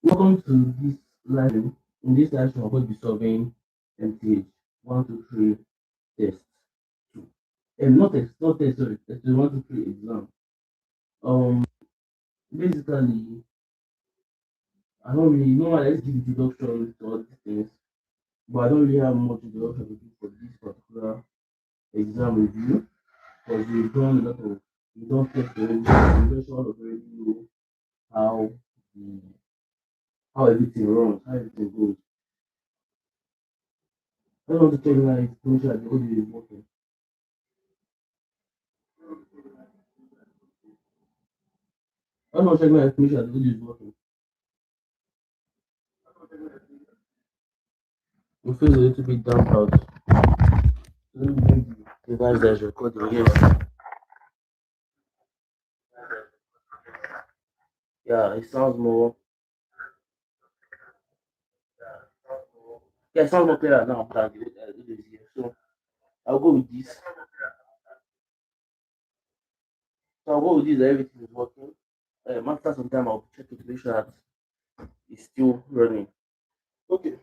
Welcome to this lesson. In this lesson, we're going to be solving MTH 1, 2, 3 test 2. And not test, sorry, test 1, 2, 3 exam. Um, Basically, I don't really know. Let's give introduction to all these things, but I don't really have much introduction to do for this particular exam review because we've done a lot of we don't test already. We just all of already know how the how everything runs, how everything goes. I don't want to check my information at the audio is working. I don't want to check my information at the audio is working. It feels a little bit damp out. So let me bring the device that's recording here. Yeah, it sounds more. Yeah, it sounds more clear now than the audio is here. So I'll go with this. So I'll go with this. That everything is working. After some time, I'll check it to make sure that it's still running. Okay.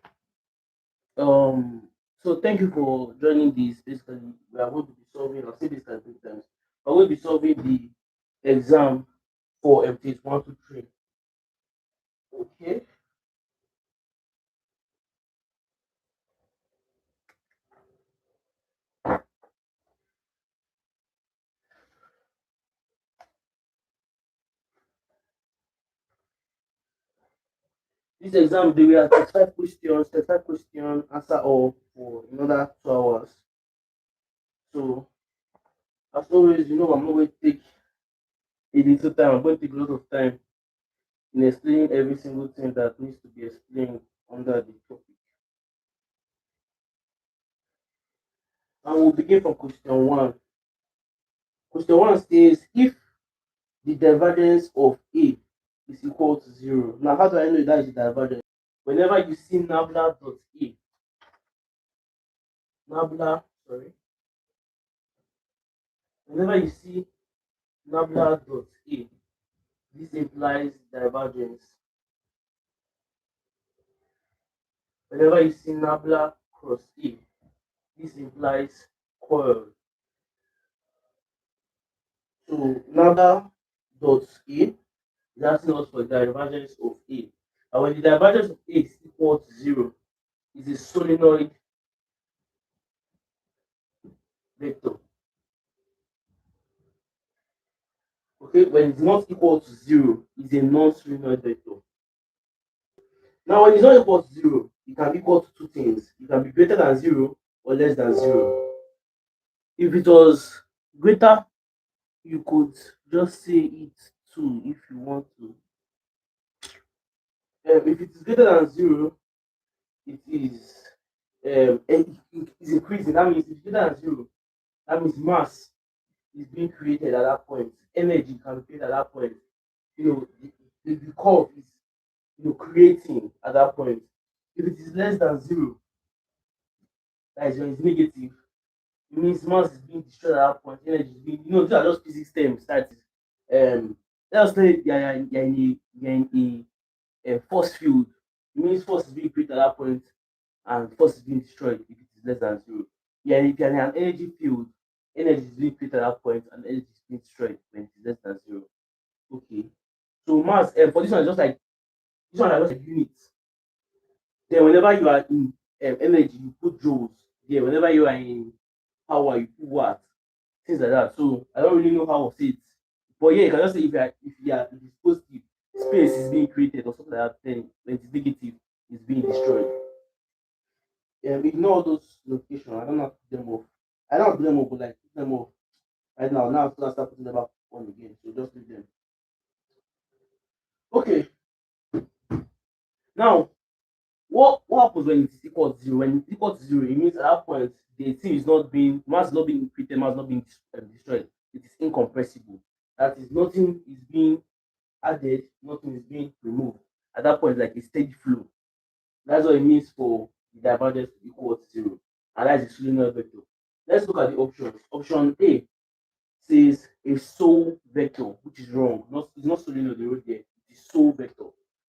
Um. So thank you for joining this. Basically, we are going to be solving. I'll say this like 3 times. We're going to be solving the exam for MTH 1, 2, 3. Okay. This exam, they will have 35 questions, answer all for another 2 hours. So, as always, I'm not going to take a little time. I'm going to take a lot of time in explaining every single thing that needs to be explained under the topic. And we'll begin from question one. Question one says, if the divergence of A is equal to 0. Now, how do I know that is the divergence? Whenever you see nabla dot A, nabla, sorry, whenever you see nabla dot A, this implies divergence. Whenever you see nabla cross A, this implies coil. So nabla dot A is asking us for the divergence of A. And when the divergence of A is equal to 0, it's a solenoid vector. Okay, when it's not equal to 0, it's a non-solenoid vector. Now, when it's not equal to 0, it can be equal to two things. It can be greater than 0 or less than 0. If it was greater, you could just say it 2 if you want to. If it is greater than 0, it is increasing. That means if it's greater than 0, that means mass is being created at that point. Energy can be created at that point. The curve is creating at that point. If it is less than 0, that is when it's negative. It means mass is being destroyed at that point. Energy is being, these are just physics terms. That is, let us say you're in a force field. It means force is being created at that point, and force is being destroyed if it is less than 0. Yeah, if you're in an energy field, energy is being created at that point, and energy is being destroyed when it is less than 0. Okay. So mass, for this one, is just like this one are just like units. Then whenever you are in energy, you put joules. Yeah, whenever you are in power, you put watt, things like that. So I don't really know how to say it, but yeah, you can just say if it's positive, space is being created or something like that. Then when it's negative, it's being destroyed. Ignore all those notifications. I don't have to put them off. I don't have to put them off, but like put them off right now. Now I'm gonna start putting them back on again. So just leave them. Okay. Now, what happens when it's equal to 0? When it's equal to 0, it means at that point the thing is not being mass is not being created, mass is not being destroyed. It is incompressible. That is, nothing is being added, nothing is being removed. At that point, like a steady flow. That's what it means for the divergence to equal to 0. And that's the solenoid vector. Let's look at the options. Option A says a sole vector, which is wrong. It's not solenoid, the road there. It is sole vector.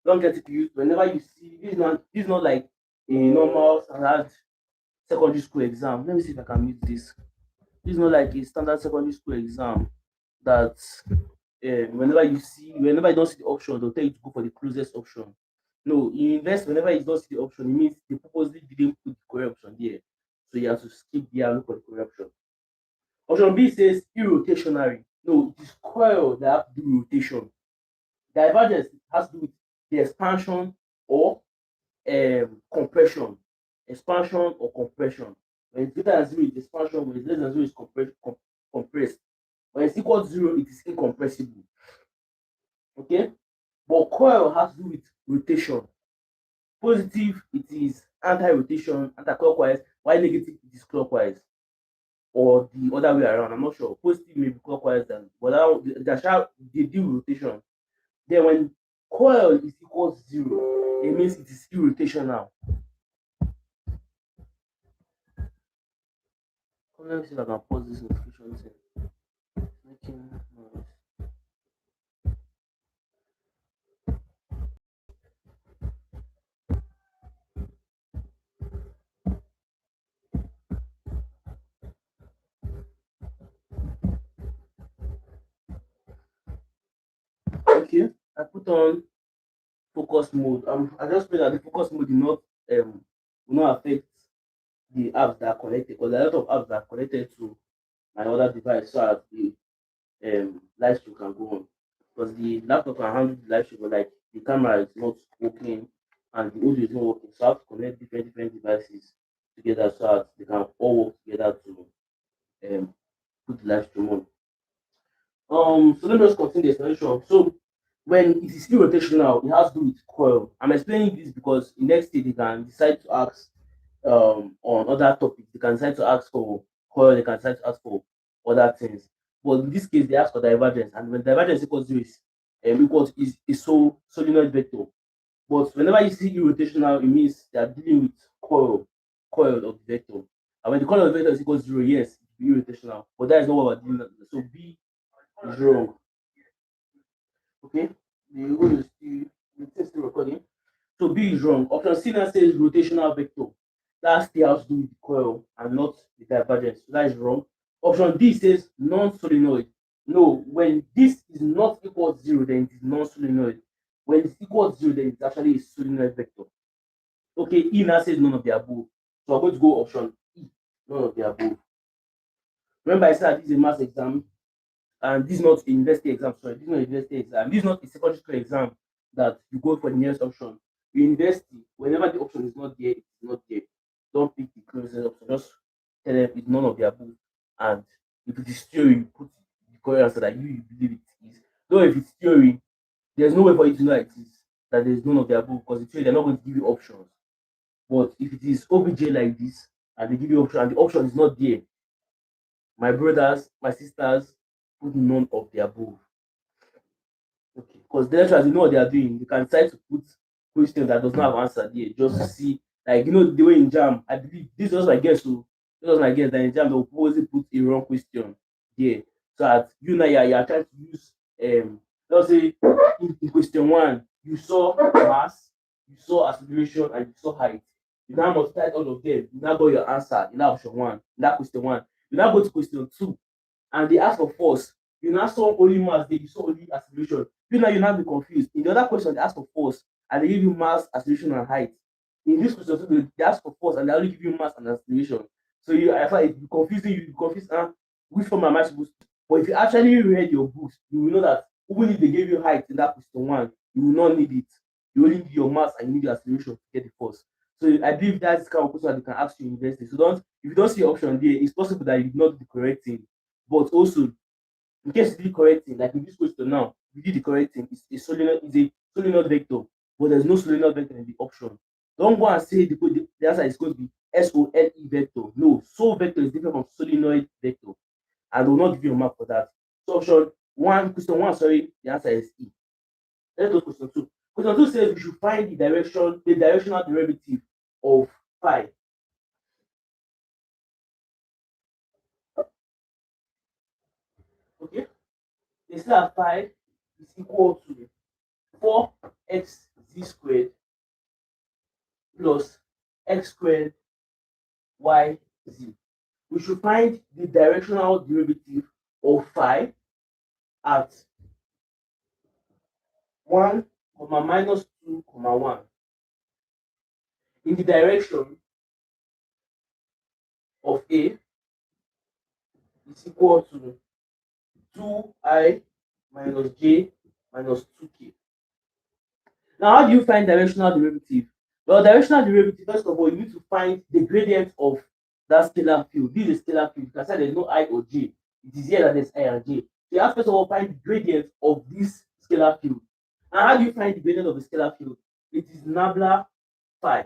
Don't get it confused. Whenever you see this is not like a normal standard secondary school exam. Let me see if I can mute this. This is not like a standard secondary school exam that whenever you don't see the option, they'll tell you to go for the closest option. No, in invest whenever you don't see the option, it means they purposely didn't put the correct option there. So you have to skip there and look for the correct option. Option B says irrotationary. No, it is coil that have to do rotation. Divergence has to do with the expansion or compression. Expansion or compression. When it's greater than zero, it's expansion. When it's less than zero, it's compressed. When it's equal to zero, it is incompressible. Okay? But coil has to do with rotation. Positive, it is anti-rotation, anti-clockwise, while negative, it is clockwise. Or the other way around. I'm not sure. Positive may be clockwise than, but they deal with rotation. Then when coil is equal to zero, it means it is irrotational. Let me see if I can pause this notification thing. Making noise. Okay, I put on focus mode. I just pray that the focus mode will not affect the apps that are connected, because there are a lot of apps that are connected to my other device, so as the live stream can go on. Because the laptop can handle the live stream, but like the camera is not working and the audio is not working, so I have to connect different devices together so that they can all work together to put the live stream on. So let me just continue the explanation. So when it is still rotational, it has to do with coil. I'm explaining this because in next day they can decide to ask on other topics. They can decide to ask for coil, they can decide to ask for other things. But in this case, they ask for divergence, and when divergence equals zero is so solenoid vector. But whenever you see irrotational, it means they are dealing with coil of the vector. And when the coil of the vector is equal to zero, yes, it's irrotational. But that is not what we're dealing with. So B is wrong. Okay, the thing is still recording. So B is wrong. Option C now says rotational vector. That still has to do with the coil and not the divergence. So that is wrong. Option D says non-solenoid. No, when this is not equal to zero, then it is non-solenoid. When it's equal to zero, then it's actually a solenoid vector. Okay, E now says none of the above. So I'm going to go option E, none of the above. Remember, I said this is a math exam, and this is not a university exam. Sorry, this is not a university exam. This is not a secondary school exam that you go for the nearest option. University, whenever the option is not there, it's not there. Don't pick the closest option. Just tell them it's none of the above. And if it is theory, you put the correct answer that you believe it is. Though if it's theory, there's no way for you to know it is that there's none of the above, because the theory they're not going to give you options. But if it is OBJ like this and they give you option and the option is not there, my brothers, my sisters, put none of the above. Okay, because the lecturers, you know what they are doing. You can decide to put questions that does not have answer there, just to see, like, the way in jam. I believe this was my guess. So this was my guess that in jam they'll always put a wrong question there, so that you now you're trying to use let's say in question one you saw mass, you saw acceleration, and you saw height. You now multiply all of them. You now got your answer in that option one, in that question one. You now go to question two, and they ask for force. You now saw only mass, then you saw only acceleration. You now be confused. In the other question, they ask for force and they give you mass, acceleration, and height. In this question, they ask for force and they only give you mass and acceleration. So I find it confusing. You be confused. Which form am I supposed to? But if you actually read your books, you will know that even if they gave you height in that question one, you will not need it. You only need your mass and you need your acceleration to get the force. So I believe that's the kind of question that they can ask you in university. So don't if you don't see option there, it's possible that you did not do the correct thing. But also, in case you did the correct thing, like in this question now, you did the correct thing. It's a solenoid vector, but there's no solenoid vector in the option. Don't go and say the answer is going to be SOLE vector. No, sol vector is different from solenoid vector, and will not give you a mark for that. So option one, question one, sorry, the answer is E. Let's go to question two. Question two says we should find the directional derivative of phi. Okay, they say that phi is equal to 4x z squared plus x squared y z. We should find the directional derivative of phi at 1, minus 2, 1. In the direction of A is equal to 2i minus j minus 2k. Now, how do you find directional derivative? Well, directional derivative, first of all, you need to find the gradient of that scalar field. This is a scalar field. You can say there's no I or j. It is here that there's I and j. So you have to first of all find the gradient of this scalar field. And how do you find the gradient of the scalar field? It is nabla phi.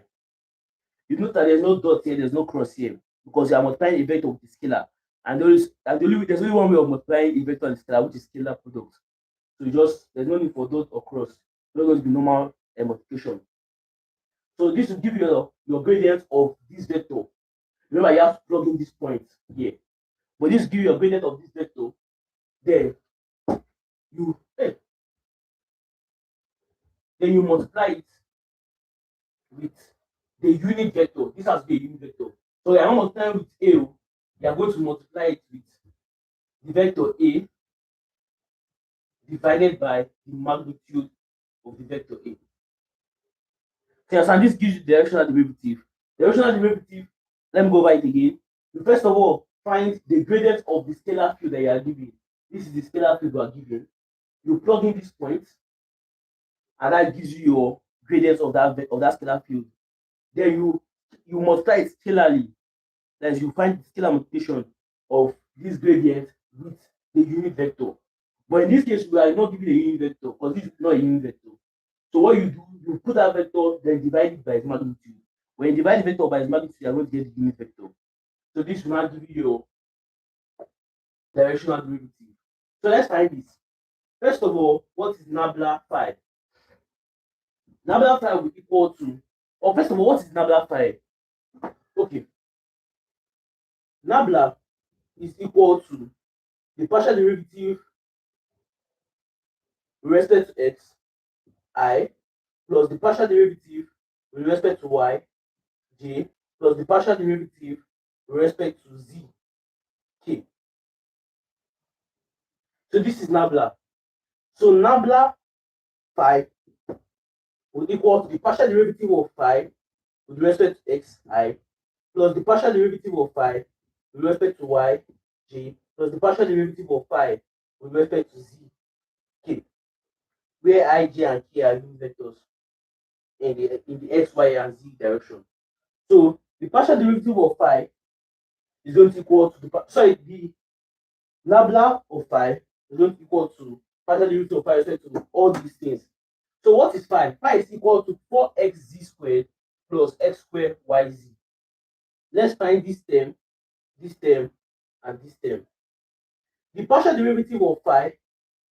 You note that there's no dot here, there's no cross here, because you are multiplying a vector with the scalar. And there's only one way of multiplying a vector and scalar, which is scalar product. So there's no need for dot or cross. It's going to be normal multiplication. So this will give you your gradient of this vector. Remember, you have to plug in this point here. But this will give you your gradient of this vector. Then you multiply it with the unit vector. This has to be a unit vector. So you are not multiplying with A, you are going to multiply it with the vector A divided by the magnitude of the vector A. So this gives you the directional derivative. Directional derivative, let me go over it again. You first of all find the gradient of the scalar field that you are given. This is the scalar field you are given. You plug in this point, and that gives you your gradient of that scalar field. Then you multiply it scalarly. That is, you find the scalar multiplication of this gradient with the unit vector. But in this case, we are not giving a unit vector because this is not a unit vector. So what you do, you put that vector, then divide it by its magnitude. When you divide the vector by its magnitude, you are going to get the unit vector. So this will now give you your directional derivative. So let's find this. First of all, what is nabla phi? Nabla phi will be equal to, or first of all, what is nabla phi? Okay. Nabla is equal to the partial derivative with respect to x, I, plus the partial derivative with respect to y, j, plus the partial derivative with respect to z, k. So this is nabla. So nabla phi will equal to the partial derivative of phi with respect to x, I, plus the partial derivative of phi with respect to y, j, plus the partial derivative of phi with respect to z, k, where I, j, and k are unit vectors in the x, y, and z direction. So the partial derivative of phi is going to equal to the nabla of phi is going to equal to partial derivative of phi with respect to all these things. So what is phi? Phi is equal to 4xz squared plus x squared yz. Let's find this term, and this term. The partial derivative of phi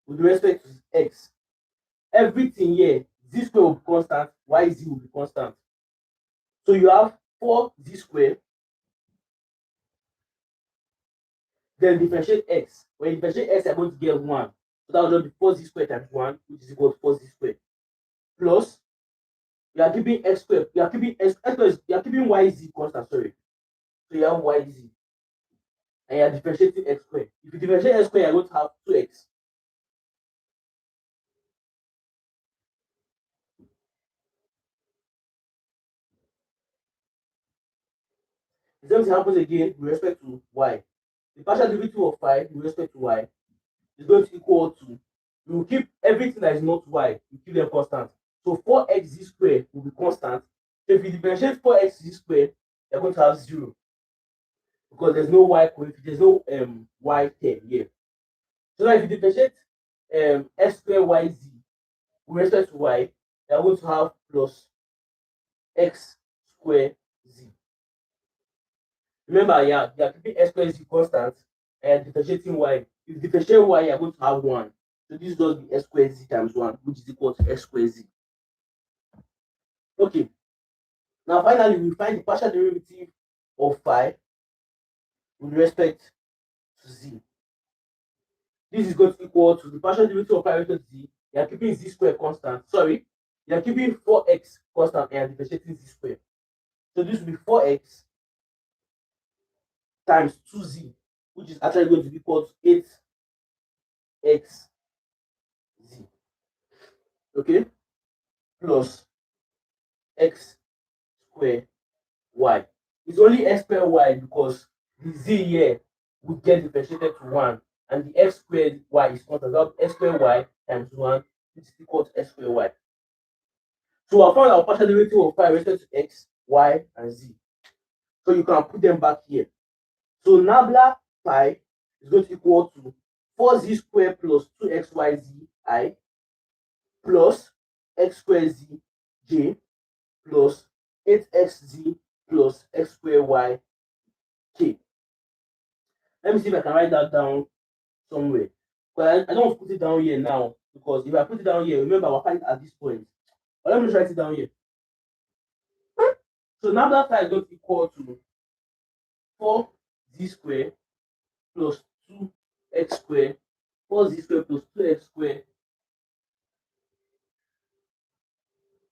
with respect to x, everything here, z squared will be constant, yz will be constant. So you have 4z squared, then differentiate x. When you differentiate x, you're going to get 1. So that will be 4z squared times 1, which is equal to 4z squared. Plus, you are keeping x squared, you are keeping yz constant, sorry. So you have yz. And you are differentiating x squared. If you differentiate x squared, you're going to have 2x. The same thing happens again with respect to y. The partial derivative of phi with respect to y is going to equal to, you will keep everything that is not y, you keep them constant. So 4xz squared will be constant. So if you differentiate 4xz squared, you're going to have 0. Because there's no y coefficient, there's no y term here. So now if you differentiate x squared yz with respect to y, you're going to have plus x squared z. Remember, you're keeping x squared z constant and differentiating y. If you differentiate y, you're going to have 1. So this does be x squared z times 1, which is equal to x squared z. Okay. Now finally, we find the partial derivative of phi with respect to z. This is going to equal to the partial derivative of phi with respect to z. You are keeping z squared constant. Sorry, You are keeping 4x constant and differentiating z squared. So this will be 4x times 2z, which is actually going to be equal to 8xz. Okay, plus x squared y. It's only x squared y because the z here will get differentiated to 1, and the x squared y is constant. So x squared y times 1, which is equal to x squared y. So I found our partial derivative of phi with respect to x, y, and z. So you can put them back here. So nabla phi is going to equal to 4z squared plus 2xyz I plus x squared z j plus 8xz plus x squared y k. Let me see if I can write that down somewhere. But I don't want to put it down here now, because if I put it down here, remember we're finding at this point. But let me just write it down here. So now that phi is going to equal to 4z squared plus 2x squared, 4z squared plus 2x squared.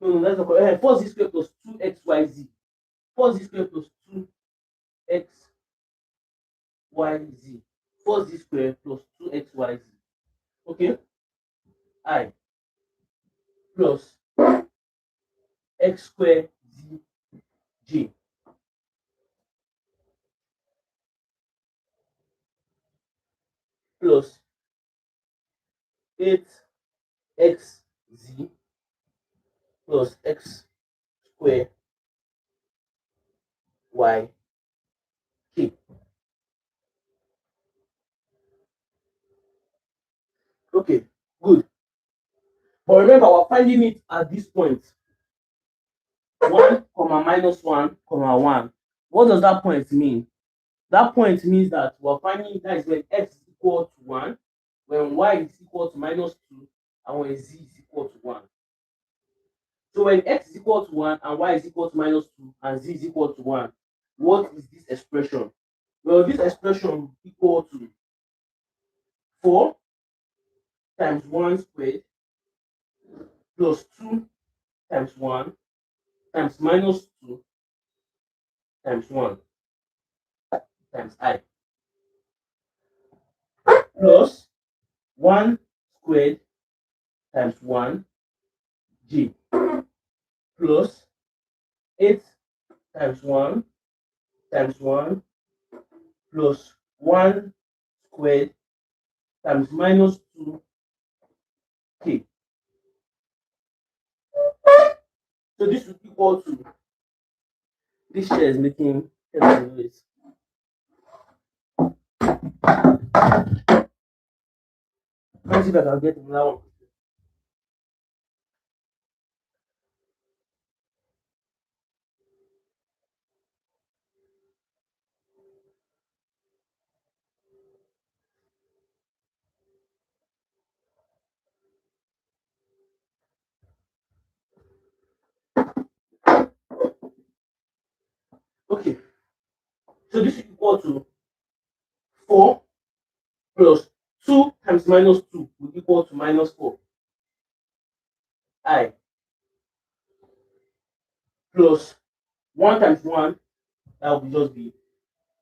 No, that's not correct. 4z squared plus 2xyz. 4z squared plus 2xyz. 4z squared plus 2xyz. Okay? I plus x squared z j plus 8xz plus x squared y k. Okay, good. But remember, we're finding it at this point. 1, minus 1, 1. What does that point mean? That point means that we're finding that is when x is equal to 1, when y is equal to minus 2, and when z is equal to 1. So when x is equal to 1 and y is equal to minus 2 and z is equal to 1, what is this expression? Well, this expression will be equal to 4 times 1 squared plus 2 times 1 times minus 2 times 1 times I plus 1 squared times 1 j plus 8 times 1 times 1 plus 1 squared times minus 2k. So this will equal to, this share is making noise. Let's see if I can get another one. Okay, so this is equal to 4 plus 2 times minus 2 will equal to minus 4. I plus 1 times 1, that will just be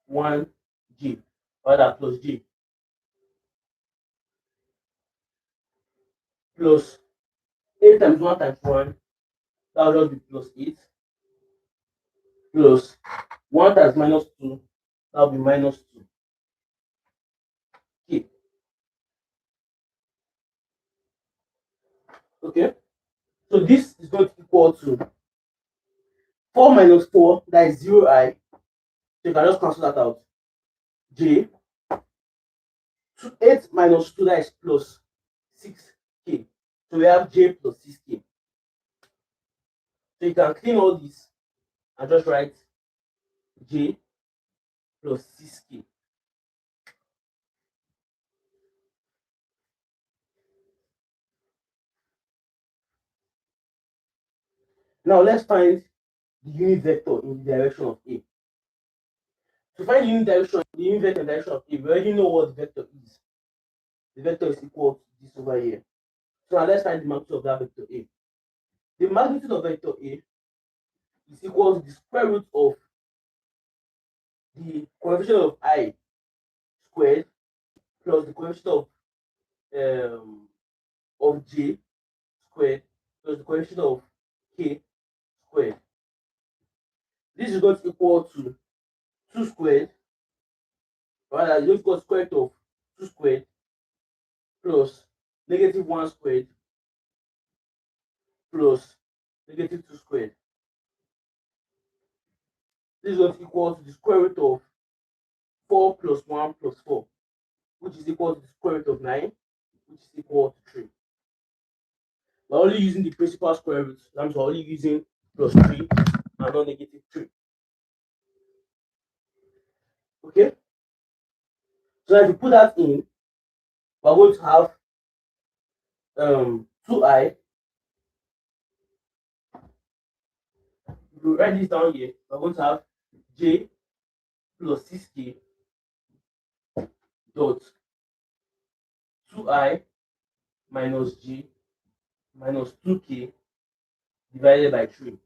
1j, rather plus j, plus 8 times 1 times 1, that will just be plus 8, plus 1 times minus 2, that will be minus 2. Okay. Okay. So this is going to equal to 4 minus 4, that is 0i. So you can just cancel that out. J. 8 minus 2, that is plus 6k. So we have j plus 6k. So you can clean all this and just write j plus 6k. Now let's find the unit vector in the direction of A. To find the unit vector in the direction of A, we already know what the vector is. The vector is equal to this over here. So now let's find the magnitude of that vector A. the magnitude of vector A is equal to the square root of the coefficient of I squared plus the coefficient of J squared plus the coefficient of K squared. This is going to equal to 2 squared, rather it's equal to square root of 2 squared plus negative 1 squared plus negative 2 squared. This is going to equal to the square root of 4 plus 1 plus 4, which is equal to the square root of 9, which is equal to 3. We're only using the principal square root, that means we're only using plus 3 and not negative 3. Okay? So if you put that in, we're going to have 2I. If you write this down here, we're going to have J plus 6K dot 2I minus J minus 2K divided by 3.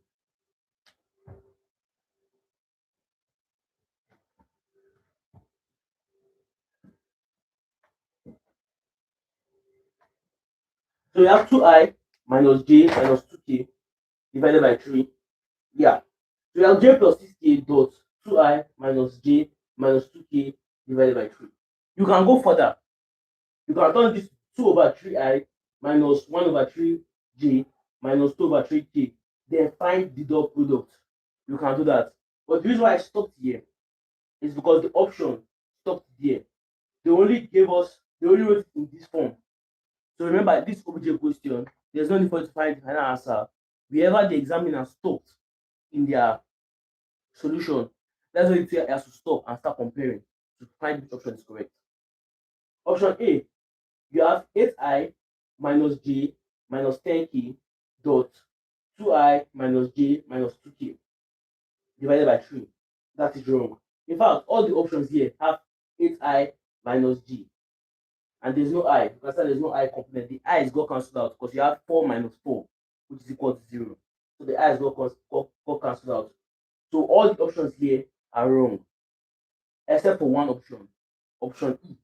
So you have 2I minus J minus 2K divided by 3. Yeah. So you have J plus 6K dot 2I minus J minus 2K divided by 3. You can go further. You can turn this 2 over 3I minus 1 over 3J minus 2 over 3K. Then find the dot product. You can do that. But the reason why I stopped here is because the option stopped there. They only wrote it in this form. So remember, this OBJ question, there's no need for you to find the final answer. Wherever the examiner stopped in their solution, that's why it has to stop and start comparing to find which option is correct. Option A, you have 8I minus J minus 10K dot 2I minus J minus 2K divided by 3. That is wrong. In fact, all the options here have 8I minus J. And there's no I, because there's no I component. The I is got cancelled out because you have 4 minus 4, which is equal to 0. So the I is got cancelled out. So all the options here are wrong, except for one option, option E.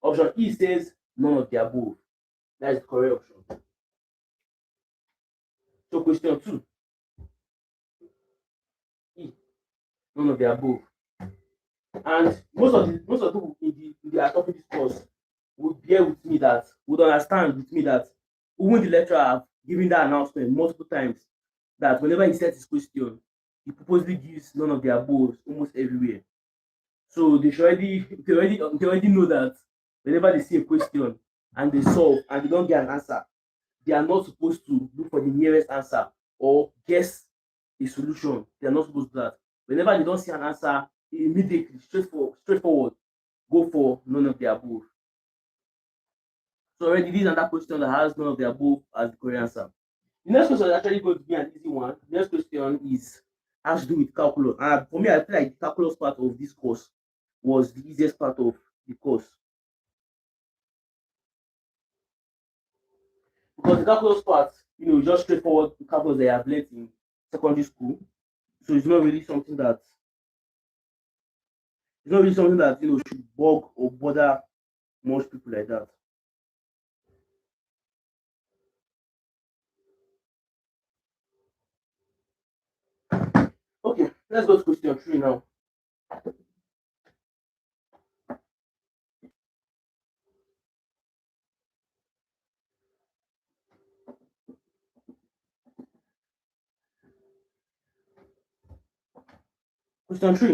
Option E says none of the above. That is the correct option. So question 2, E, none of the above. And most of the people in the topic this course would bear with me that would understand with me that even the lecturer have given that announcement multiple times that whenever he sets his question, he purposely gives none of the above almost everywhere. So they already know that whenever they see a question and they solve and they don't get an answer, they are not supposed to look for the nearest answer or guess a solution. They are not supposed to do that. Whenever they don't see an answer, immediately straightforward go for none of the above. So already this is another question that has none of the above as the correct answer. The next question is actually going to be an easy one. The next question has to do with calculus. And for me, I feel like the calculus part of this course was the easiest part of the course. Because the calculus part, just straightforward calculus that I have learned in secondary school. So it's not really something that should bug or bother most people like that. Okay, let's go to question 3 now. Question 3.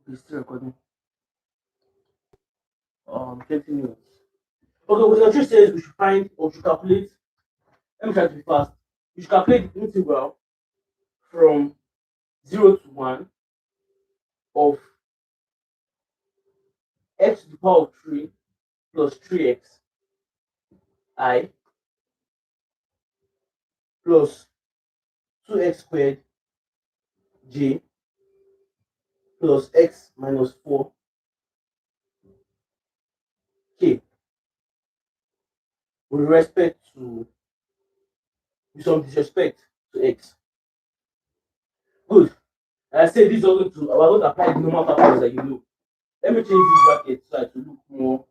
Okay, still recording. 20 minutes. Okay, question 3 says we should find or should calculate. Let me try to be fast. We should calculate the integral from 0 to 1 of x to the power of 3 plus 3x I plus 2x squared j plus x minus 4 k. with respect to, with some disrespect to x. Good. I say this is also to, we're going to apply the normal calculus that you know. Let me change this bracket so that to look more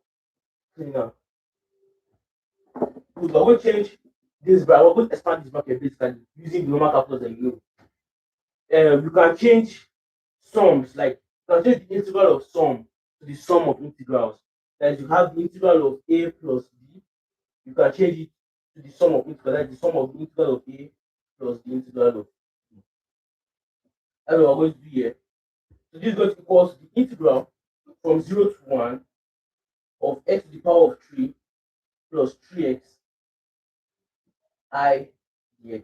cleaner. Good. We're going to change this bracket. We're going to expand this bracket basically using the normal calculus that you know. You can change sums, like you can change the integral of sum to the sum of integrals. That is, you have the integral of a plus b, you can change it to the sum of integrals, that is the sum of the integral of a plus the integral of b. That's what we're going to do here. So this is going to equal the integral from 0 to 1 of x to the power of 3 plus 3x I dx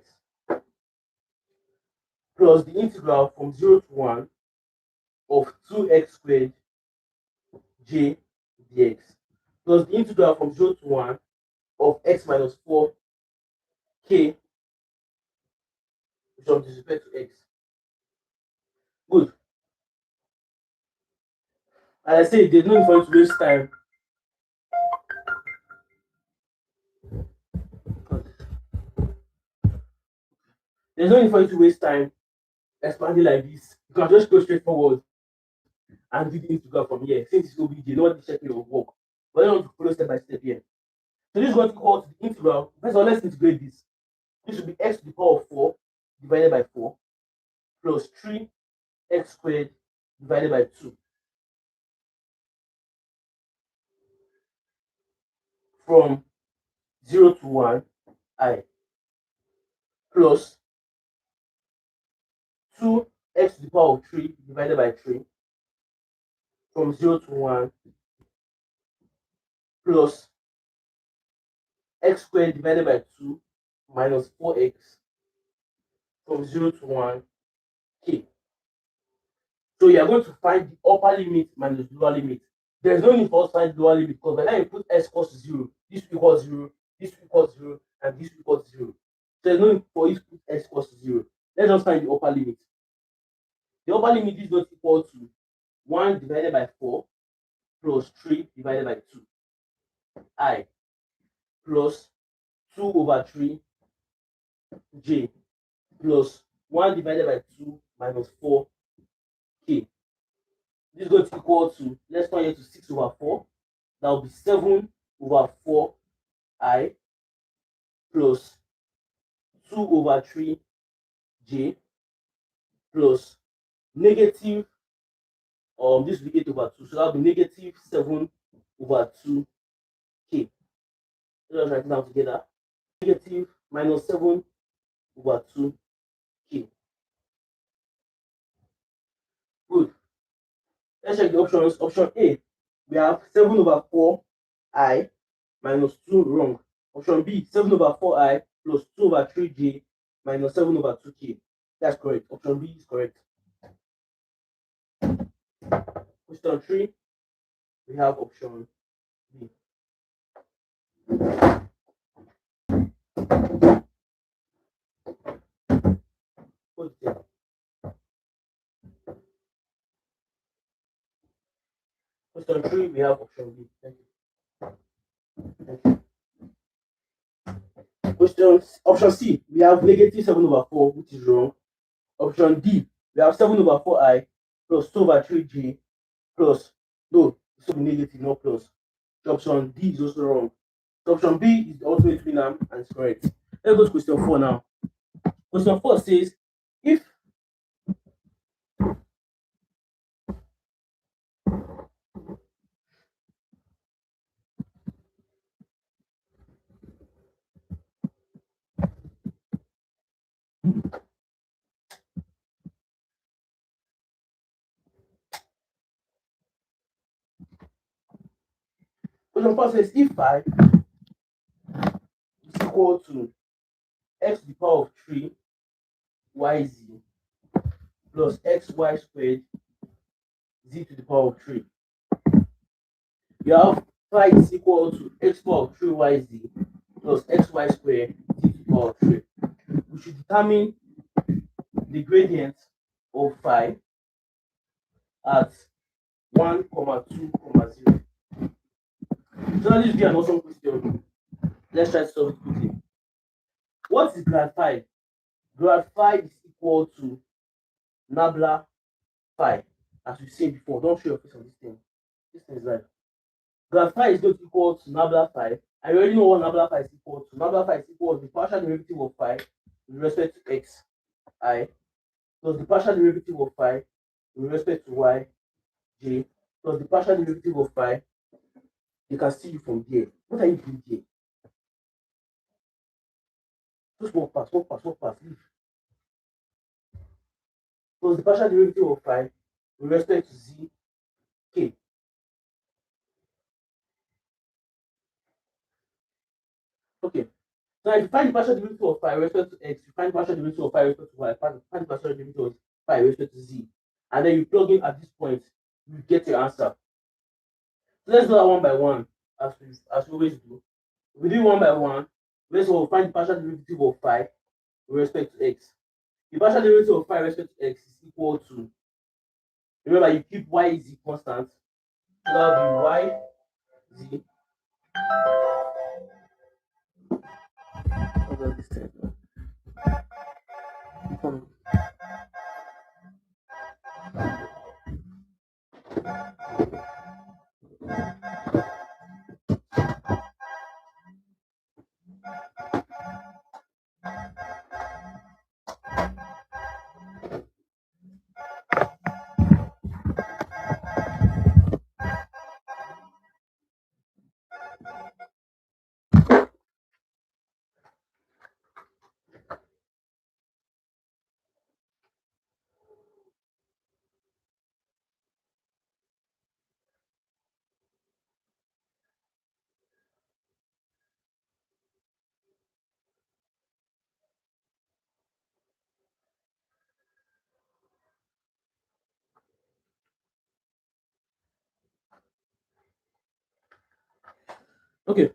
plus the integral from 0 to 1 of 2x squared j dx plus the integral from 0 to 1 of x minus 4 k with respect to x. Good. As I say, there's no need for you to waste time. There's no need for you to waste time expanding like this. You can just go straight forward and do the integral from here. Since it's OBJ, nobody checking your work. But you want to follow step by step here. So this is going to equal to the integral. First of all, let's integrate this. This will be x to the power of 4 divided by 4 plus 3x squared divided by 2 from 0 to 1 I plus 2x to the power of 3 divided by 3 from 0 to 1 plus x squared divided by 2 minus 4x from 0 to 1 k. So you are going to find the upper limit minus the lower limit. There's no need for us to find the lower limit because by the time you put s equals to 0, this equals 0, this equals 0, and this equals 0. So there's no need for you to put s equals to 0. Let's just find the upper limit. The upper limit is not equal to 1 divided by 4 plus 3 divided by 2 I plus 2 over 3 j plus 1 divided by 2 minus 4 k. This is going to equal to, let's turn it to 6 over 4. That will be 7 over 4 I plus 2 over 3 j plus negative, this will be 8 over 2. So that will be negative 7 over 2 k. Let's write it down together. Negative minus 7 over 2 k. Good. Let's check the options. Option A, we have 7 over 4 I minus 2, wrong. Option B, 7 over 4 I plus 2 over 3 j minus 7 over 2 k. That's correct. Option B is correct. Question 3, we have option B. Question 3, we have option B. Thank you. Option C, we have negative 7 over 4, which is wrong. Option D, we have 7 over 4I plus 2 over 3j plus, no, it's so negative, not plus. So option D is also wrong. So option B is the ultimate winner and it's correct. Let's go to question 4 now. Question 4 says, if question 4 says if 5 is equal to x to the power of 3 yz plus xy squared z to the power of 3. You have 5 is equal to x power of 3yz plus xy squared z to the power of 3. We should determine the gradient of 5 at 1, 2, 0. So now this will be an awesome question. Let's try to solve it quickly. What is grad phi? Grad phi is equal to nabla phi, as we said before. Don't show your face on this thing. This thing is live. Grad phi is going to equal to nabla phi. I already know what nabla phi is equal to. Nabla phi is equal to the partial derivative of phi with respect to x I plus the partial derivative of phi with respect to y j plus the partial derivative of phi. You can see you from here. What are you doing here? Just walk past, leave. Plus the partial derivative of phi with respect to z k. Okay. Now if you find the partial derivative of phi with respect to x, you find the partial derivative of phi with respect to y, find the partial derivative of phi with respect to z. And then you plug in at this point, you get your answer. So let's do that one by one, as we always do. We do one by one. Let's find the partial derivative of phi with respect to x. The partial derivative of phi with respect to x is equal to, remember you keep y is the constant, so that will be y z. Okay.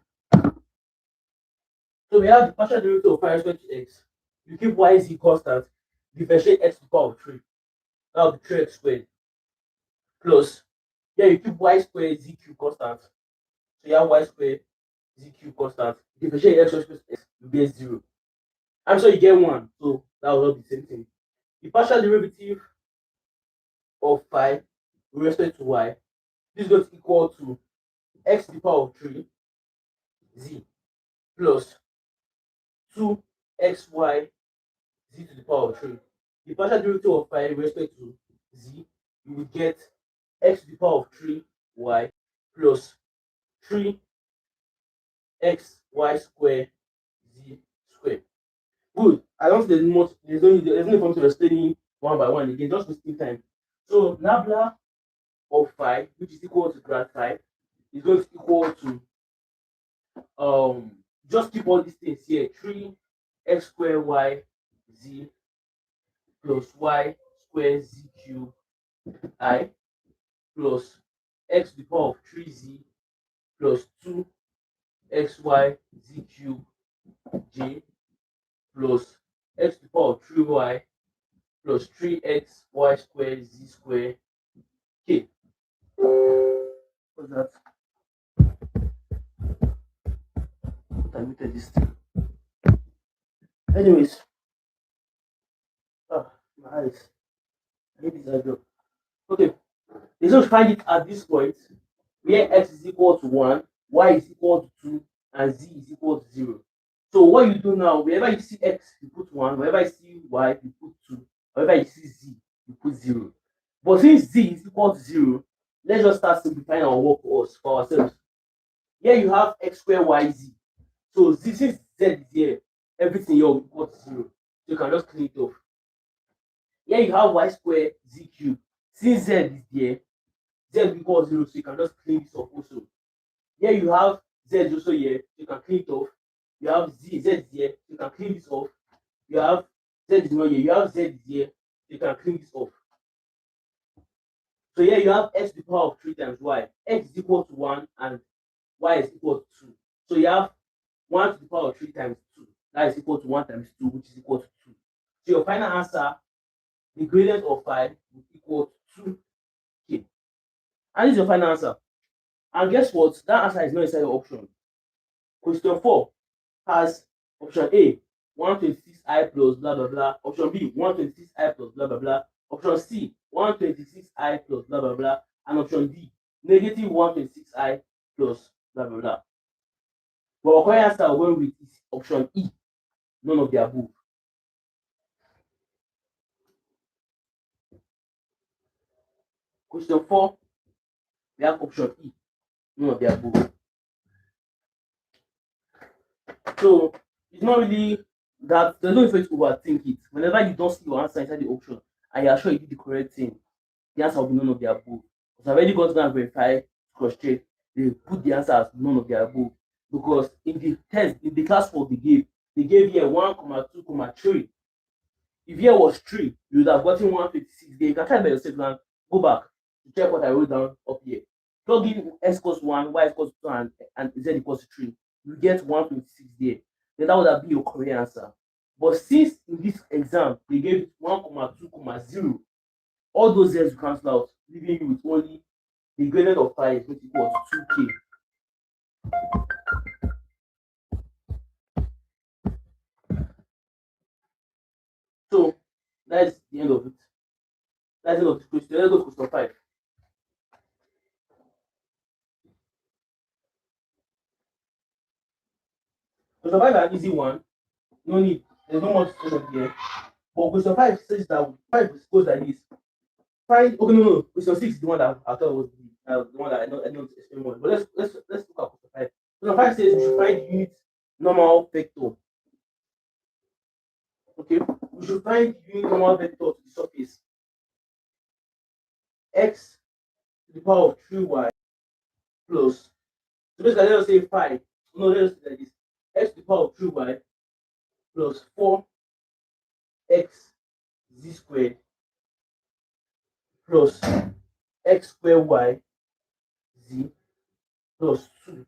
So we have the partial derivative of phi with respect to x. You keep y is constant, differentiate x to the power of 3. That will be 3x squared. Plus, yeah, you keep y squared z cube constant. So you have y squared z cube constant. Differentiate x with respect to x, you get 0. I'm sure you get 1, so that will not be the same thing. The partial derivative of phi with respect to y, this is going to equal to x to the power of 3 z plus 2xy z to the power of 3. The partial derivative of phi with respect to z, you will get x to the power of 3y plus 3xy square z square. Good. I don't think there's no point of explaining one by one again, just wasting time. So nabla of phi, which is equal to grad phi, is going to equal to just keep all these things here, 3x square y z plus y square z cube I plus x to the power of 3z plus 2xy z cube j plus x to the power of 3y plus 3xy square z square k. What's that? I muted this thing. Anyways, my eyes. I need this job. Okay, let's just find it at this point where x is equal to 1, y is equal to 2, and z is equal to 0. So what you do now, wherever you see x, you put 1, wherever you see y, you put 2, wherever you see z, you put 0. But since z is equal to 0, let's just start simplifying our work for ourselves. Here you have x squared y z. So since z is here, everything here will be equal to 0. So you can just clean it off. Here you have y squared z cube. Since z is there, z equals 0, so you can just clean this off also. Here you have z also here, you can clean it off. You have z is here, you can clean this off. You have z is not here, you have z is here, you can clean this off. So here you have x to the power of 3 times y. X is equal to 1 and y is equal to 2. So you have 1 to the power of 3 times 2. That is equal to 1 times 2, which is equal to 2. So your final answer, the gradient of phi will equal to 2k. And this is your final answer. And guess what? That answer is not inside your option. Question 4. has option A 126i plus blah blah blah, option B 126i plus blah blah blah, option C 126i plus blah blah blah, and option D negative 126i plus blah blah blah. But our correct answer when with is option E, none of the above. Question 4, we have option E, none of the above. So it's not really that there's no need to overthink it. Whenever you don't see your answer inside the option and you are sure you did the correct thing, the answer will be none of the above. Because I've already got to and verify, cross check, they put the answer as none of the above. Because in the test, in the class for they gave here 1, 2, 3. If here was 3, you would have gotten 126. Then you can try by yourself and go back to check what I wrote down up here. Plug in x equals 1, y equals 2, and z equals 3. You get 126 there. Then that would have been your correct answer. But since in this exam they gave 1, 2, 0, all those zeros cancel out, leaving you with only the gradient of 5 which equals 2k. So that's the end of it. That's the end of the question. Let's go to question 5. Question 5 is an easy one. No need. There's no much question here. But question 5 says that 5 goes like this. Find okay, no. Question 6 is the one that I thought was the one that I know to explain more. But let's look at question 5. Question 5 says we should find unit normal vector. Okay, we should find unit normal vector to the surface. X to the power of 3y plus. So basically, let us say 5. No, let us say like this. X to the power of 3y plus 4x z squared plus x squared y z plus 2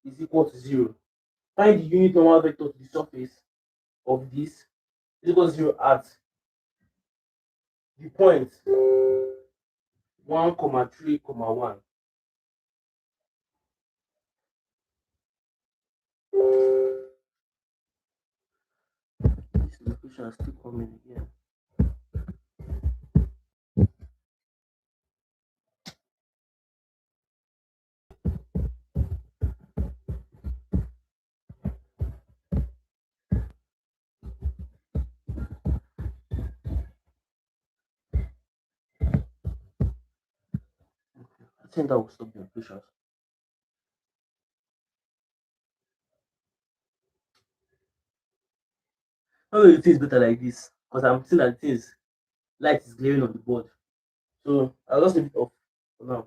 is equal to 0. Find the unit normal vector to the surface of this is equal to 0 at the point 1, 3, 1. This location is still coming again. I think that will stop the operations. How do you think it's better like this? Because I'm seeing that things light is glaring on the board. So I'll just leave it off for now.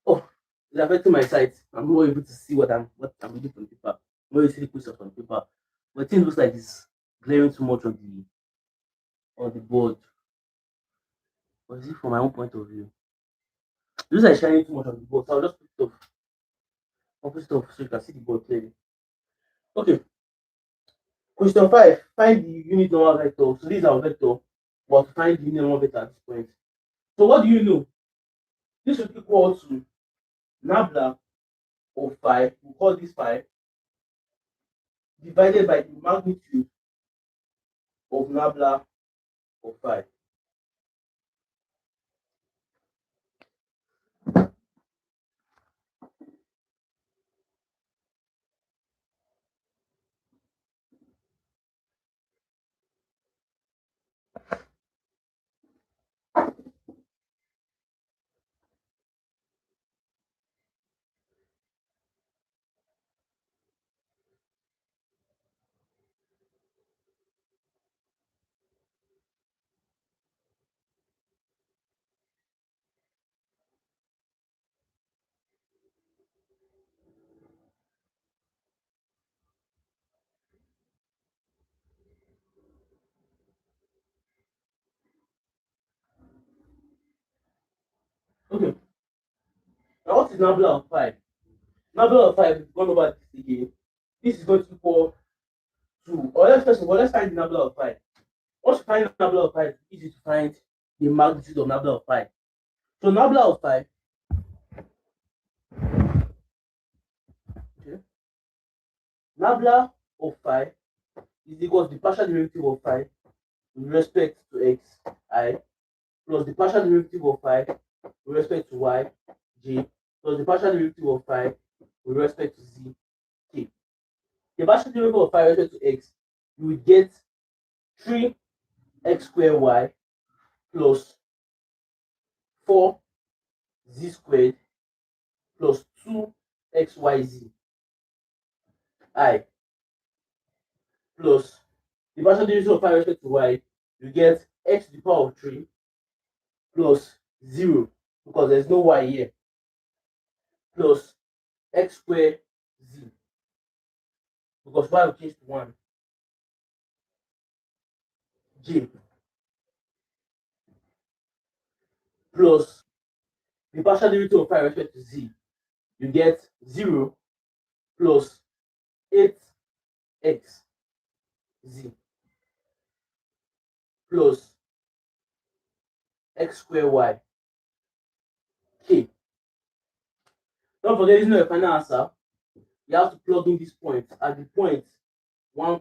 Oh, it's affecting my sight. I'm not able to see what I'm reading from the paper. I'm not able to see the questions on the paper. But things looks like it's glaring too much on the board. Or is it from my own point of view? It looks like shining too much on the board. So I'll just put it off. I'll put it off so you can see the board clearly. Okay. Question 5. Find the unit normal vector. So this is our vector. But find the unit normal vector at this point. So what do you know? This will equal to nabla of 5. We'll call this 5 divided by the magnitude of nabla of 5. Okay. Now what is nabla of 5? Nabla of 5 is gone over this again. This is going to equal to, or let's first of all, let's find the nabla of 5. Once you find the nabla of 5, it's easy to find the magnitude of nabla of 5. So nabla of 5, okay, nabla of phi is equal to the partial derivative of phi with respect to x I plus the partial derivative of phi with respect to y j plus the partial derivative of phi with respect to z k. The partial derivative of phi with respect to x, you will get 3x squared y plus 4z squared plus 2xyz I plus the partial derivative of phi with respect to y, you get x to the power of 3 plus 0 because there's no y here plus x squared z because y will change to 1 j plus the partial derivative of phi with respect to z, you get 0 plus 8x z plus x squared y k. Don't forget, this is not your final answer. You have to plug in this point at the point 1,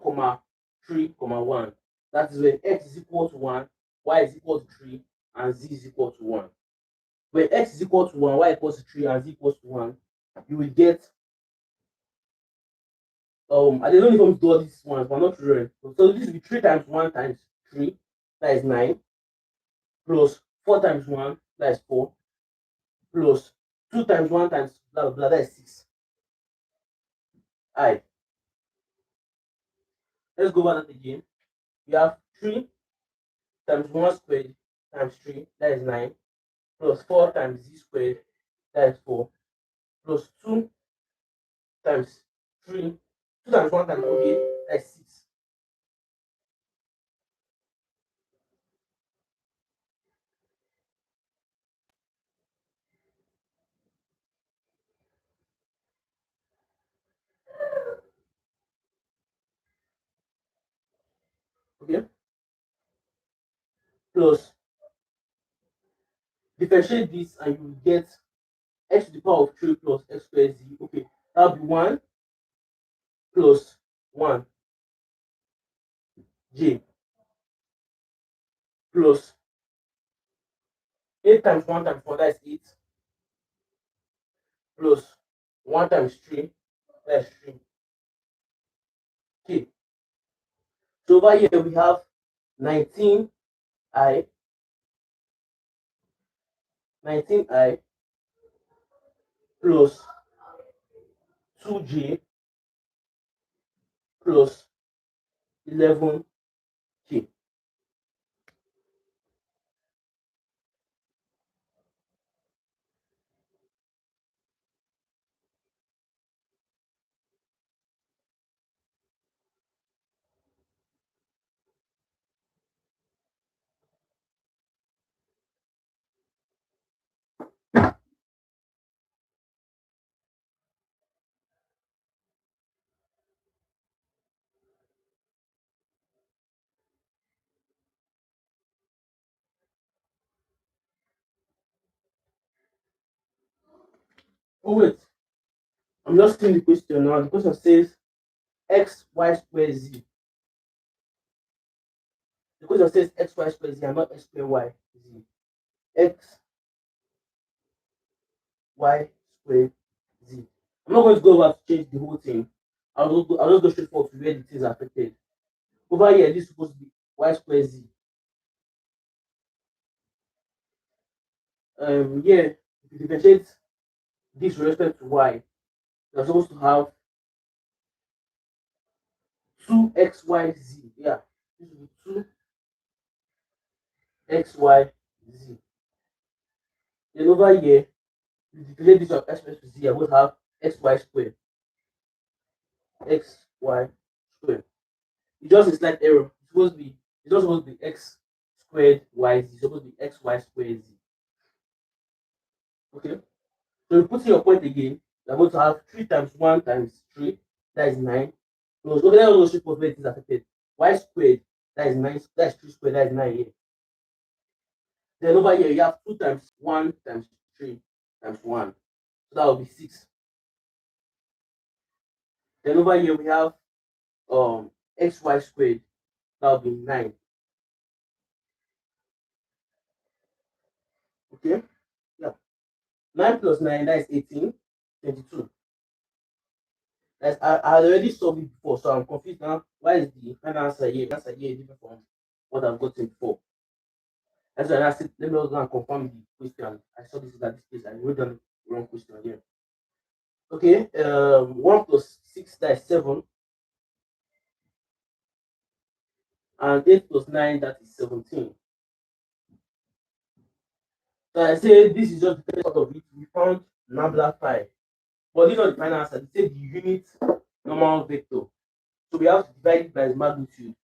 3, 1. That is when x is equal to 1, y is equal to 3, and z is equal to 1. When x is equal to 1, y equals to 3, and z equals to 1, you will get I don't know if I'm do all these ones, but not really. So this will be 3 times 1 times 3, that is 9, plus 4 times 1, that is 4, plus 2 times 1 times blah blah blah, that is 6. I. Let's go over that again. You have 3 times 1 squared times 3, that is 9, plus 4 times z squared, that is 4, plus 2 times 3, 2 times 1 times 4, that is 6. Okay? Plus, differentiate this and you will get x to the power of 3 plus x squared z. Okay, that will be 1 plus 1 j plus 8 times 1 times 4, that is 8, plus 1 times 3, that is 3. Okay. So over here we have 19i 19i plus 2j plus 11k. Oh wait, I'm just seeing the question now. The question says x y squared z. The question says x y squared z and not x squared y z. X y squared z. I'm not going to go over to change the whole thing. I'll just go straight forward to where the things are affected. Over here, this is supposed to be y squared z. Yeah, if you differentiate this with respect to y, you're supposed to have 2xyz. Yeah, this will be 2xyz. Then over here, you differentiate this of x to z, you're going to have xy squared. Xy squared. It's just a slight error. It's not supposed to be x squared y z. It's supposed to be xy squared z. Okay. So you put in your point again. You're going to have 3 times 1 times 3, that is 9. Plus, okay, let us where it is affected. Y squared, that is 9, that's 3 squared, that is 9 here. Then over here, you have 2 times 1 times 3 times 1. So that will be 6. Then over here we have xy squared, that will be 9. Okay, yeah, 9 plus 9, that is 18, 22. I had already solved it before, so I'm confused now. Why is the final answer here different from what I've gotten before? That's why I said, let me also go and confirm the question. I saw this at this place. I wrote down the wrong question here. Okay, 1 plus 6, that is 7. And 8 plus 9, that is 17. So I say this is just the first part of it. We found Nabla 5. But this is not the final answer. They say the unit normal vector. So we have to divide it by its magnitude.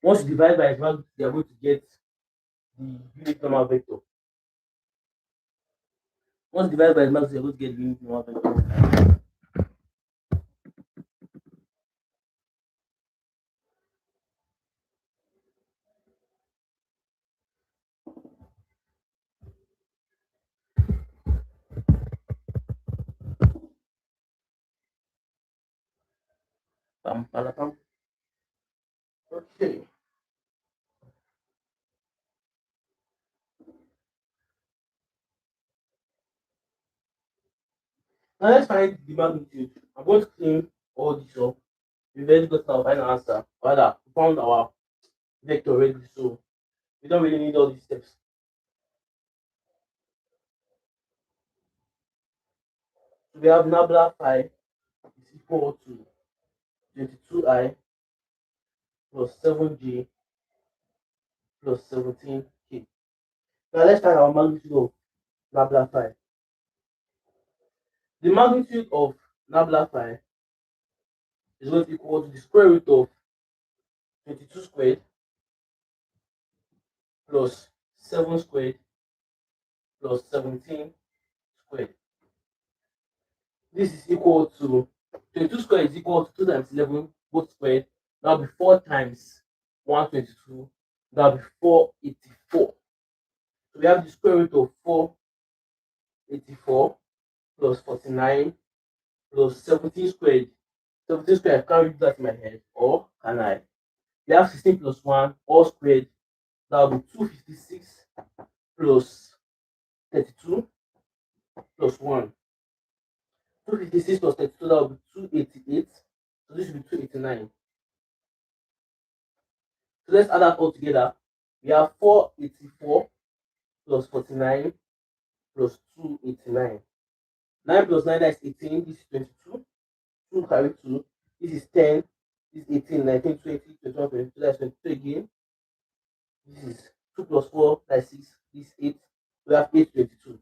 Once you divide by its magnitude, you are going to get the unit normal vector. Once divided by its magnitude, you are going to get the unit normal vector. Pam, pam, pam. Okay. Now let's find the magnitude. I'm going to clean all this up. We've already got our final answer. Rather, we found our vector already, so we don't really need all these steps. So we have Nabla 5 is equal to 22i plus 7j plus 17k. Now let's find our magnitude of Nabla 5. The magnitude of Nabla 5 is going to equal to the square root of 22 squared plus 7 squared plus 17 squared. This is equal to 22 squared is equal to 2 times 11 both squared. That will be 4 times 122. That will be 484. So we have the square root of 484 plus 49 plus 17 squared. 17 squared, I can't read that in my head. Or can I? We have 16 plus 1 all squared. That will be 256 plus 32 plus 1. 256 plus 32, that will be 288. So this will be 289. So let's add that all together. We have 484 plus 49 plus 289. 9 plus 9, that is 18. This is 22. 2 carry 2. This is 10. This is 18, 19, 20, 21, 22. That's 22 again. This is 2 plus 4, that's 6. This is 8. We have 822.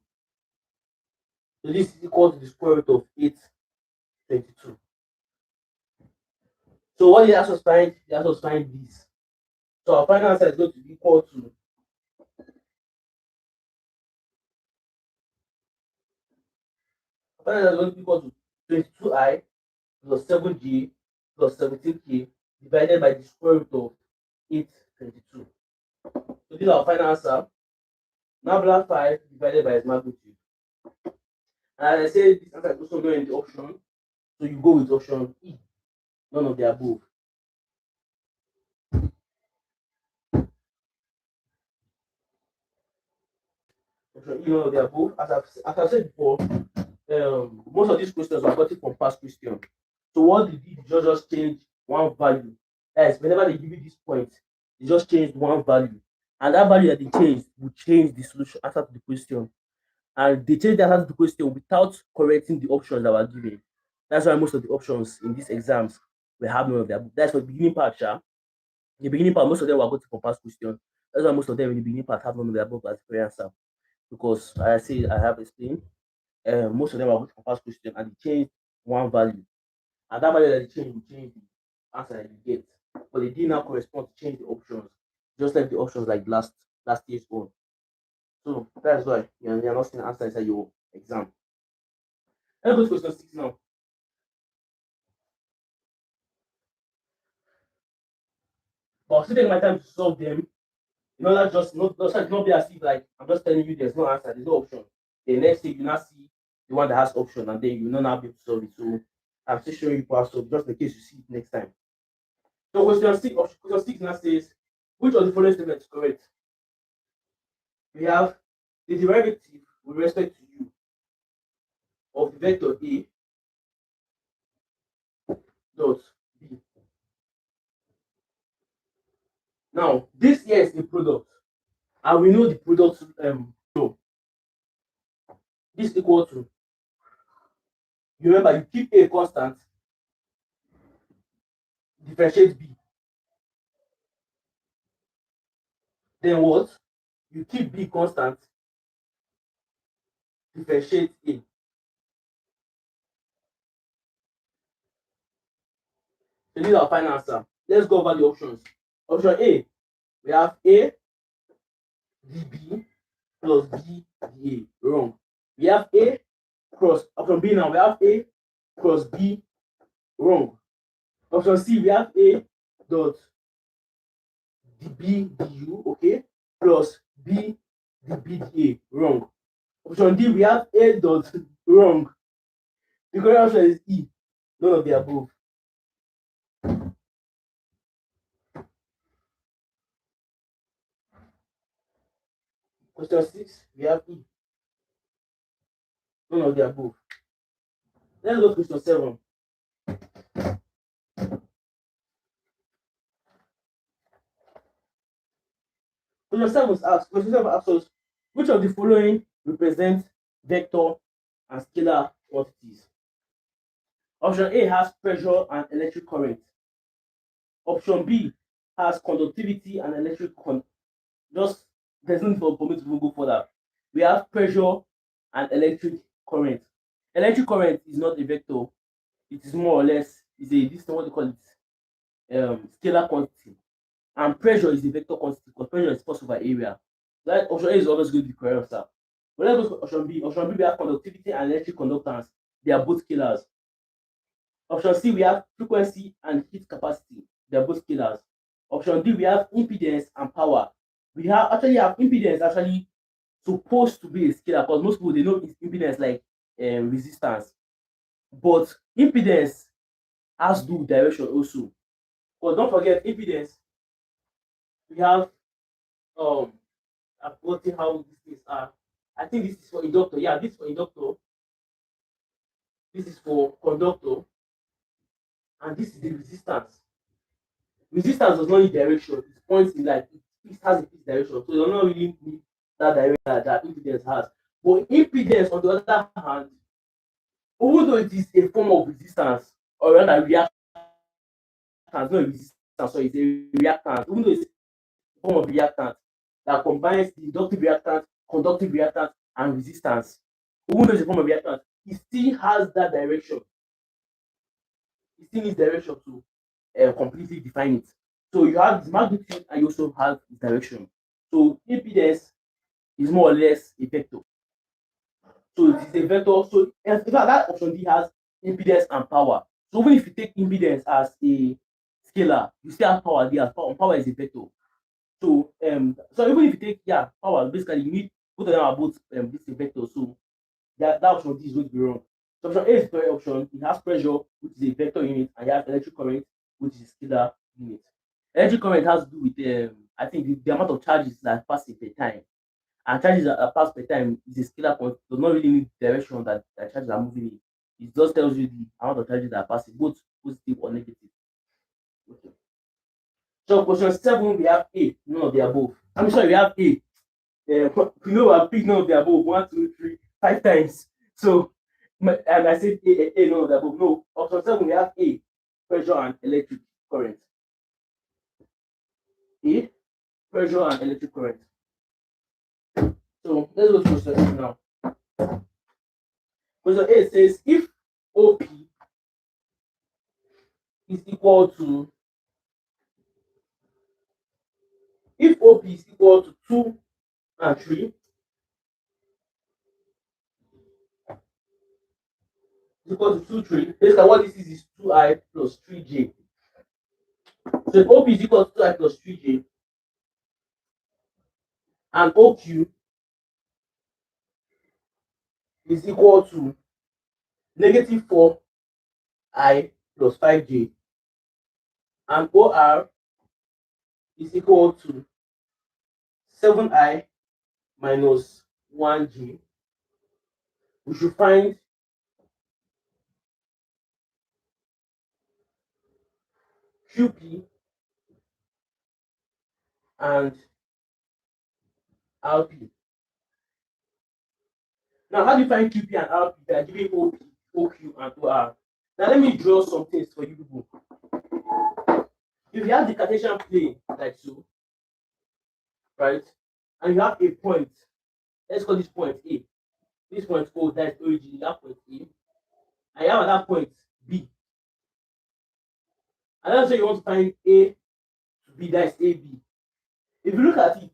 So this is equal to the square root of 822. So what did us find? They asked us find this. So our final answer is going to be equal to final answer is going to be equal to 22i plus 7j plus 17k divided by the square root of 822. So this is our final answer. Nabla 5 divided by its magnitude. And as I said, this answer is also not in the option. So you go with option E, none of the above. Option E, none of the above. As I've said before, most of these questions are gotten from past questions. So what they did is just change one value. That is, whenever they give you this point, they just changed one value. And that value that they changed will change the solution answer to the question. And they changed the answer to the question without correcting the options that were given. That's why most of the options in these exams we have none of them. That's for the beginning part, Sha. The beginning part, most of them were gotten from past questions. That's why most of them in the beginning part have none of the above as the answer. Because I say I have explained, most of them are gotten from past questions and they changed one value. And that value that they change will change the answer that you get. But they did not correspond to change the options, just like the options like last year's one. So that's why you're not seeing the answer inside your exam. Let's go to question 6 now. But I'll still take my time to solve them. You know, that just not be as if like I'm just telling you there's no answer, there's no option. The next thing you now see the one that has option and then you will not be able to solve it. So I'm still showing you power solve just in case you see it next time. So question six now says, which of the following statements is correct? We have the derivative with respect to u of the vector a dot b. Now, this here is a product, and we know the product so this is equal to, you remember, you keep a constant, differentiate b. Then what? You keep b constant, differentiate a. So this is our final answer. Let's go over the options. Option A, we have a db plus b dA. Wrong. We have a cross, option B now, we have a cross b. Wrong. Option C, we have a dot db du, okay, plus b db dA. Wrong. Option D, we have a dot. Wrong. The correct option is E, none of the above. Question 6, we have E, none of the above. Let's go to question 7. Question 7 asks us, which of the following represents vector and scalar quantities? Option A has pressure and electric current. Option B has conductivity and electric just there's no need for me to go further. We have pressure and electric current. Electric current is not a vector. It is more or less is a this what they call it scalar quantity. And pressure is a vector quantity because pressure is force over area. That option A is always going to be correct answer. But let's go to option B. Option B, we have conductivity and electric conductance. They are both scalars. Option C, we have frequency and heat capacity. They are both scalars. Option D, we have impedance and power. We have impedance actually supposed to be a scalar because most people they know impedance like resistance. But impedance has to do with direction also. But don't forget impedance. We have I've forgotten how these things are. I think this is for inductor. Yeah, this is for inductor. This is for conductor. And this is the resistance. Resistance does not need direction. It points in like it has a fixed direction. So you don't really need that direction that impedance has. But impedance, on the other hand, even though it is a form of resistance, or rather reactance, not resistance, so it's a reactance, even though it's a form of reactance that combines the inductive reactance, conductive reactance, and resistance. Even though it's a form of reactance, it still has that direction. It still needs direction to completely define it. So you have this magnitude and you also have this direction. So impedance is more or less a vector. So it is a vector. So in fact, that option D has impedance and power. So even if you take impedance as a scalar, you still have power there. Power is a vector. So so even if you take power, basically you need both of them are both this is a vector. So that option D is going to be wrong. So option A is the correct option. It has pressure, which is a vector unit, and you have electric current, which is a scalar unit. Electric current has to do with I think the amount of charges that pass per time. And charges that pass per time is a scalar quantity. Does not really need direction that charges are moving in. It just tells you the amount of charges that are passing, both positive or negative. Okay. So question 7, we have A, none of the above. I'm sorry, we have A. We know I've picked none of the above 1, 2, 3, 5 times. So and I said A, none of the above. No, option 7, we have A, pressure and electric current. A, pressure and electric current. So let's go to question 8 now. Question 8 says if OP is equal to 2 and 3, is equal to 2, 3. Basically, what this is 2I plus 3J. So if OP is equal to 2I plus 3J, and OQ is equal to -4 I plus 5j, and OR is equal to 7i minus 1j. We should find QP and RP. Now, how do you find QP and RP? They are giving OP, OQ, and OR. Now, let me draw some things for you people. If you have the Cartesian plane like so, right, and you have a point, let's call this point A. This point O, that's origin, that point A. And you have another point B. And let's say you want to find A to B, that is AB. If you look at it,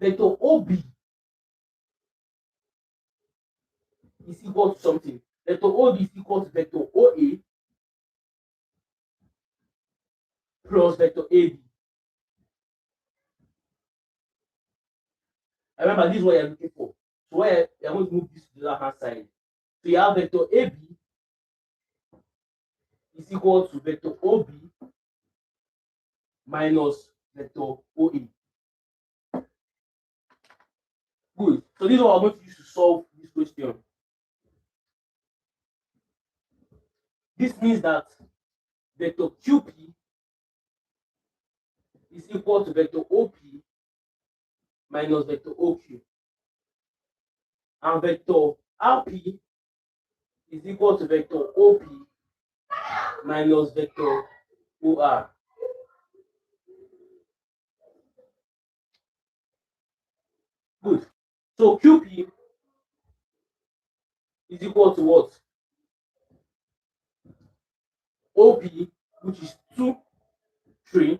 vector OB is equal to something. Vector OB is equal to vector OA plus vector AB. Remember, this is what you're looking for. So where you're going to move this to the other hand side. So you have vector AB is equal to vector OB minus vector OA. Good. So this is what we're going to use to solve this question. This means that vector QP is equal to vector OP minus vector OQ. And vector RP is equal to vector OP minus vector OR. Good. So QP is equal to what? OP, which is 2, 3,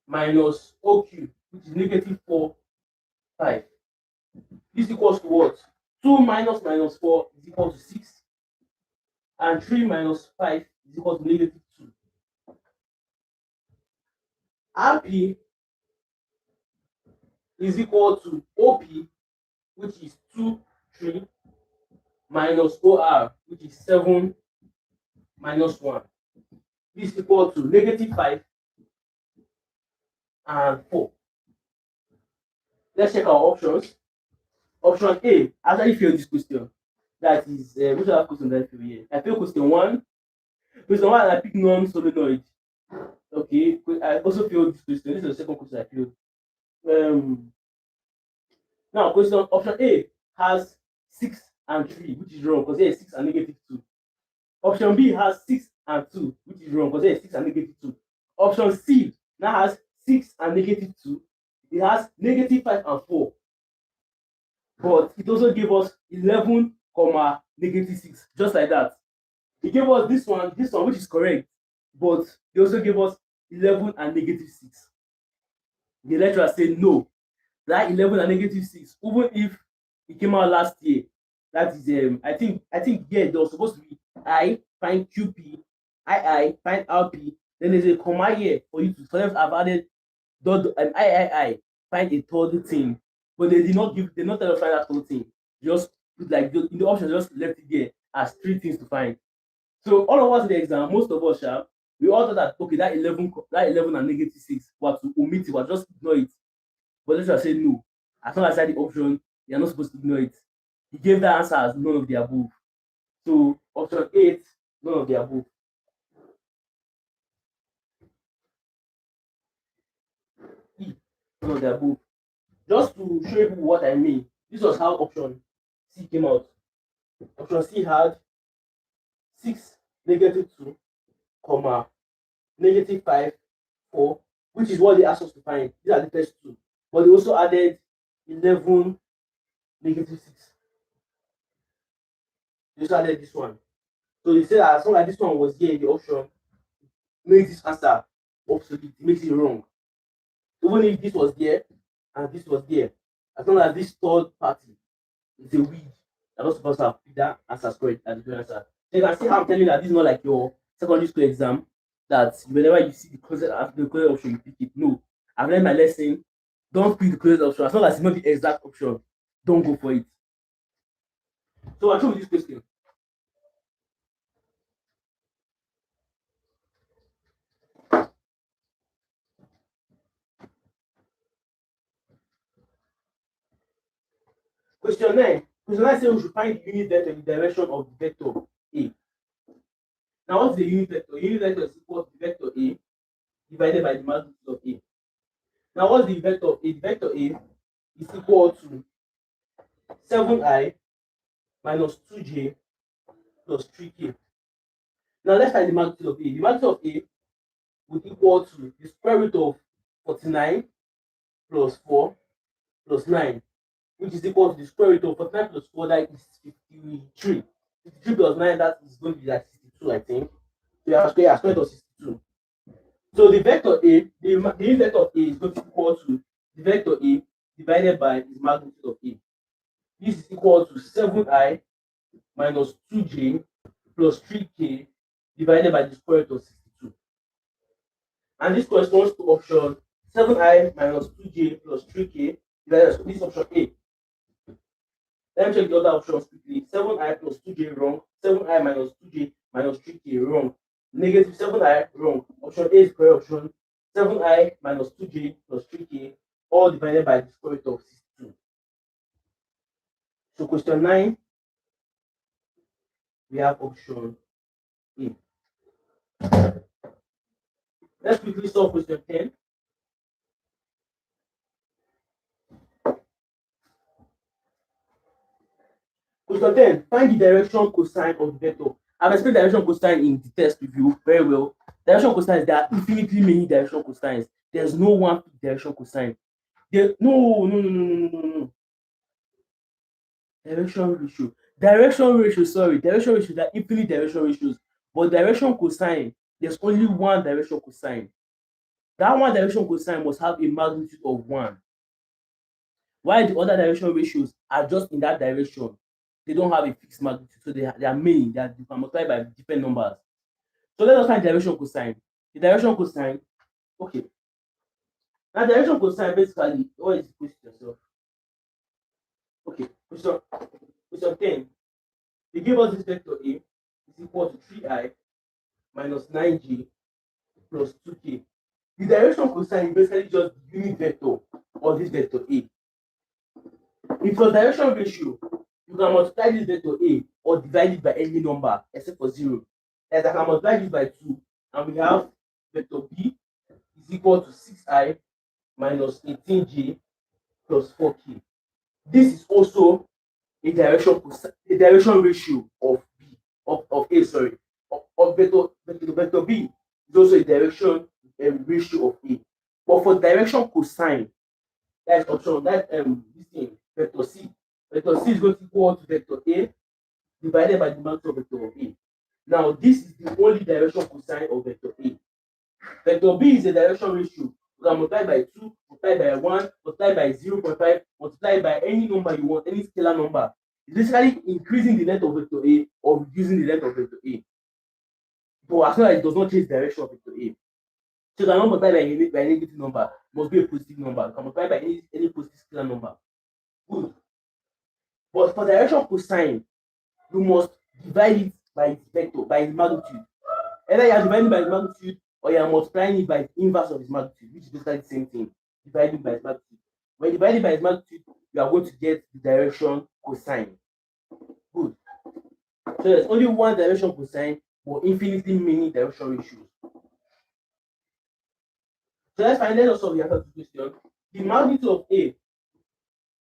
minus OQ, which is negative 4, 5. This equals to what? 2 minus 4 is equal to 6. And 3 minus 5 is equal to negative 2. RP is equal to OP, which is 2, 3, minus OR, which is 7, minus 1. This is equal to negative 5 and 4. Let's check our options. Option A, I actually failed this question. That is, which other question did I fail here? I failed question 1. Question 1, I picked non-solenoid. Okay, I also failed this question. This is the second question I failed. Now, question option A has 6 and 3, which is wrong because there is 6 and negative 2. Option B has 6 and 2, which is wrong because there is 6 and negative 2. Option C now has 6 and negative 2. It has negative 5 and 4. But it also gave us 11, negative 6, just like that. It gave us this one, which is correct, but it also gave us 11 and negative 6. The lecturer said no, that 11 and negative 6, even if it came out last year, that is, I think yeah, there was supposed to be I find QP, I find RP, then there's a comma here for you to have added I find a third thing. But they did not tell us find that whole thing. Just put like in the options, just left it there as 3 things to find. So all of us in the exam, most of us, we all thought that okay, that 11 and negative 6 was to omit it, was just ignore it. But let's just say no. As long as I had the option, you're not supposed to ignore it. He gave that answer as none of the above. So option 8, none of the above. E, none of the above. Just to show you what I mean, this was how option C came out. Option C had 6, negative 2, negative 5, 4, which is what they asked us to find. These are the first 2. But they also added 11, negative 6. They also added this one. So they said as long as this one was here in the option, makes this answer obsolete, makes it wrong. Even if this was there and this was there, as long as this third party is a weed, you're not supposed to have that answer correct as the answer. So you can see how I'm telling you that this is not like your secondary school exam, that whenever you see the closest option, you pick it. No, I've learned my lesson. Don't pick the closest option. As long as it's not the exact option, don't go for it. So I chose this question. Question 9. Question 9 says we should find the unit vector in the direction of the vector A. Now, what's the unit vector? Unit vector is equal to the vector A divided by the magnitude of A. Now, what's the vector of A? The vector A is equal to 7i minus 2j plus 3k. Now, let's find the magnitude of A. The magnitude of A would equal to the square root of 49 plus 4 plus 9, which is equal to the square root of 49 plus 4, that is 53. 53 plus 9, that is going to be like 62, I think. So you have square root of 62. So the vector A, the unit vector of A is going to be equal to the vector A divided by its magnitude of A. This is equal to 7i minus 2j plus 3k divided by the square root of 62. And this corresponds to option 7i minus 2j plus 3k divided by this option A. Let me check the other options quickly. 7i plus 2j wrong. 7i minus 2j minus 3k wrong. Negative 7i wrong. Option A is correct option. 7i minus 2j plus 3k, all divided by the square root of 62. So question 9, we have option A. Let's quickly solve question 10. Question 10, find the direction cosine of the vector. I've explained direction cosine in the test review very well. Direction cosines, there are infinitely many direction cosines. There's no one direction cosine. No. Direction ratio. Direction ratio, there are infinite direction ratios. But direction cosine, there's only one direction cosine. That one direction cosine must have a magnitude of 1. While the other direction ratios are just in that direction, they don't have a fixed magnitude, so they are many, that you can multiply by different numbers. So let us find direction cosine. The direction cosine, okay. Now direction cosine, basically, what is the question yourself? Okay, question 10. They give us this vector A is equal to 3i minus 9j plus 2k. The direction cosine is basically just the unit vector of this vector A. If your direction ratio, you can multiply this vector A or divide it by any number except for 0. As I can multiply this by 2, and we have vector B is equal to 6i minus 18j plus 4k. This is also a direction ratio of B, of A, sorry, of vector B is also a direction ratio of A. But for direction cosine, that's option, that this thing, vector C. Vector C is going to equal to vector A divided by the magnitude of vector of A. Now, this is the only direction cosine of vector A. Vector B is a direction ratio. You can multiply by 2, multiply by 1, multiply by 0.5, multiply by any number you want, any scalar number. It's basically increasing the length of vector A or reducing the length of vector A. But as long as it does not change the direction of vector A. So you cannot multiply by a negative number, it must be a positive number. You can multiply by any positive scalar number. Good. But for direction cosine, you must divide it by its vector, by its magnitude. Either you are dividing by its magnitude or you are multiplying it by the inverse of its magnitude, which is basically the same thing, dividing by its magnitude. When you divide it by its magnitude, you are going to get the direction cosine. Good. So there's only one direction cosine, but infinitely many direction ratios. So let's solve the answer to this question. The magnitude of A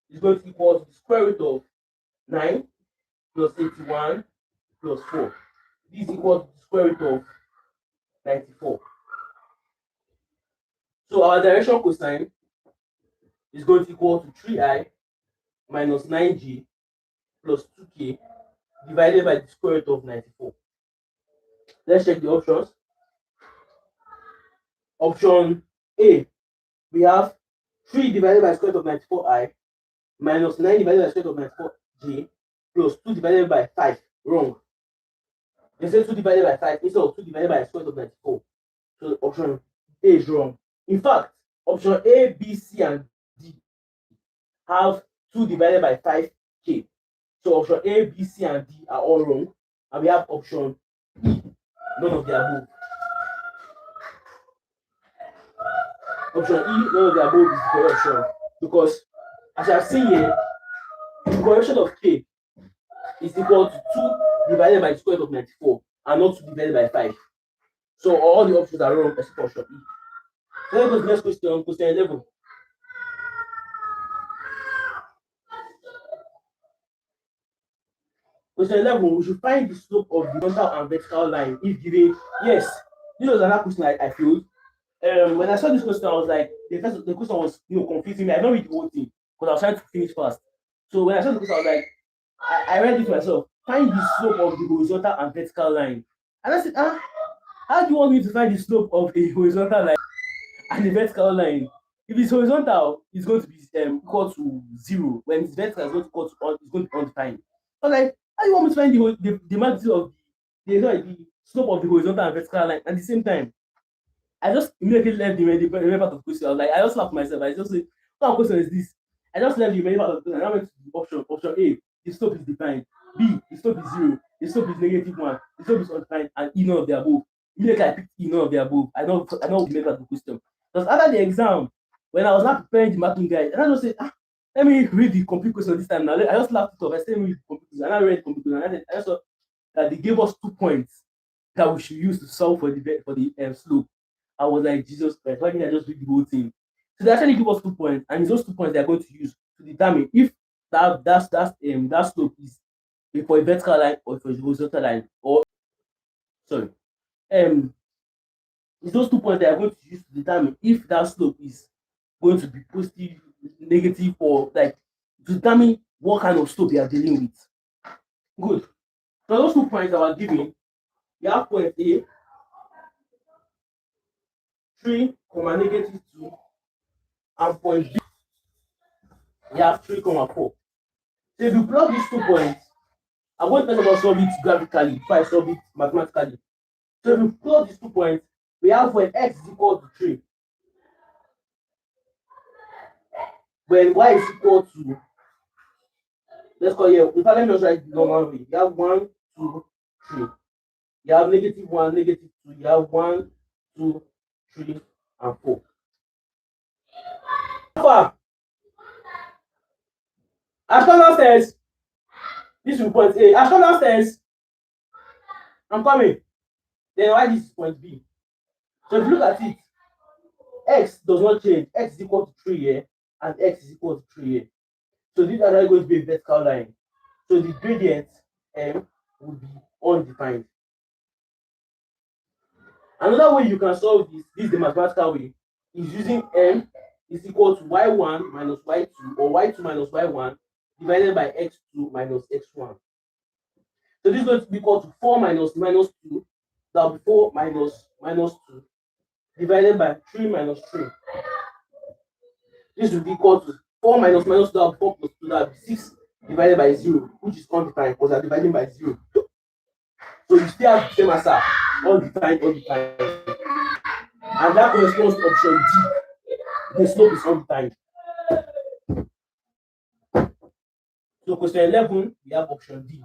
is going to equal to the square root of 9 plus 81 plus 4. This is equal to the square root of 94. So our direction cosine is going to equal to 3i minus 9j plus 2k divided by the square root of 94. Let's check the options. Option A, we have 3 divided by the square root of 94i minus 9 divided by the square root of 94j plus 2 divided by 5. Wrong. They say 2 divided by 5 instead of 2 divided by the square root of 94. So option A is wrong. In fact, option A, B, C, and D have 2 divided by 5k. So option A, B, C, and D are all wrong. And we have option E, none of the above. Option E, none of the above is the correct option. Because as you have seen here, correction of k is equal to 2 divided by the square root of 94 and not 2 divided by 5. So all the options are wrong except for option E. So let's go to the next question, question 11. Question 11, we should find the slope of the horizontal and vertical line if given. Yes, this was another question I failed. When I saw this question, I was like, the question was confusing me. I don't read the whole thing because I was trying to finish fast. So when I saw the question, I was like, I read it to myself. Find the slope of the horizontal and vertical line. And I said, how do you want me to find the slope of a horizontal line and a vertical line? If it's horizontal, it's going to be equal to 0. When it's vertical, it's going to be undefined. I was like, how do you want me to find the magnitude of the slope of the horizontal and vertical line at the same time? I just immediately left the remaining part of the question. I was like, I just laughed myself. I just said, what kind of question is this? I just left the remaining part of the question and I went to the option A. The slope is defined. B, the slope is 0. The slope is -1. The slope is undefined, and E, none of the above. Immediately I picked E, none of the above. I know the remaining part of the question. Because after the exam, when I was not preparing the marking guide, and I just said, let me read the complete question this time. Now I just laughed it off. I said, let me read the complete question. And I read the complete question. And I just saw that they gave us 2 points that we should use to solve for the slope. I was like, Jesus Christ, why didn't I just read the whole thing? So they actually give us 2 points, and it's those 2 points they are going to use to determine if that slope is for a vertical line or for a horizontal line. Or sorry, it's those 2 points they are going to use to determine if that slope is going to be positive, negative, or like to determine what kind of slope they are dealing with. Good. So those 2 points that were given, you have point A, 3, -2, and point B, you have 3, 4. So if you plug these 2 points, I'm going to talk about solve it graphically before I solve it mathematically. So if you plug these 2 points, we have when x is equal to 3, when y is equal to, let's call here, if I let me just write the normal way, you have 1, 2, 3. You have -1, -2, you have 1, 2, 3, and 4. So far, I've come downstairs. This is point A. I've come downstairs. I'm coming. Then why this is point B? So if you look at it, x does not change. X is equal to 3 here, and x is equal to 3 here. So these are going to be a vertical line. So the gradient m will be undefined. Another way you can solve this is the mathematical way, is using m is equal to y1 minus y2 or y2 minus y1 divided by x2 minus x1. So this is going to be equal to 4 minus 2, that will be 4 minus 2 divided by 3 minus 3. This will be equal to 4 minus 2, that will be 4 plus 2, that will be 6 divided by 0, which is undefined because they are dividing by 0. So you still have the same answer, undefined. And that corresponds to option D. The slope is undefined. So question 11, we have option D.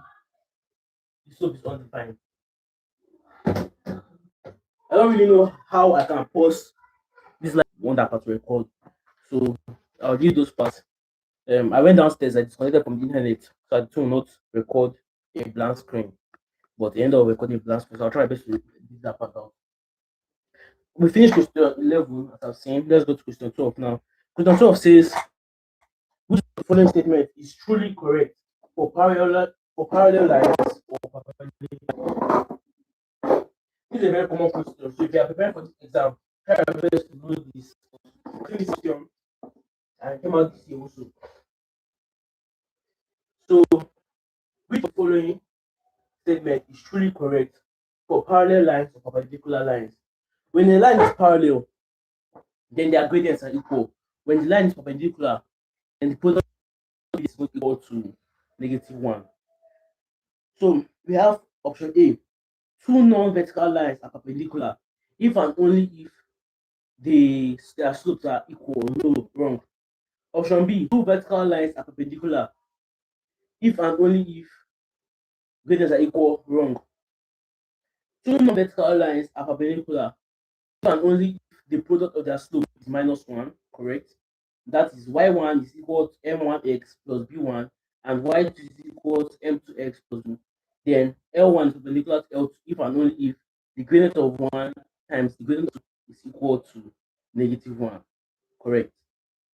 The slope is undefined. I don't really know how I can pause this like one that part to record. So I'll give those parts. I went downstairs, I disconnected from the internet, so I do not record a blank screen. But the end of recording a blank screen, so I'll try my best to leave that part out. We finished question 11, as I've seen. Let's go to question 12 now. Question 12 says, which of the following statement is truly correct for parallel lines or perpendicular? This is a very common question. So if you are preparing for this exam, try your best to know this. This question and came out this year also. So, which of the following statement is truly correct for parallel lines or perpendicular lines? When a line is parallel, then their gradients are equal. When the line is perpendicular, then the product is equal to -1. So we have option A. 2 non-vertical lines are perpendicular if and only if their slopes are equal. No, wrong. Option B. 2 vertical lines are perpendicular if and only if gradients are equal. Wrong. 2 non-vertical lines are perpendicular if and only if the product of their slope is -1. Correct. That is y1 is equal to m1x plus b1, and y2 is equal to m2x plus 2, then L1 is perpendicular to L2 if and only if the gradient of 1 times the gradient of 2 is equal to -1. Correct.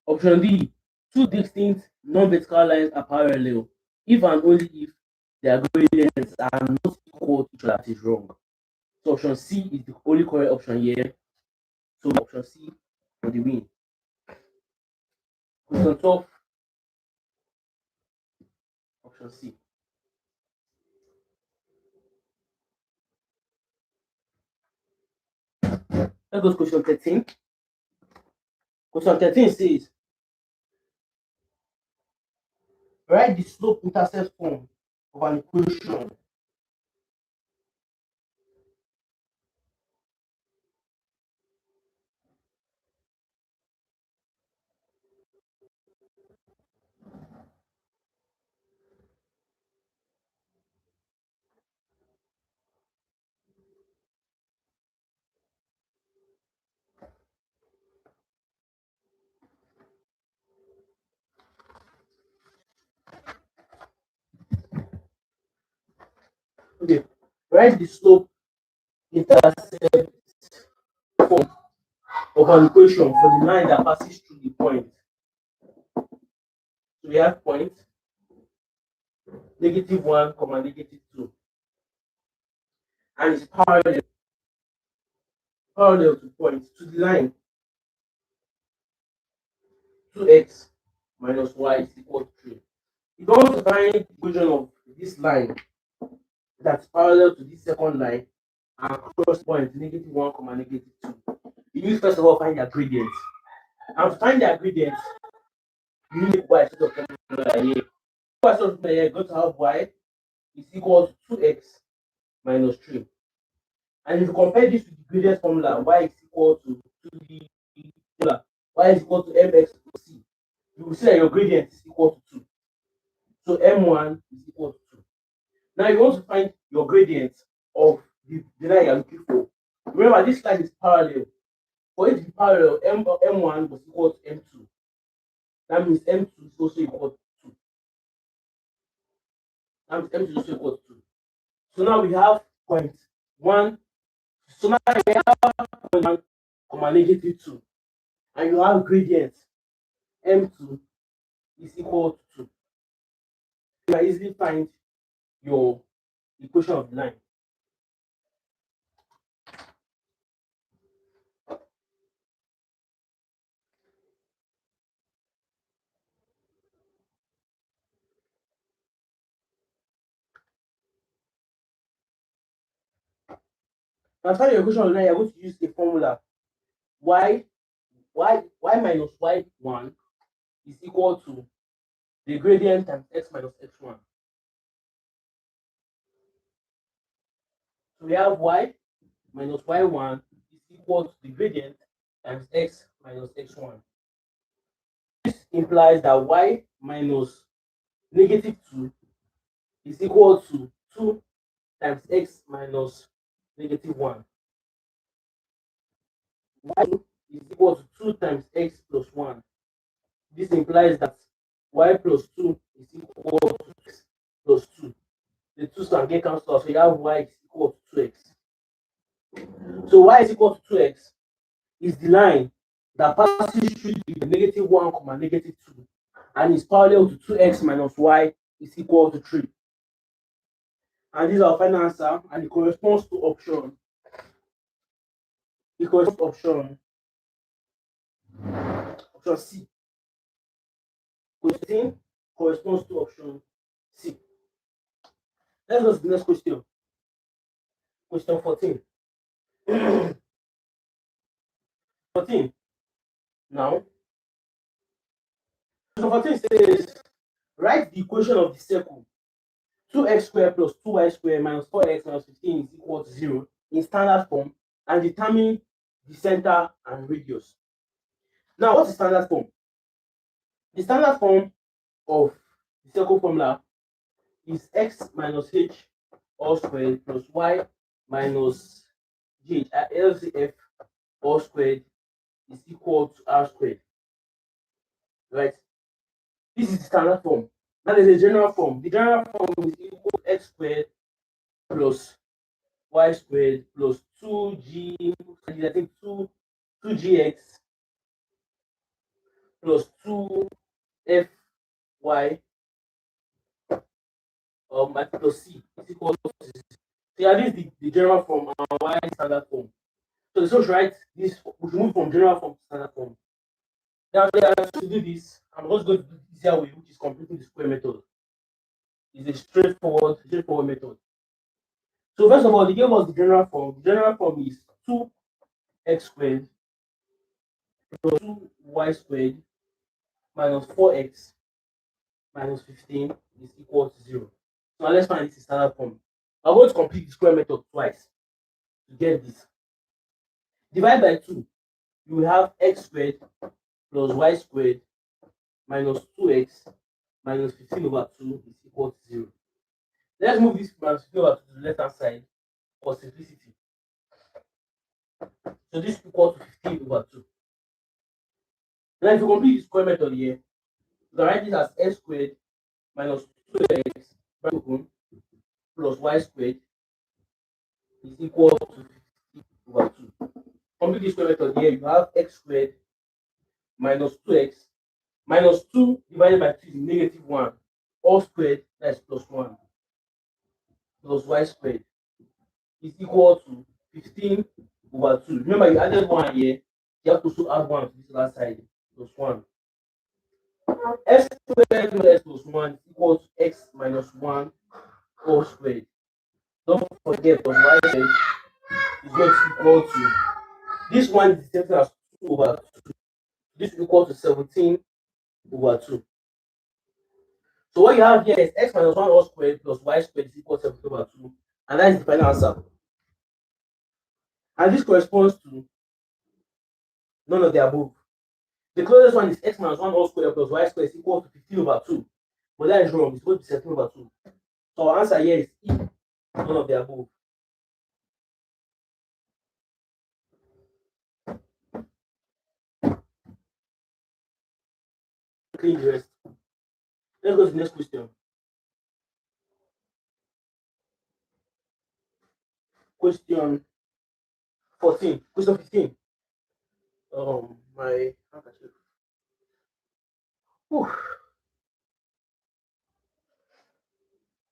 Option D, two distinct non-vertical lines are parallel if and only if their gradients are not equal to each other. That is wrong. So option C is the only correct option here. So option C for the win. Question 12, option C. Let's go to question 13. Question 13 says, write the slope-intercept form of an equation. Okay, write the slope-intercept form of an equation for the line that passes through the point. So we have point -1, -2, and it's parallel to point to the line 2x minus y is equal to 3. You want to find the equation of this line that's parallel to this second line and cross point -1, -2. You need first of all find their gradient. And to find their gradient, you need y sort of formula here. Y sort of formula here, going to have y is equal to 2x minus 3. And if you compare this to the gradient formula, y is equal to the formula, y is equal to mx plus c, you will see that your gradient is equal to 2. So m1 is equal to 2. Now you want to find your gradient of the line you're looking for. Remember, this line is parallel. For it to be parallel, m1 was equal to m2. That means m2 is also equal to 2. That means m2 is also equal to 2. So now we have point 1. So now we have point 1, -2. And you have gradient m2 is equal to 2. You can easily find your equation of the line. Now to find your equation of the line, you're going to use a formula. Y minus y1 is equal to the gradient times x minus x1. So we have y minus y1 is equal to the gradient times x minus x1. This implies that y minus -2 is equal to 2 times x minus -1. Y2 is equal to 2 times x plus 1. This implies that y plus 2 is equal to x plus 2. The 2 can get cancelled, so you have y is equal to 2x. So y is equal to 2x is the line that passes through the -1, -2 and is parallel to 2x minus y is equal to 3. And this is our final answer, and it corresponds to option. It corresponds to option C. Question corresponds to option C. Let's go to the next question. Question 14. 14. Now, question 14 says, write the equation of the circle 2x squared plus 2y squared minus 4x minus 15 is equal to 0 in standard form and determine the center and radius. Now, what's the standard form? The standard form of the circle formula is x minus h all squared plus y minus g LCF all squared is equal to r squared. Right? This is the standard form. That is a general form. The general form is equal to x squared plus y squared plus 2g, I think 2gx plus 2fy plus c is equal to c. So yeah, this is the general form and y standard form. So the should write this, we should move from general form to standard form. Now to do this, I'm just going to do the easier way, which is completing the square method. It's a straightforward method. So first of all, they gave us the general form. The general form is 2x squared plus 2y squared minus 4x minus 15 is equal to 0. So now let's find this in standard form. I'm going to complete the square method twice to get this. Divide by 2, you will have x squared plus y squared minus 2x minus 15 over 2 is equal to 0. Let's move this minus 15 over 2 to the left hand side for simplicity. So this is equal to 15 over 2. Now if you complete the square method here, you can write this as x squared minus 2x plus y squared is equal to 15 over 2. Complete the square method here, you have x squared minus 2x minus 2 divided by 2 is negative 1. All squared, that is plus 1, plus y squared is equal to 15 over 2. Remember, you added 1 here, you have to also add 1 to this last side, plus 1. X squared plus x plus 1 is equal to x minus 1 all squared. Don't forget, plus y squared is going to equal to, this one is the same thing as 2 over 2. This is equal to 17 over 2. So what you have here is x minus 1 all squared plus y squared is equal to 17 over 2. And that is the final answer. And this corresponds to none of the above. The closest one is x minus 1 all squared plus y squared is equal to 15 over 2. But that is wrong. It's supposed to be 17 over 2. So our answer here is E, none of the above. Clean the rest. Let's go to the next question. Question 14. Question 15. My handkerchief.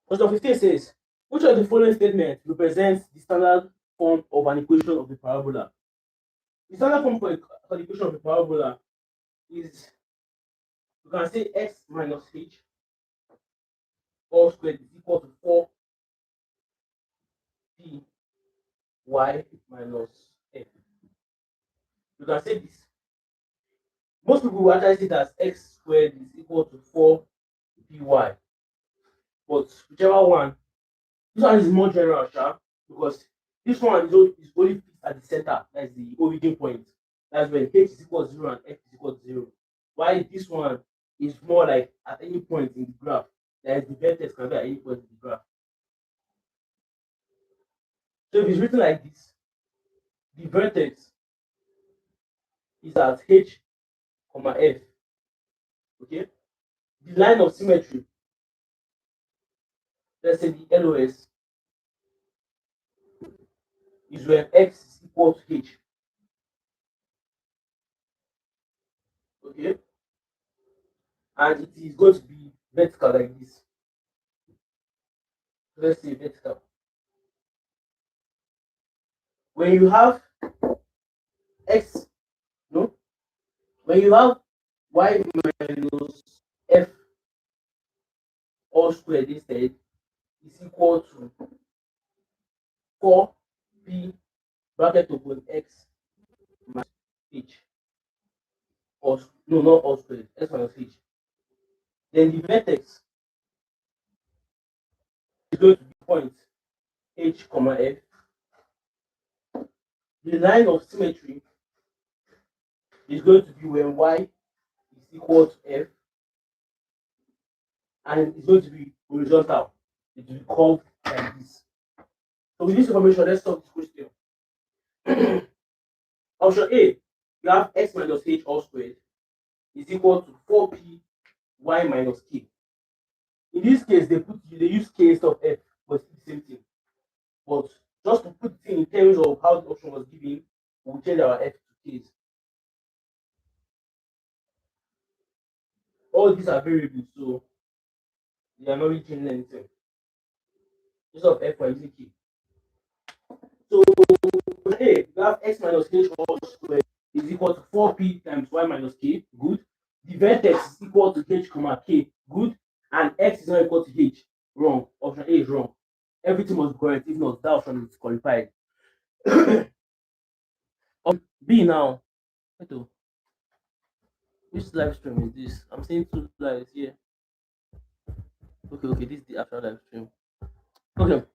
Question 15 says, which of the following statements represents the standard form of an equation of the parabola? The standard form for the equation of the parabola is, you can say x minus h all squared is equal to 4p y minus f. You can say this. Most people will actually see it as x squared is equal to 4py. But whichever one, this one is more general, because this one is only fixed at the center. That's the origin point. That's when h is equal to 0 and f is equal to 0. While this one is more like at any point in the graph. There is the vertex can be at any point in the graph. So if it's written like this, the vertex is at h, f. Okay? The line of symmetry, let's say the LOS, is when x is equal to h. Okay? And it is going to be vertical like this. Let's say vertical. When you have x, no, when you have y minus f all squared instead is equal to 4p bracket open x minus h, or no, not all squared, x minus h. Then the vertex is going to be point h, f. The line of symmetry is going to be when y is equal to f, and it's going to be horizontal. It will be curved like this. So with this information, let's solve this question. Option A, you have x minus h all squared is equal to 4p y minus k. In this case, they use k instead of f, but it's the same thing. But just to put it in terms of how the option was given, we'll change our f to k's. All these are variables, so they are not really changing anything. Instead of f, we're using k. So hey, we have x minus h all squared is equal to 4p times y minus k. Good. The vertex is equal to h comma k. Good. And x is not equal to h. Wrong. Option A is wrong. Everything must be correct. If not, that option is qualified. B now. Which live stream is this? I'm seeing two lives here. Okay, this is the actual live stream. Okay.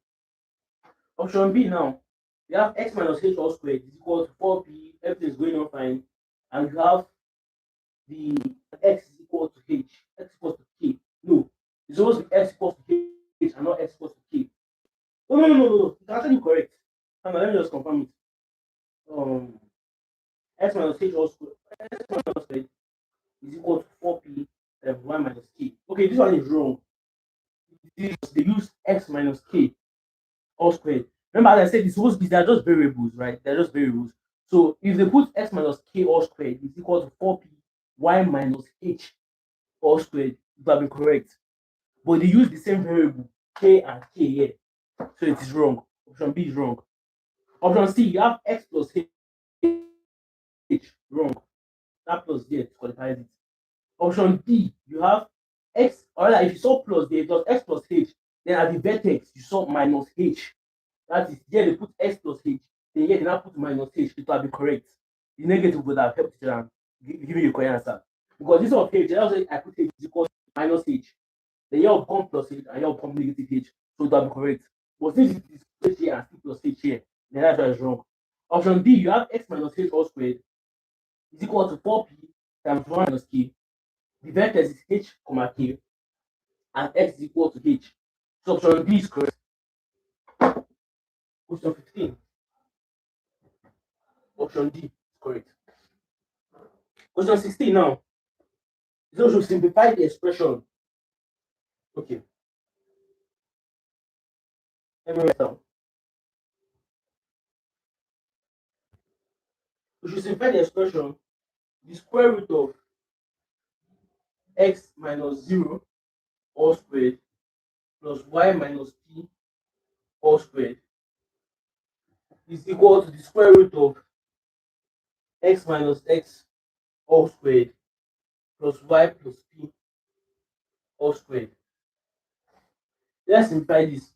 Option B now. You have x minus h all squared is equal to 4p. Everything is going on fine. And you have the x is equal to h. X equals to k. No. It's supposed to be x equals to h and not x equals to k. No. It's actually correct. Hang on, let me just confirm it. X minus h all squared. X minus squared is equal to 4p times y minus k. Okay, this one is wrong. They use x minus k all squared. Remember, as I said, they're just variables, right? They're just variables. So if they put x minus k all squared is equal to 4p y minus h all squared, it would have been correct. But they use the same variable k and k here, so it is wrong. Option B is wrong. Option C, you have x plus h, wrong. That plus there qualifies it. Option D, you have x, or rather, if you saw plus there, plus x plus h, then at the vertex you saw minus h. That is, here they put x plus h, then here they now put minus h. It will be correct. The negative would have helped you and give you a correct answer. Because this of h, I put h is equal to minus h. Then here will become plus h and here will become negative h. So it will be correct. But since it is h here and still plus h here, then that's why it's wrong. Option D, you have x minus h all squared is equal to 4p times 1 minus k. The vertex is h comma k and x is equal to h. So option B is correct. Question 15. Option D is correct. Question 16 now. So we should simplify the expression. Okay. Let me write down. We should simplify the expression. The square root of x minus 0 all squared plus y minus p all squared is equal to the square root of x minus x all squared plus y plus p all squared. Let's simplify this.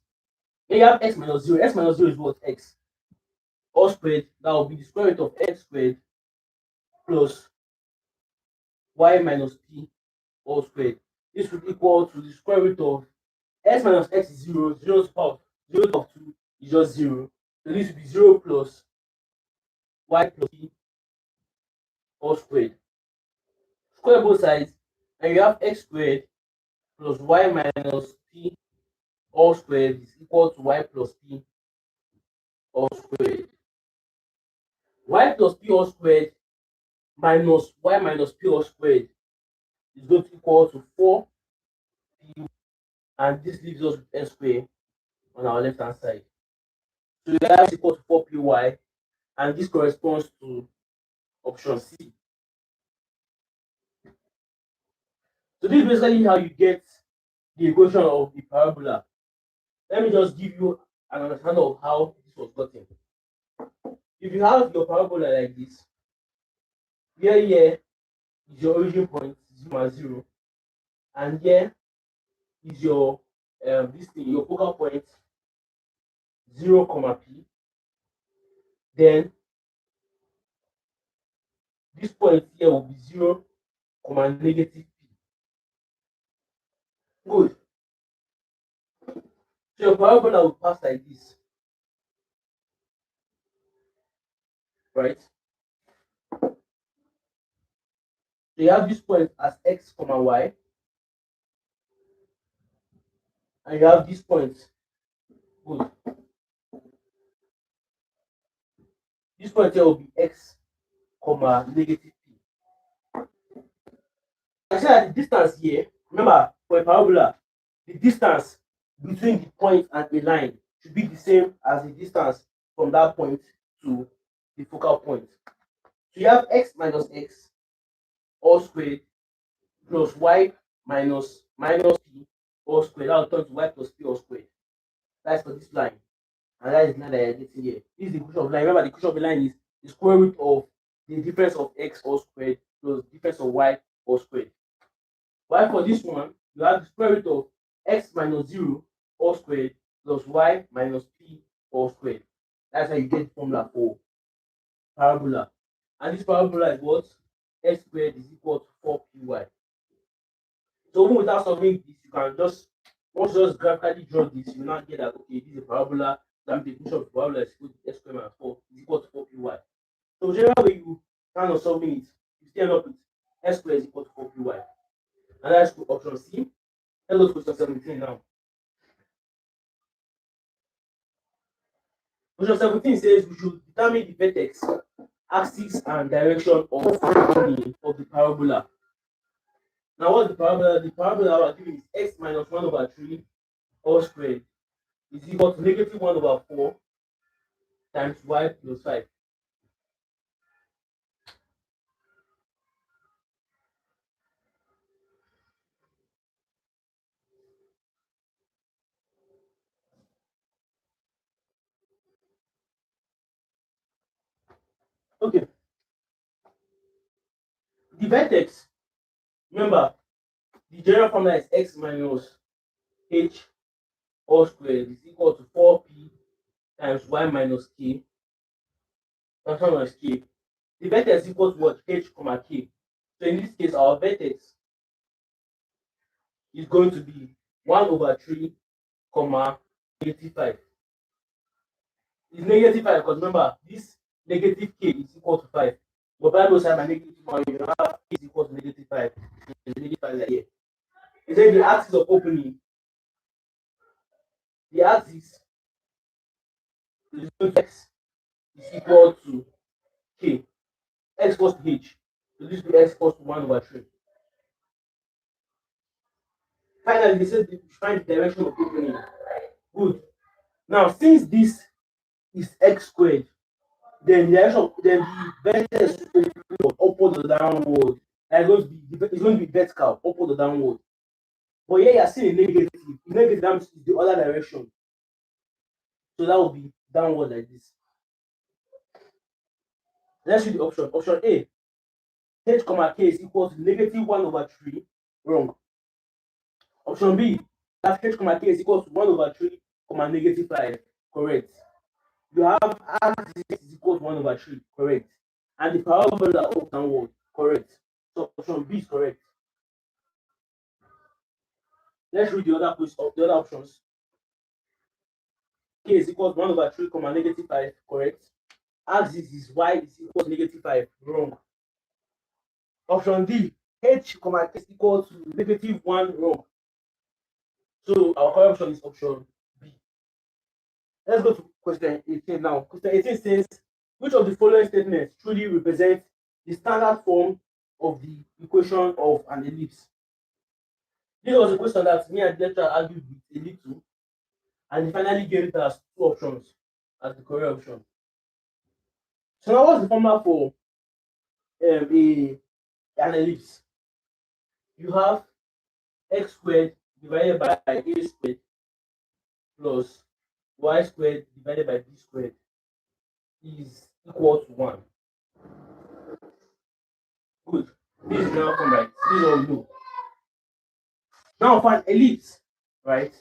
Then you have x minus 0. X minus 0 is what? X. All squared. That will be the square root of x squared plus y minus p all squared. This would equal to the square root of x minus x is 0. 0 of 2 is just 0. So this would be 0 plus y plus p all squared. Square both sides, and you have x squared plus y minus p all squared is equal to y plus p all squared. Y plus p all squared minus y minus p all squared is going to equal to 4p, and this leaves us with s squared on our left hand side. So we have equal to 4py, and this corresponds to option C. So this is basically how you get the equation of the parabola. Let me just give you an understanding of how this was gotten. If you have your parabola like this, here is your origin point 0, and here is your your focal point 0, p. Then this point here will be 0, negative p. Good. So your parabola will pass like this, right? So you have this point as x, y, and you have this point. Good. This point here will be x, negative p. I said that the distance here, remember, for a parabola, the distance between the point and a line should be the same as the distance from that point to the focal point. So you have x minus x all squared plus y minus p all squared. That will turn to y plus p all squared. That's for this line. And that is the line that you're getting here. This is the equation of line. Remember, the equation of the line is the square root of the difference of x all squared plus the difference of y all squared. While for this one, you have the square root of x minus 0 all squared plus y minus p all squared. That's how you get the formula for parabola. And this parabola is what? X squared is equal to 4py. So even without solving this, you can just, once you just graphically draw this, you now get that, okay, this is a parabola, that the equation of the parabola is equal to x squared minus 4 is equal to 4py. So whichever way you kind of solving it, you still end up with x squared is equal to 4py. And that's option C. Let's go to question 17 now. Question 17 says we should determine the vertex, axis, and direction of the parabola. Now, what's the parabola? The parabola we're given is x minus 1 over 3 all squared is equal to negative 1 over 4 times y plus 5. Okay. The vertex, remember, the general formula is x minus h all squared is equal to 4p times y minus k times y minus k. The vertex is equal to what? H comma k. So in this case, our vertex is going to be 1 over 3 comma negative 5. It's negative 5 because remember, this negative k is equal to 5. But by those side, my negative 1, you have k is equal to negative 5. Negative 5 like here. It says the axis of opening, the axis is going to x is equal to k. X equals to h. So this will be x equals to 1 over 3. Finally, they said you find the direction of opening. Good. Now, since this is x squared, then the direction, then the vertex upward or downward. It's going to be vertical, upward or downward. But here you are seeing a negative. Negative that is the other direction. So that will be downward like this. Let's read the option. Option A. H comma k is equal to negative 1 over 3. Wrong. Option B. That h comma k is equal to 1 over 3 comma negative 5. Correct. You have axis is equal to 1 over 3. Correct. And the parabola up downward. Correct. So option B is correct. Let's read the other options. K is equal to 1 over 3 comma negative 5. Correct. Axis is y is equal to negative 5. Wrong. Option D. H comma k is equal to negative 1. Wrong. So our correct option is option B. Let's go to question 18 now. Question 18 says, which of the following statements truly represents the standard form of the equation of an ellipse? This was a question that me and the lecturer argued with a little, and he finally gave it as 2 options as the correct option. So now what's the formula for an ellipse? You have x squared divided by a squared plus y squared divided by b squared is equal to 1. Good. This is now come right. This is all we know. Now for an ellipse, right?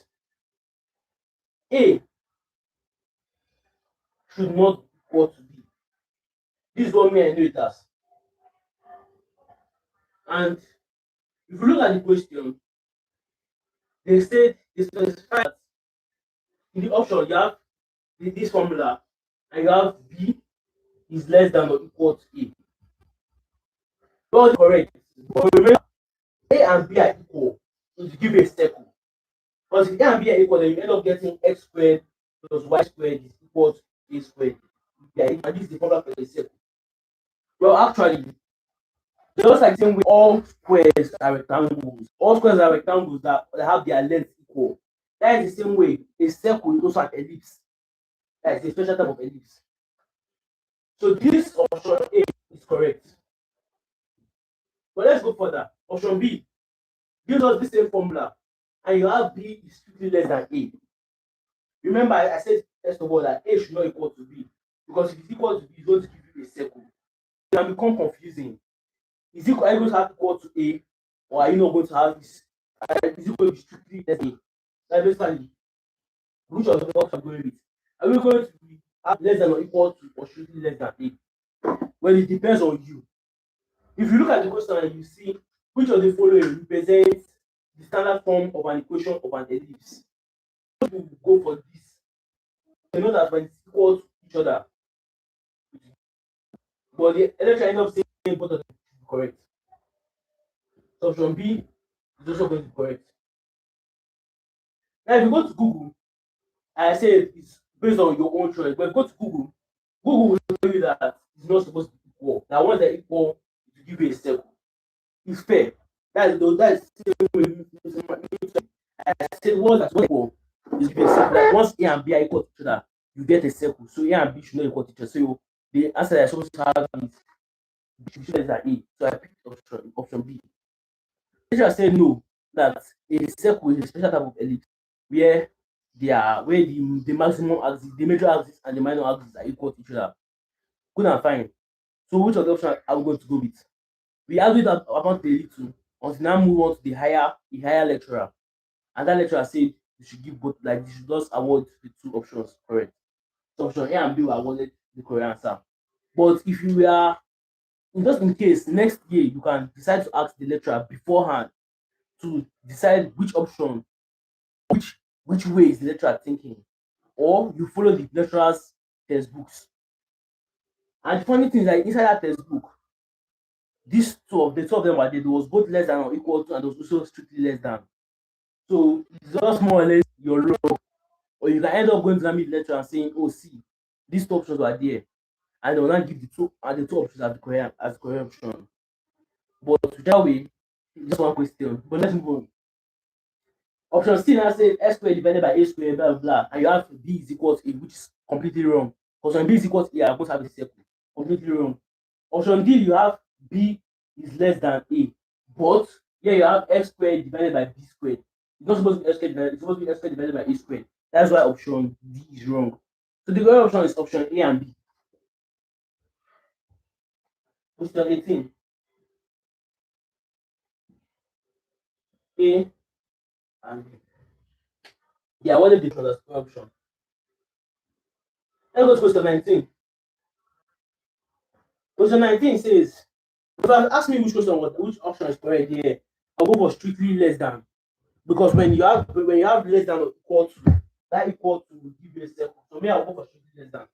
A should not equal to B. This is what me I know it as. And if you look at the question, they said they specify that in the option you have this formula and you have B is less than or equal to A. That is correct. But remember, A and B are equal. So you give a circle. Because if A and B are equal, then you end up getting x squared plus y squared is equal to A squared. And this is the formula for the circle. Well, actually, just like saying all squares are rectangles. All squares are rectangles that have their length equal. That is the same way a circle is also an ellipse. That is a special type of ellipse. So this option A is correct. But let's go further. Option B gives us the same formula, and you have B is strictly less than A. Remember, I said first of all that A should not equal to B, because if it's equal to B, it's going to give you a circle. It can become confusing. Are you going to have equal to A, or are you not going to have this? Is it going to be strictly less than A? Like basically, which of the options are going with? Are we going to have less than or equal to, or strictly less than A? Well, it depends on you. If you look at the question and you see which of the following represents the standard form of an equation of an ellipse, people will go for this. You know that when it's equal to each other, but the lecturer end up saying both of them should be correct. So option B is also going to be correct. Now, if you go to Google, I said it's based on your own choice, but if you go to Google, Google will tell you that it's not supposed to be equal. Now, once they're equal, it will give you a circle. It's fair. That's the way I said once that's equal, it's give a circle. Like once A and B are equal to each other, you get a circle. So A and B should not equal to each other. So the answer that I'm supposed to have is B should be A. So I picked option B. The teacher said no, that a circle is a special type of ellipse where the maximum axis, the major axis and the minor axis are equal to each other. Good and fine. So which of the options are we going to go with? We argued about the little until now move on to the higher lecturer. And that lecturer said you should give both, like you should just award the two options correct. So option A and B were awarded the correct answer. But if you were, just in case, next year you can decide to ask the lecturer beforehand to decide which option, which way is the lecturer thinking, or you follow the lecturer's textbooks. And the funny thing is that inside that textbook, the two of them were there. There was both less than or equal to, and there was also strictly less than. So it's just more or less your luck. Or you can end up going to the lecturer and saying, "Oh, see, these two options were there," and they will not give the two options as the correct option. But that way, just one question. But let's move on. Option C now says x squared divided by a squared, blah, blah, blah, and you have b is equal to a, which is completely wrong. Because when b is equal to a, I'm going to have a circle. Completely wrong. Option D, you have b is less than a, but here you have x squared divided by b squared. It's not supposed to be x squared divided, it's supposed to be x squared divided by a squared. That's why option D is wrong. So the correct option is option A and B. Question 18. A and B. Yeah, what is the correct option? Let's go to question 19. Question 19 says, if you ask me which option is correct here, I'll go for strictly less than. Because when you have less than or equal to, that equal to will give you a circle. So me, I'll go for strictly less than.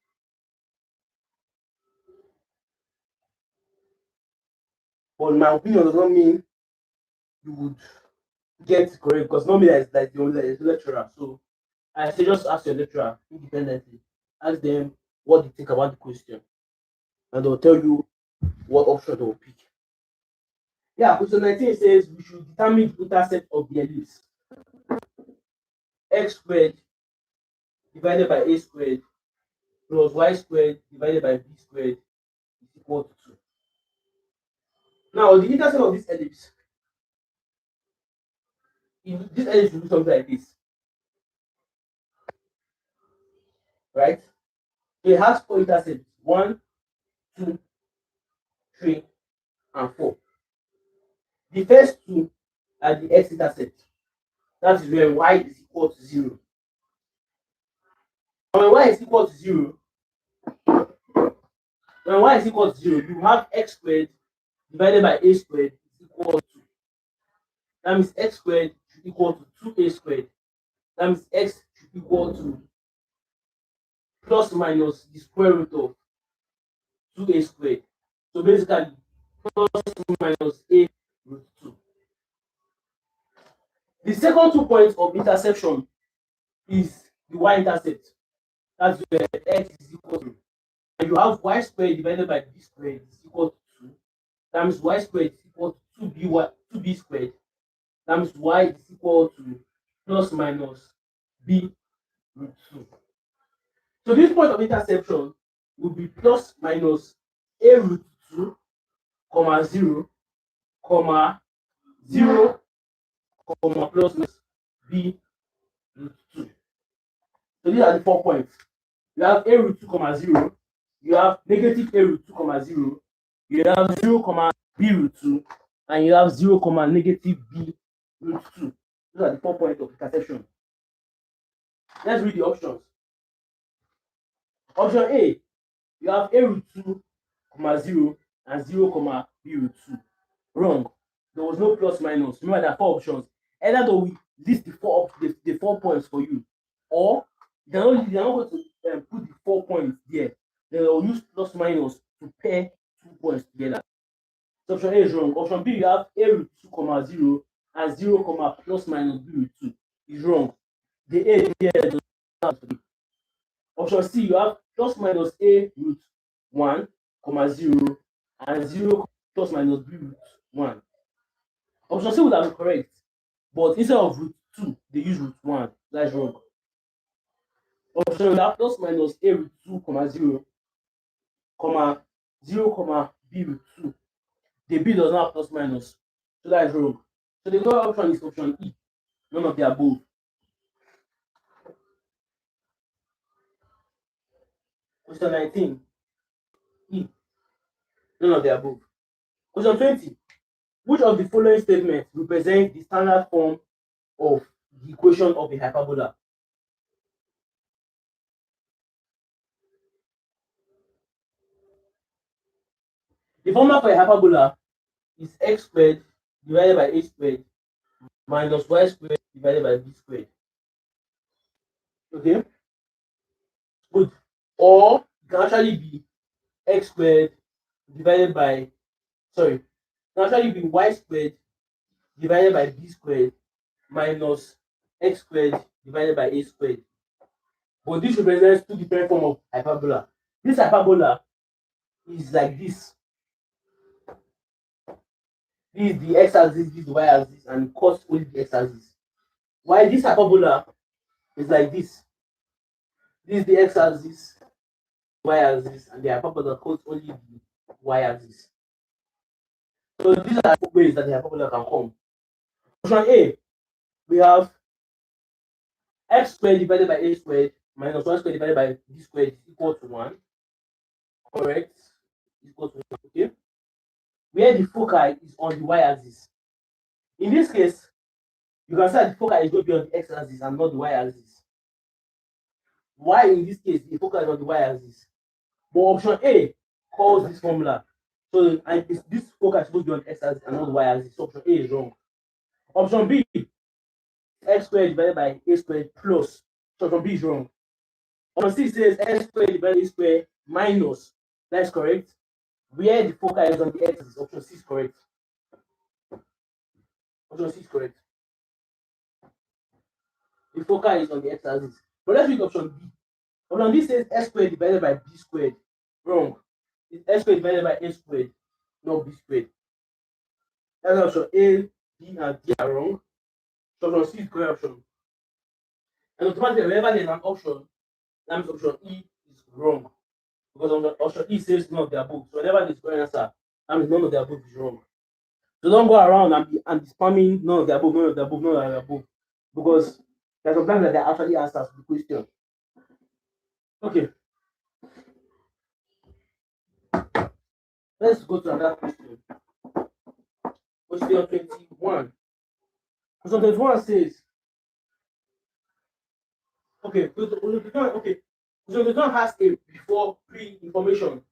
But in my opinion, does not mean you would get it correct, because normally it's like the only lecturer. So I say just ask your lecturer independently. Ask them what they think about the question, and they'll tell you what option they'll pick. Yeah, question 19 says we should determine the intercept of the ellipse. X squared divided by a squared plus y squared divided by b squared is equal to 2. Now, the intercept of this ellipse, if this ellipse will do something like this, right? So it has 4 intercepts: 1, 2, 3, and 4. The first two are the x-intercept. That is when y is equal to 0. And when y is equal to 0, you have x squared divided by a squared is equal to. That means x squared should equal to 2a squared. That means x should equal to plus minus the square root of 2a squared. So basically, plus minus a root 2. The second 2 points of intersection is the y-intercept. That's where x is equal to. And you have y squared divided by b squared is equal to 2. That means y squared is equal to 2b squared. That means y is equal to plus minus b root 2. So this point of intersection will be plus minus a root 2, comma 0, comma 0, comma plus minus b root 2. So these are the 4 points. You have a root 2, comma 0. You have negative a root 2, comma 0. You have 0, comma b root 2. And you have 0, comma negative b root 2. Those are the 4 points of intersection. Let's read the options. Option A, you have a root 2, comma 0 and 0, comma b root 2. Wrong. There was no plus minus. Remember, there are 4 options. Either though we list the 4 points for you, or they are not going to put the 4 points there. They will use plus minus to pair 2 points together. So option A is wrong. Option B, you have a root 2, comma 0 and 0, comma plus minus b root 2 is wrong. The A here does not. Option C, you have plus minus a root 1, comma 0 and 0 plus minus b root 1. Option C would have been correct, but instead of root 2, they use root 1. That's wrong. Option you have plus minus a root 2, comma 0, comma 0, comma b root 2. The b does not have plus minus, so that is wrong. So the correct option is option E, none of the above. Question 19, E, none of the above. Question 20, which of the following statements represent the standard form of the equation of a hyperbola? The formula for a hyperbola is x squared divided by a squared minus y squared divided by b squared. Okay, good. Or it can actually be x squared divided by, sorry, it can actually be y squared divided by b squared minus x squared divided by a squared. But this represents 2 different forms of hyperbola. This hyperbola is like this. This is the x-axis, this is the y-axis, and cos only the x-axis. While this hyperbola is like this. This is the x-axis, y-axis, and the hyperbola cos only the y-axis. So these are the ways that the hyperbola can come. Option A, we have x squared divided by a squared minus y squared divided by b squared is equal to 1. Correct? Equal to 1. Okay. Where the foci is on the y-axis. In this case, you can say that the foci is going to be on the x-axis and not the y-axis. Why in this case the foci is on the y-axis? But option A calls this formula. So this foci is supposed to be on the x-axis and not the y-axis. So option A is wrong. Option B, x squared divided by a squared plus. So option B is wrong. Option C says x squared divided by a squared minus. That is correct. Where the foci is on the x-axis, option C is correct. Option C is correct. The foci is on the x-axis. But let's read option B. Option B says x squared divided by b squared. Wrong. It's x squared divided by a squared, not b squared. That's option A, B, and D are wrong. So option C is correct option. And automatically, whenever there's an option, that means option E is wrong. Because option E says none of the above. So whenever there's correct answer, that means none of the above is wrong. So don't go around and be spamming none of the above, none of the above, none of the above. Because there's sometimes that there are actually answers to the question. Okay. Let's go to another question. Question 21. Question 21 says, okay, question 21 has a before pre-information.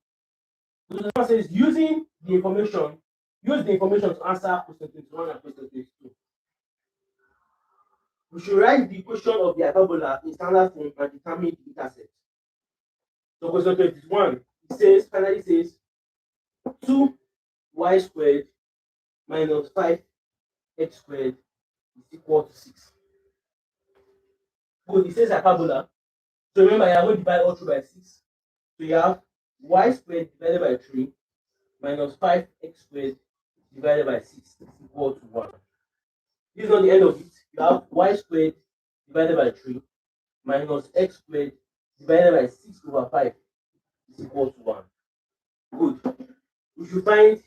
Question 21 says, use the information to answer question 21 and question 22. We should write the equation of the hyperbola in standard form and determine the intercept. So question 21, it finally says 2y squared minus 5x squared is equal to 6. But it says hyperbola. So remember, you are going to divide all through by 6. So you have y squared divided by 3 minus 5x squared divided by 6 is equal to 1. This is not the end of it. you have y squared divided by 3 minus x squared divided by 6 over 5 is equal to 1. Good. We should find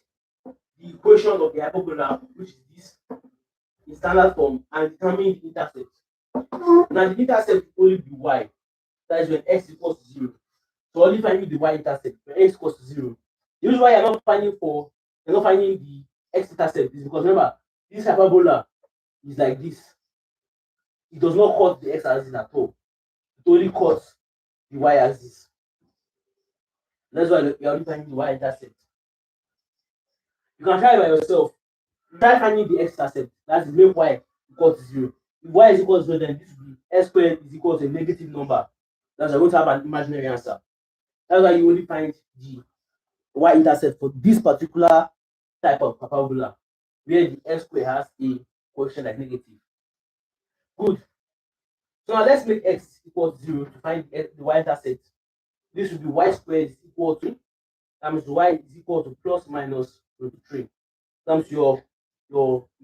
the equation of the hyperbola, which is this, in standard form, and determine the intercept. Now, the intercept will only be y. That is when x equals to 0. So only finding the y-intercept when x equals to 0. The reason why you're not finding the x-intercept is because remember, this hyperbola is like this. It does not cut the x-axis at all. It only cuts the y-axis. That's why you're only finding the y-intercept. You can try it by yourself. Try finding the x-intercept. That is make y equal to 0. If y is equal to 0, then this will be x squared is equal to a negative number. That's why we're going to have an imaginary answer. That's why you only find the y-intercept for this particular type of parabola, where the x square has a coefficient like negative. Good. So now let's make x equal to 0 to find the y-intercept. This will be y squared is equal to, that means y is equal to plus minus root 3. That means your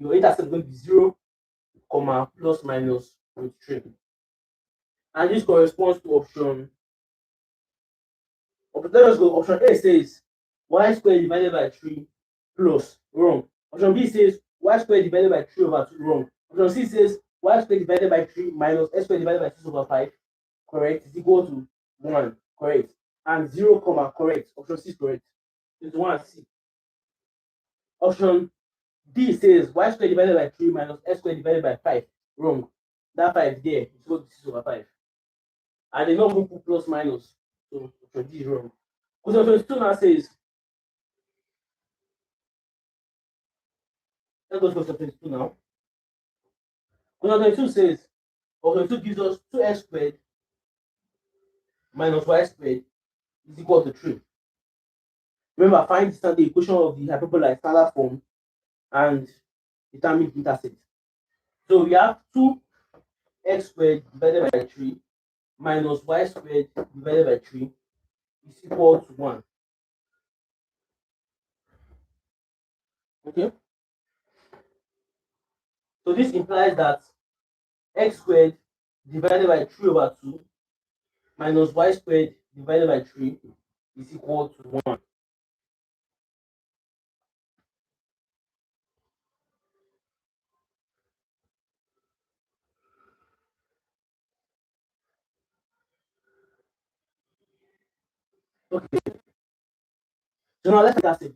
intercept is going to be 0, comma, plus minus root 3. And this corresponds to option. Let us go. Option A says y squared divided by 3 plus, wrong. Option B says y squared divided by 3 over 2, wrong. Option C says y squared divided by 3 minus x squared divided by 6 over 5, correct, is equal to 1, correct. And 0, comma, correct. Option C is correct. It's 1 C. Option D says y squared divided by 3 minus x squared divided by 5, wrong. That 5 there is equal to 6 over 5. And they don't put plus minus. So option D is wrong. Question 22 now says, let's go to question 22 now. Question 22 says, option 2 gives us 2x squared minus y squared is equal to 3. Remember, find the equation of the hyperbola in standard form and determine the intercept. So we have 2x squared divided by 3 minus y squared divided by 3 is equal to 1. Okay. So this implies that x squared divided by 3 over 2 minus y squared divided by 3 is equal to 1. Okay. So now let's intercept.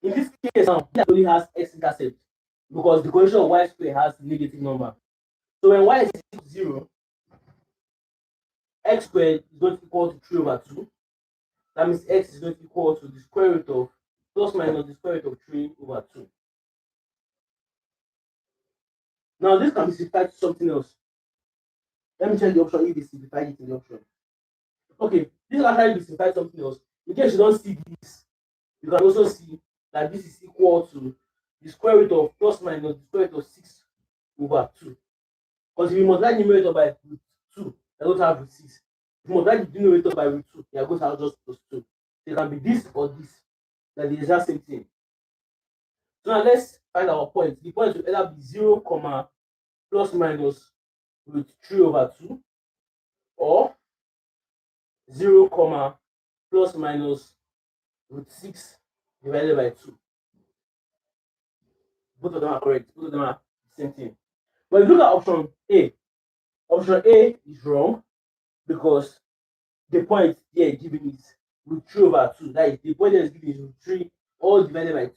In this case, now it only has x-intercept because the coefficient of y squared has negative number. So when y is equal to 0, x squared is going to equal to 3 over 2. That means x is going to equal to the square root of plus minus the square root of 3 over 2. Now this can be simplified to something else. Let me check the option if they simplify it in the option. Okay, this can actually be simplified to something else. In case you don't see this, you can also see that this is equal to the square root of plus minus the square root of 6 over 2. Because if you multiply the numerator by root 2, you're going to have root 6. If you multiply the numerator by root 2, you're going to have just plus 2. So it can be this or this. That is the exact same thing. So now let's find our point. The point will either be 0, comma, plus minus root 3 over 2, or 0, comma, plus minus root 6 divided by 2. Both of them are correct. Both of them are the same thing. But if you look at option A is wrong because the point here given is root 3 over 2. That is, the point that is given is root 3 all divided by 2.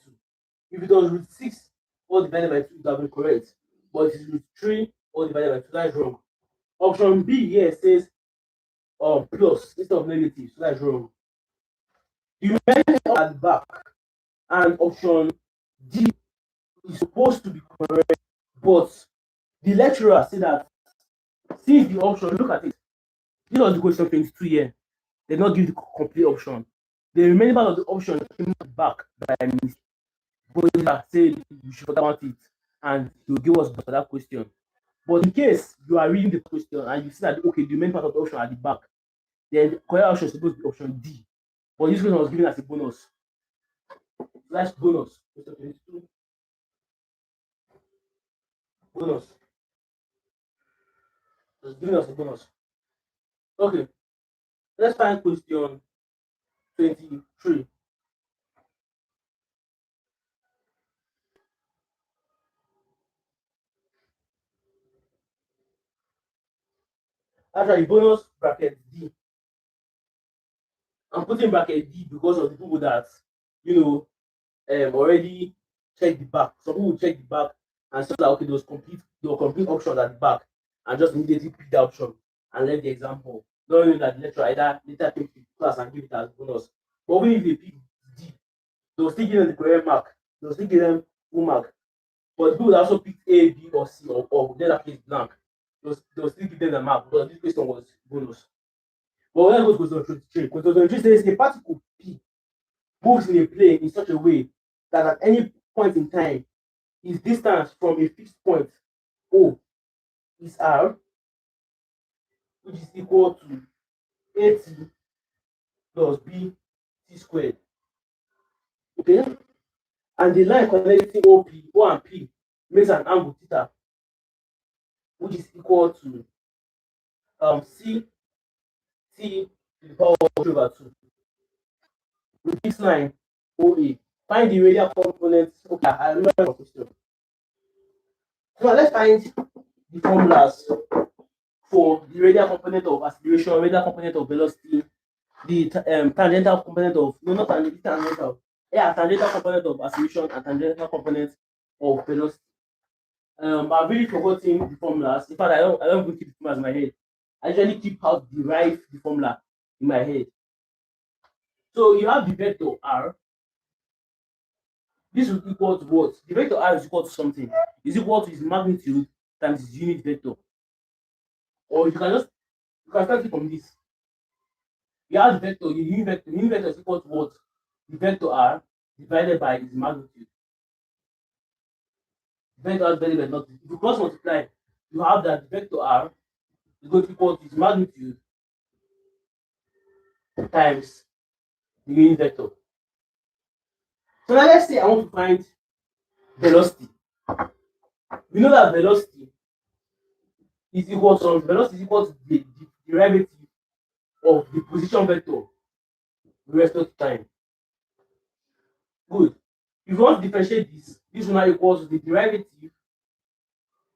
If it was root 6 all divided by 2, it would have been correct. But it is root 3 all divided by 2. That is wrong. Option B here says plus instead of negative. So that is wrong. The remaining at the back and option D is supposed to be correct, but the lecturer said that since the option, look at it. This was the question 22 here. They did not give the complete option. The remaining part of the option came back by mistake. But said we should forget about it and he will give us for that question. But in case you are reading the question and you see that okay, the main part of the option at the back, then the correct option is supposed to be option D. But this question was given as a bonus. That's bonus. Bonus. Just giving us a bonus. Okay, let's find question 23. Actually, bonus bracket D. I'm putting bracket D because of the people that you know already check the back. Some people check the back and say that okay, those complete options at the back and just immediately pick the option and let the example. Not knowing that the lecturer either later take the class and give it as bonus. But even if they pick D, they'll still give them the correct mark. They'll still give them full mark. But the people that also picked A, B, or C, or then that place blank, they'll still give them the mark because this question was bonus. But let's go to question 23. Question 23 says a particle P moves in a plane in such a way that at any point in time, its distance from a fixed point O is R, which is equal to AT plus B T squared. Okay? And the line connecting O and P makes an angle theta, which is equal to C T to the power of 3 over 2. With this line OA, find the radial component. Okay, I remember the question. So let's find the formulas for the radial component of acceleration, radial component of velocity, the tangential component of not tangential, tangential component of acceleration and tangential component of velocity. I've really forgotten the formulas. In fact, I don't even keep the formulas in my head. I usually keep how to derive the formula in my head. So you have the vector R. This will equal to what? The vector R is equal to something. Is equal to its magnitude times its unit vector. Or you can start it from this. You have the vector, the unit vector is equal to what? The vector R divided by its magnitude. The vector R divided by nothing. If you cross multiply, you have that the vector R is going to equal to its magnitude times the unit vector. So now let's say I want to find velocity. We know that velocity is equal to the derivative of the position vector with respect to time. Good. If you want to differentiate this will now equal to the derivative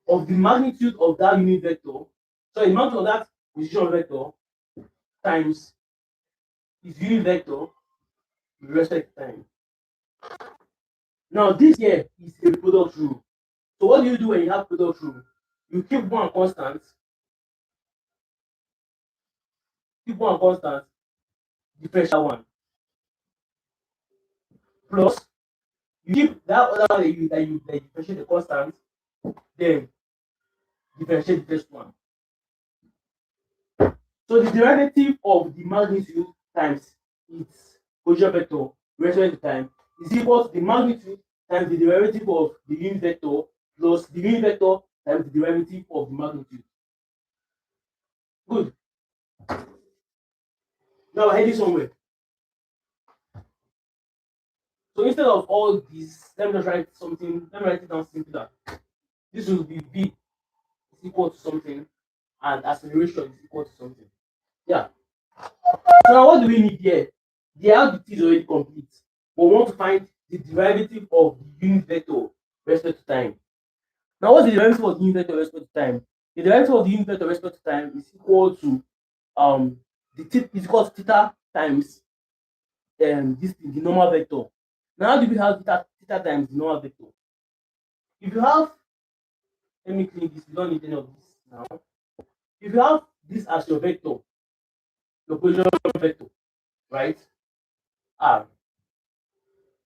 of the magnitude of that unit vector. So the magnitude of that position vector times its unit vector with respect to time. Now this here is a product rule. So what do you do when you have product rule? You keep one constant, differential one, plus you keep that other one that you differentiate the constant, then differentiate the first one. So the derivative of the magnitude times its position vector with respect to time is equal to the magnitude times the derivative of the unit vector plus the unit vector times the derivative of the magnitude. Good. Now we're heading somewhere. So instead of all this, let me just write something. Let me write it down simpler. This will be V is equal to something, and acceleration is equal to something. Yeah. So now what do we need here? The RDT is already complete. But we want to find the derivative of the unit vector with respect to time. Now what's the derivative of the unit vector with respect to time? The derivative of the unit vector with respect to time is equal to theta times this thing, the normal vector. Now how do we have theta times the normal vector? If you have, let me clean this, we don't need any of this now. If you have this as your vector, your position vector, right? R.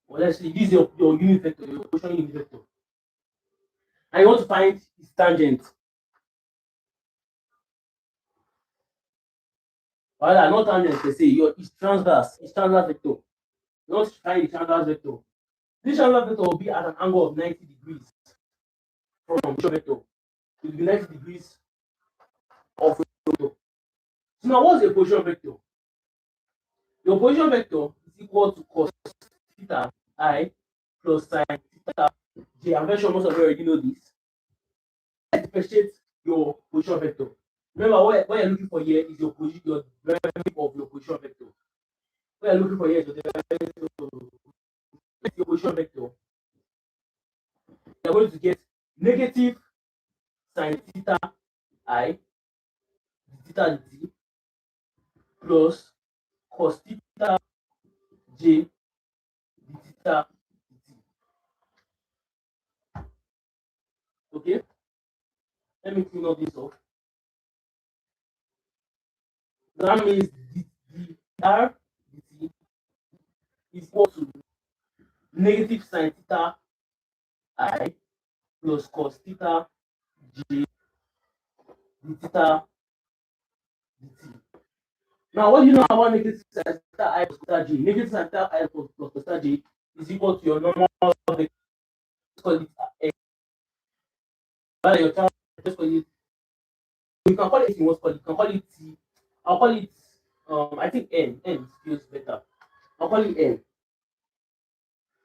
Well, let's say this is your unit vector, your position unit vector. And you want to find its tangent. Well, not tangent per se, it's transverse vector. You want to find the transverse vector. This transverse vector will be at an angle of 90 degrees from the vector. It will be 90 degrees of the vector. So now what's your position vector? Your position vector is equal to cos theta I plus sin theta j. I'm very sure most of you already know this. Let's differentiate your position vector. Remember, what you're looking for here is your position, your derivative of your position vector. What you're looking for here is your derivative of your position vector. You're going to get negative sine theta I theta dt plus cos theta j d theta dt. Okay, let me clean up this off. That means the r dt is equal to negative sine theta I plus cos theta j d theta dt. Now, what do you know about negative sine theta I plus theta j? Negative sine theta I plus theta j is equal to your normal vector. Let's call it n. But your child, just call it. You can call it in what's called. You can call it t. I'll call it. I think n. N feels better. I'll call it n.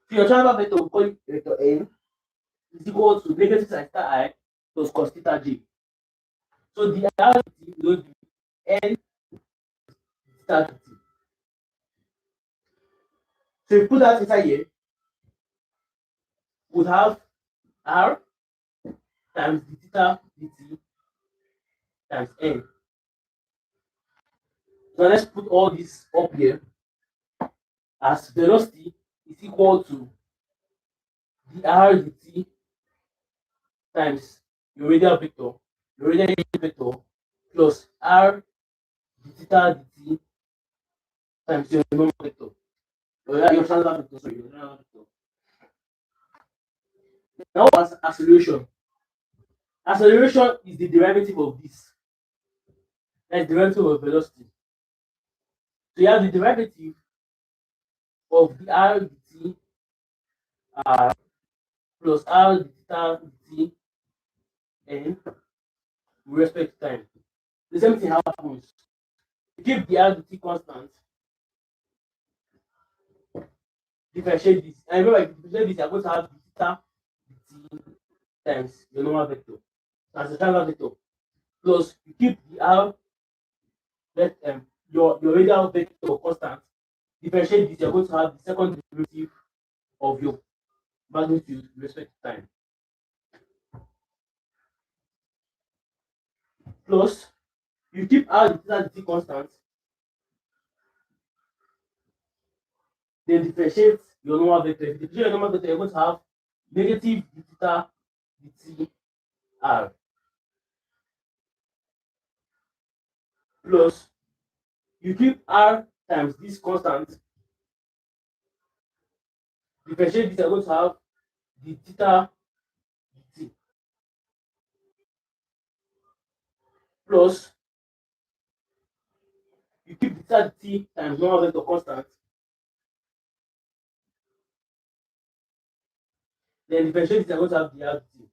So your transfer vector, we call it vector n, is equal to negative sine theta I plus cos theta j. So the r will be n theta dt. So you put that inside here, would have r times d theta dt times n. So let's put all this up here as velocity is equal to the r dt times your radial vector plus r d theta dt times your normal vector. Your transfer vector, sorry, your transfer vector. Now as acceleration. Acceleration is the derivative of this. That's the derivative of velocity. So you have the derivative of the r dt r plus r d theta dt n with respect to time. The same thing happens. You keep the r dt constant, differentiate this. And remember, if you differentiate this, you're going to have the theta dt times your normal vector as the transfer vector. Plus, you keep the r your radial vector constant, differentiate this, you're going to have the second derivative of your magnitude with respect to time. Plus, you keep r d theta dt constant, then differentiate your normal vector. If you differentiate your normal vector, you're going to have negative d theta dt r plus you keep r times this constant, differentiate this, you're going to have the theta dt plus you keep the theta dt times normal vector constant, then differentiate this, you're going to have the r dt.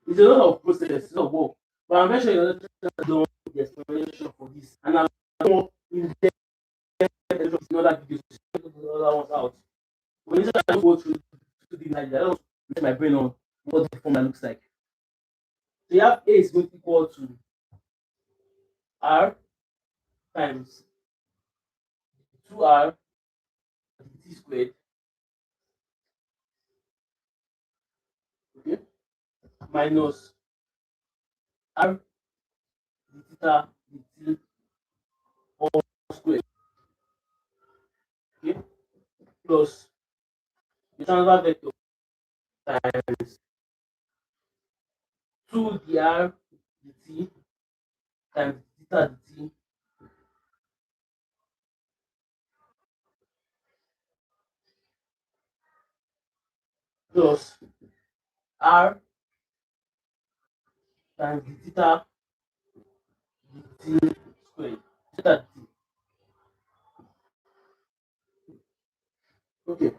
It's a lot of process, it's a lot of work, but I'm very sure you're not done the explanation for this, and I'm more in depth in other videos to check the other ones out. When you start to go through the like that, I don't let my brain on what the formula looks like. So you have A is going to equal to R times 2R dt squared, okay, minus R d theta dt all squared, okay, plus the transfer vector times 2 dr dt times theta dt plus R times the theta dt squared. Theta dt. Okay.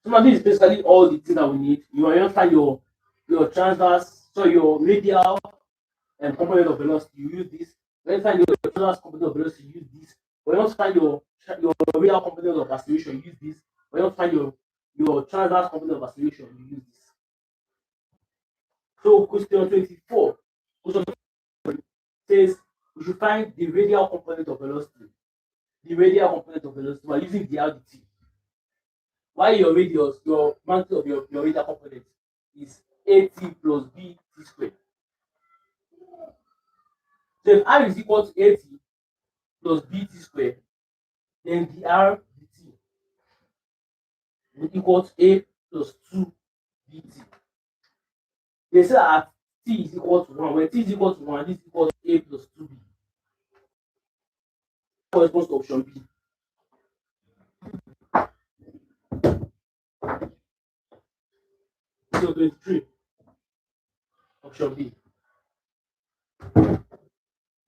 So now this is basically all the things that we need. You identify your transverse, so your radial and component of velocity, you use this. When you find your transverse component of velocity, you use this. When you want to find your radial component of acceleration, you use this. When you want to find your transverse component of acceleration, you use this. So question 24. Question says we should find the radial component of velocity. The radial component of velocity by using the RDT. Why your radius, your magnitude of your radial component is AT plus BT squared. So if R is equal to AT plus BT squared, then the R dt will equal to A plus 2 BT. They say that T is equal to 1. When T is equal to 1, this is equal to A plus 2B. Corresponds to option B. So 23, option B.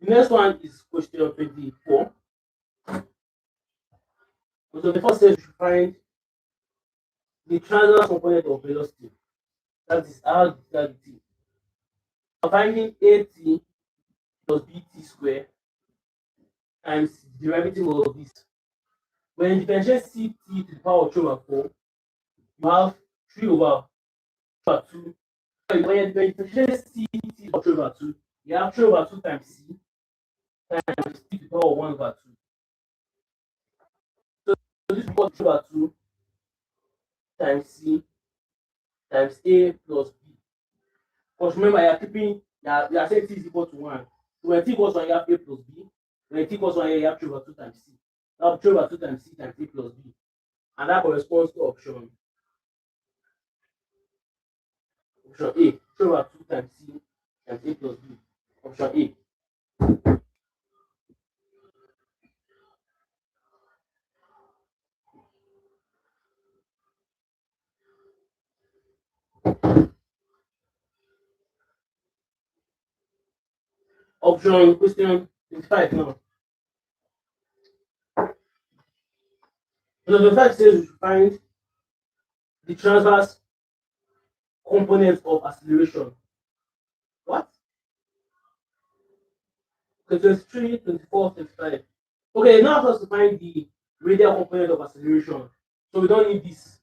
The next one is question 24. Question 24 says you should find the transverse component of velocity. That is R dt. Finding AT plus BT squared times the derivative of this. When you differentiate CT to the power of 3 over 4, you have 3 over 2. When you differentiate CT to the power of 3 over 2, you have 3 over 2 times C times T to the power of 1 over 2. So this is equal to 3 over 2 times C times A plus B. Because remember, you are keeping, you are saying T is equal to 1. So when T equals 1, you have A plus B. When T equals 1, you have 3 over 2 times C. Now 3 over 2 times C times A plus B. And that corresponds to option A. 3 over 2 times C times A plus B. Option A. Option question 25 now. So the fact says we should find the transverse component of acceleration. What? Okay, 23, 24, 25. Okay, now for us to find the radial component of acceleration. So we don't need this.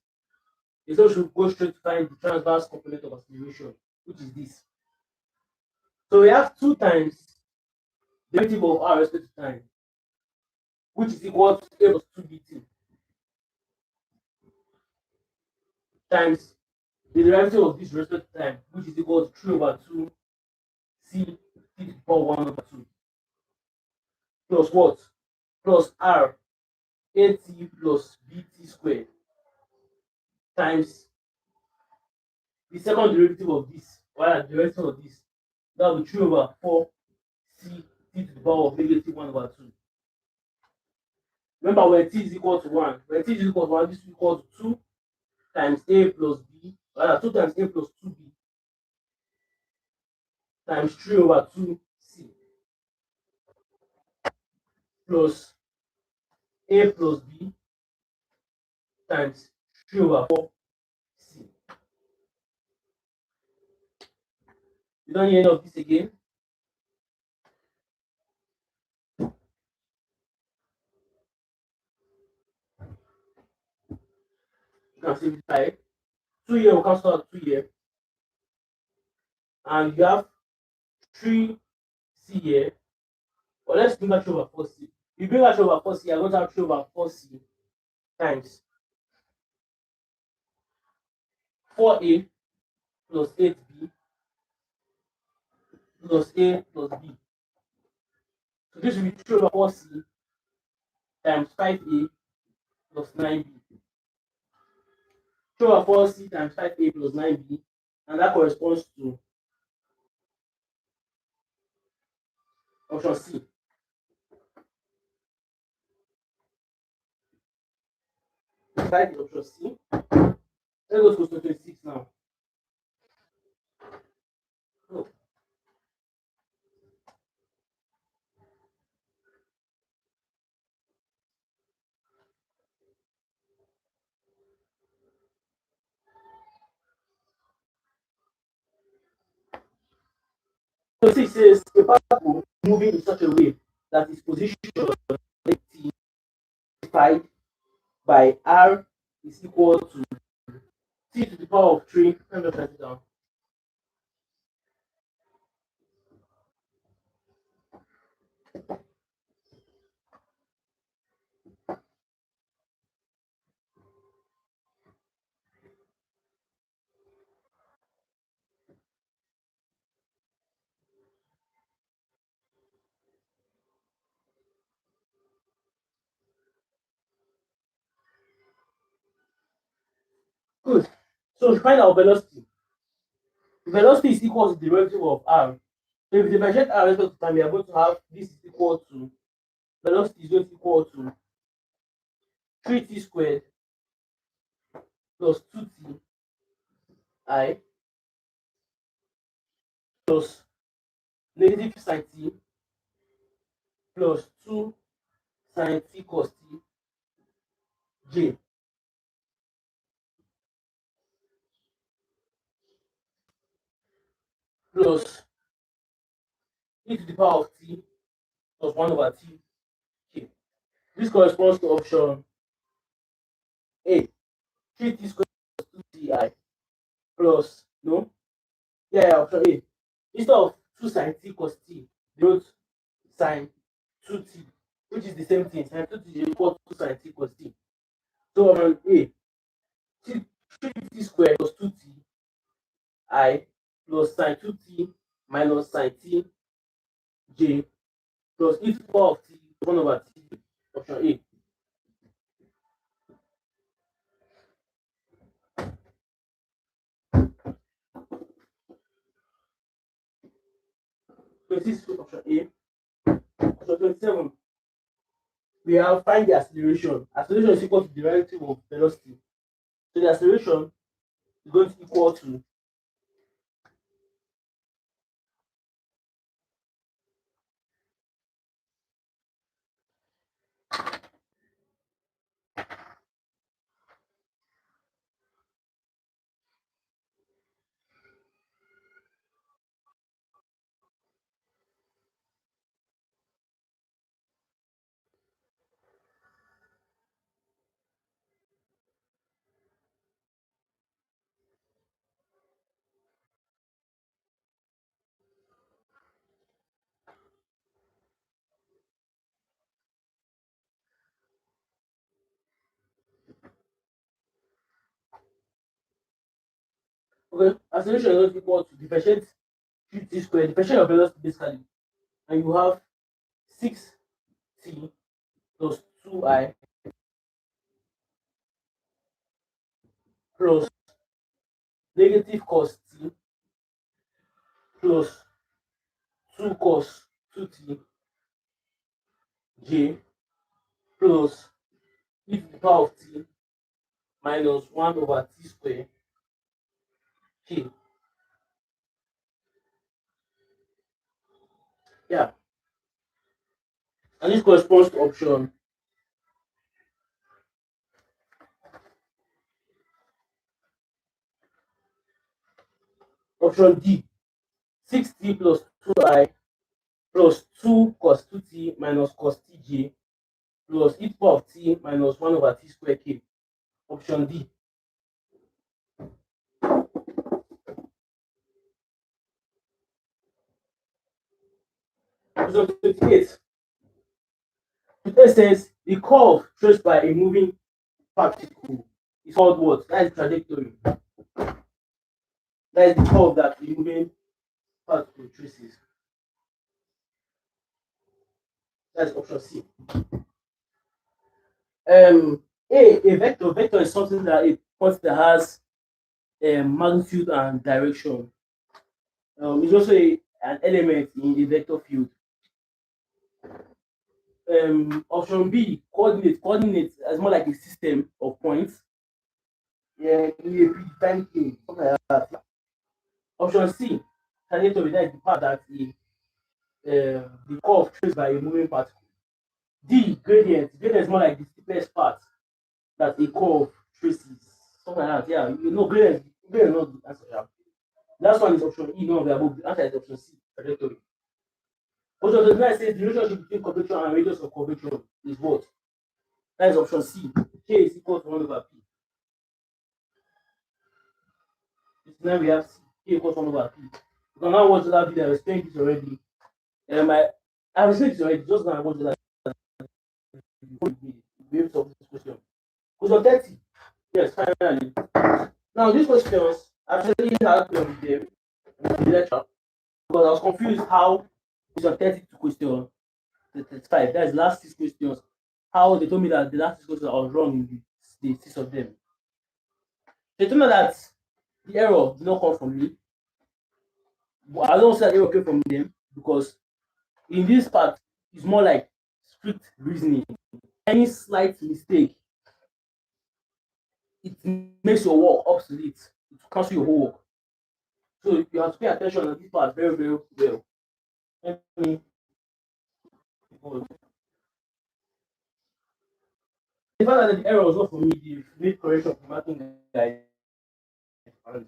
So we should go straight to find the transverse component of acceleration, which is this. So we have 2 times the derivative of r respect to time, which is equal to a plus 2 bt times the derivative of this respect to time, which is equal to 3 over 2 c t to the power 1 over 2 plus what? Plus r at plus bt squared times the second derivative of this, while the derivative of this, that will be 3 over 4 c t to the power of negative 1 over 2. Remember, when t is equal to 1, when t is equal to 1, this is equal to 2 times a plus b, rather 2 times a plus 2b times 3 over 2c plus a plus b times 3 over 4c. You don't hear any of this again? You can simplify. 2 here will cancel out 2 here. And you have 3c here. But let's bring that 3 over 4c. You bring that 3 over 4c, you're going to have 3 over 4c times 4a plus 8b plus a plus b. So this will be 3 over 4c times 5a plus 9b. 3 over 4c times 5a plus 9b, and that corresponds to option C. That is option C. Let's go to question 26 now. Oh. So it says a particle moving in such a way that its position identified by r is equal to t to the power of 3. Let me write it down. Good. So to find our velocity, velocity is equal to the derivative of r. So if we differentiate r respect to time, we are going to have this is equal to velocity is going to equal to 3t squared plus 2t I plus negative sin t plus 2 sin t cos t j plus e to the power of t plus 1 over t k. This corresponds to option A, 3t squared plus 2ti plus, no, yeah, option A. Instead of 2 sin t cos t, they wrote sin 2t, which is the same thing. Sin 2t is equal to 2 sin t cos t. So option A, 3t squared plus 2t I plus sin 2t minus sin t j plus e to the power of t 1 over t. Option A. Option A. Option 27. We have find the acceleration. Acceleration is equal to the derivative of velocity. So the acceleration is going to equal to okay. Acceleration is going to equal to differentiate 3t squared, differentiate of velocity basically, and you have 6t plus 2i plus negative cos t plus 2 cos 2t j plus e to the power of t minus 1 over t square k. Yeah, and this corresponds to option D, 6t plus 2i plus 2 cos 2t minus cos tj plus e to the power of t minus 1 over t square k. Option D. Option 28. It says the curve traced by a moving particle is called what? That is trajectory. That is the curve that the moving particle traces. That's option C. A vector. Vector is something that a point that has magnitude and direction. It's also an element in the vector field. Option B, coordinate. Coordinate is more like a system of points. Yeah, in a predefined thing, something like that. Option C, trajectory, that is the part that the curve traced by a moving particle. D, gradient. Gradient is more like the steepest part that a curve traces. Something like that. Yeah, you know, gradient is not the answer. Yeah. Last one is option E, none of the above. The answer is option C, trajectory. Option 29 says the relationship between curvature and radius of curvature is what? That is option C. K is equal to 1 over P. Now we have C. K equals 1 over P. You can now watch that video. I explained this already. I I've said it already. Just gonna watch that before we be able to solve this question. Question 30. Yes, finally. Now these questions actually helped me with them in the lecture because I was confused how question 30 to question 35. That's the last 6 questions. How they told me that the last 6 questions I was wrong in the 6 of them. They told me that the error did not come from me. But I don't say that error came from them because in this part it's more like strict reasoning. Any slight mistake, it makes your work obsolete. It cancel your whole work. So you have to pay attention on this part very, very well. Let me the fact that the error was not for me, the made correction for marking guide and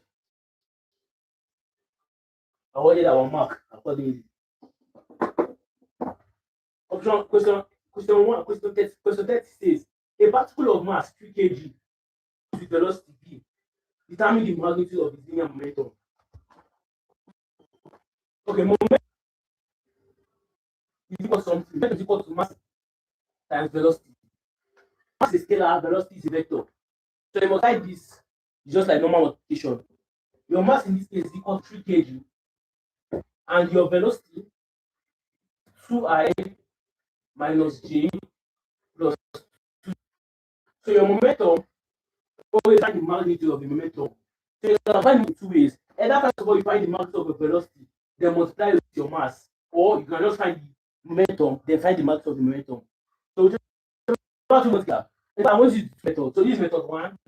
I wanted our mark accordingly. Option question one, question 30 says a particle of mass 3 kg with velocity v determine the magnitude of the linear momentum. Okay, moment is equal to something. Momentum is equal to mass times velocity. Mass is scalar, velocity is a vector. So you multiply this, it's just like normal multiplication. Your mass in this case is equal to 3 kg and your velocity 2I minus j plus 2. So your momentum, always find the magnitude of the momentum. So you can find it in 2 ways. Either first of all, you find the magnitude of the velocity, then multiply it with your mass, or you can just find the momentum, then find the magnitude of the momentum. So just about 2 if I want to use this method, so this method one,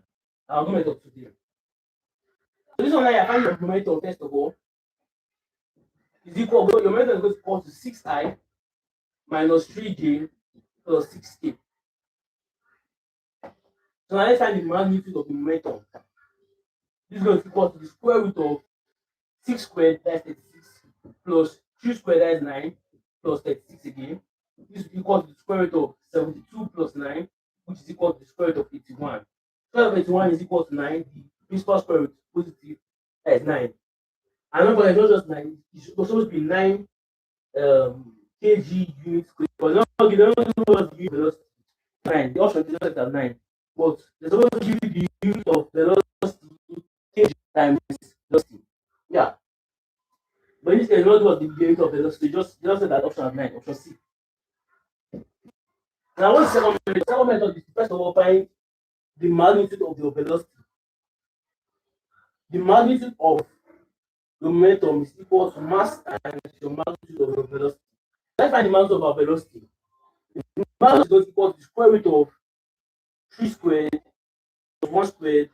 I'll do method two there. So this one I find your momentum first of all is equal, your momentum is equal to 6I minus 3j plus 6k. So now let's find the magnitude of the momentum. This is going to equal to the square root of 6 squared, that's 36, plus 3 squared, that is 9, plus 36 again. This is equal to the square root of 72 plus 9, which is equal to the square root of 81. Square root of 81 is equal to 9, the principal square root positive, that is 9. And remember, it's not just 9, it's supposed to be 9 kg units squared. But not give us the velocity 9. The option is just at 9. But they're supposed to give you the unit of velocity kg times velocity. Yeah. But in this case, not what the unit of velocity, just say that option at 9, option C. Now what's the second method? The second method is first of all find the magnitude of your velocity. The magnitude of the momentum is equal to mass times your magnitude of your velocity. Let's find the magnitude of our velocity. The magnitude is equal to the square root of 3 squared plus 1 squared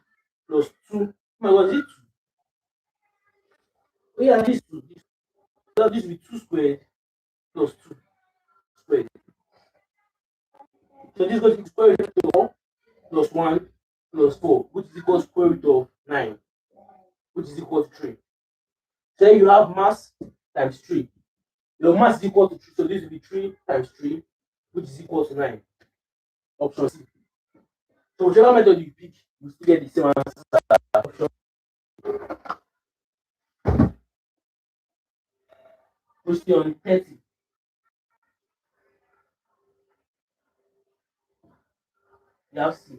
plus 2. Oh my god, is it 2? Oh yeah, this 2. This will be 2 squared plus 2 squared. So this goes to the square root of 4 plus 1 plus 4, which is equal to square root of 9, which is equal to 3. So then you have mass times 3. Your mass is equal to 3, so this will be 3 times 3, which is equal to 9. Option C. So whichever method you pick, you still get the same answer. Option question 30. You have C.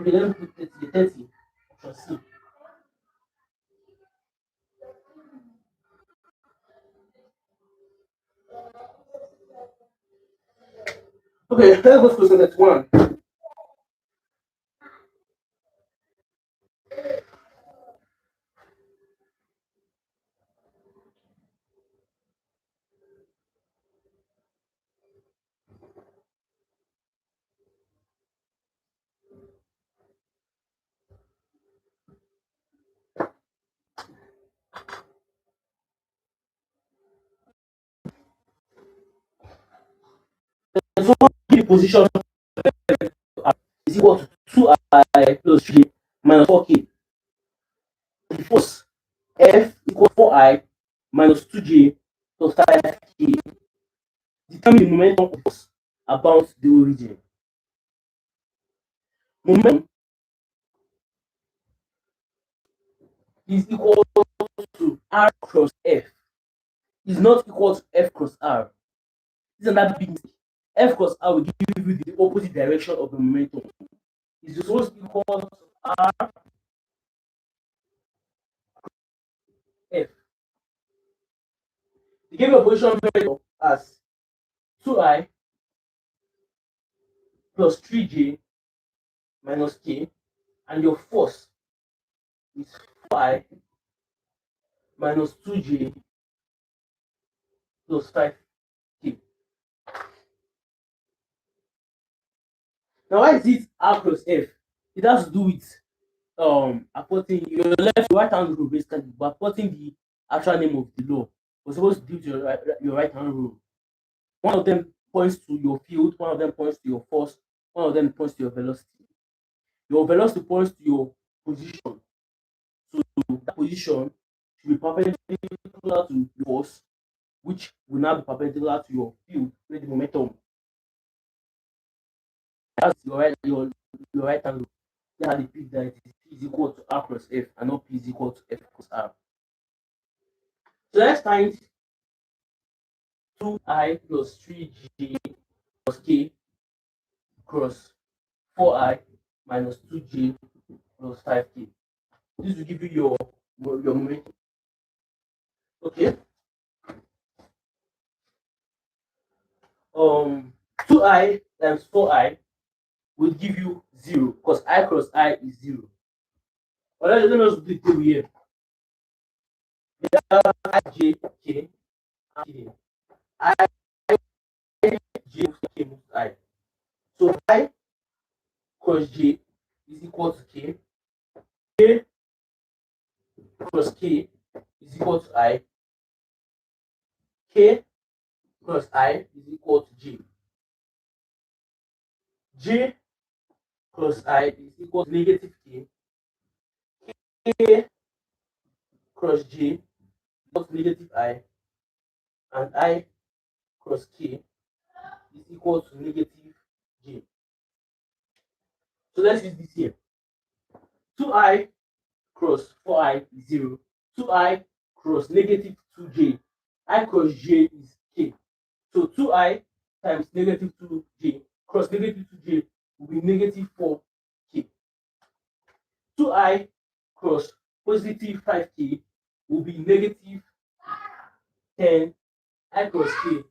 Okay, let me put 30. The 30. Option C. Okay, let's go to question 31. So the position is equal to 2I plus 3 minus 4k. The force F equals 4I minus 2j plus 5k. Determine the momentum of force about the origin. Momentum is equal to R cross F. Is not equal to F cross R. This is another big mistake. F cross R will give you the opposite direction of the momentum. It's supposed to equal to R F. They give you a position vector as 2I plus 3J minus K, and your force is 4I minus 2J plus 5K. Now, why is it R plus F? It has to do with apporting your right hand rule, basically, but apporting the actual name of the law. We're supposed to do to your right hand rule. One of them points to your field, one of them points to your force, one of them points to your velocity. Your velocity points to your position. So that position should be perpendicular to your force, which will now be perpendicular to your field, where the momentum. That's your right hand rule. That's how they pick that P is equal to R plus F and not P is equal to F plus R. So let's find 2I plus 3J plus K cross 4I minus 2J plus 5K. This will give you your momentum. Okay. 2I times 4I will give you 0 because I cross I is 0. But let us do the table here. We have IJ, K, K. I, J, K moves I. So I cross J is equal to K. K cross K is equal to I. K cross I is equal to J. J cross I is equal to negative K. K cross J is equal to negative I. And I cross K is equal to negative J. So let's use this here. 2I cross 4I is 0. 2I cross negative 2J. I cross J is K. So 2I times negative 2J cross negative 2J will be negative 4K. 2I cross positive 5K will be negative 10. I cross K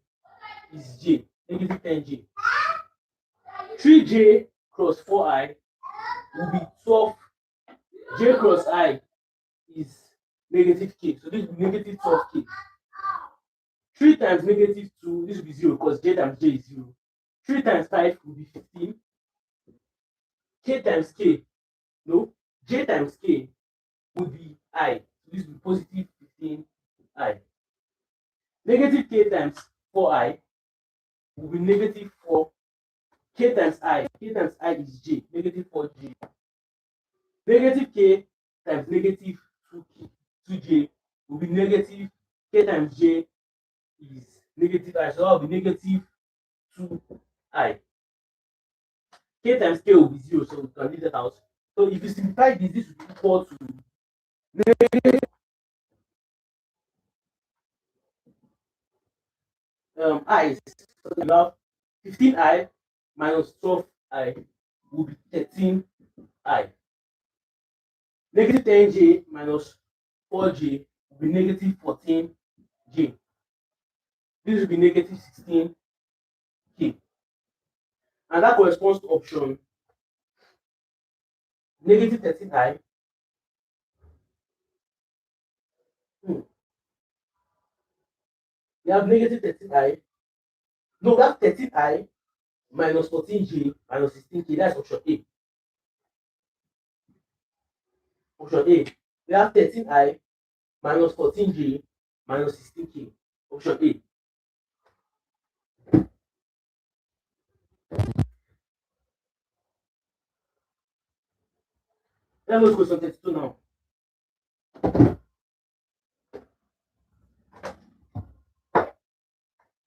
is J, negative 10J. 3J cross 4I will be 12. J cross I is negative K. So this will be negative 12K. 3 times negative 2, this will be 0 because J times J is 0. 3 times 5 will be 15. K times K, no, J times K would be I. So this will be positive 15I. Negative K times 4I will be negative 4. K times I is J, negative 4J. Negative K times negative 2J will be negative K times J is negative I, so that will be negative 2I. K times K will be 0, so we can leave that out. So if you simplify this, this will be equal to negative I. So you have 15I minus 12I will be 13I. Negative 10J minus 4J will be negative 14J. This will be negative 16K. And that corresponds to option negative 13I. We have negative 13I. No, we have 13I minus 14J minus 16K. That's option A. Option A. We have 13I minus 14J minus 16K. Option A. Let's go to question 32 now.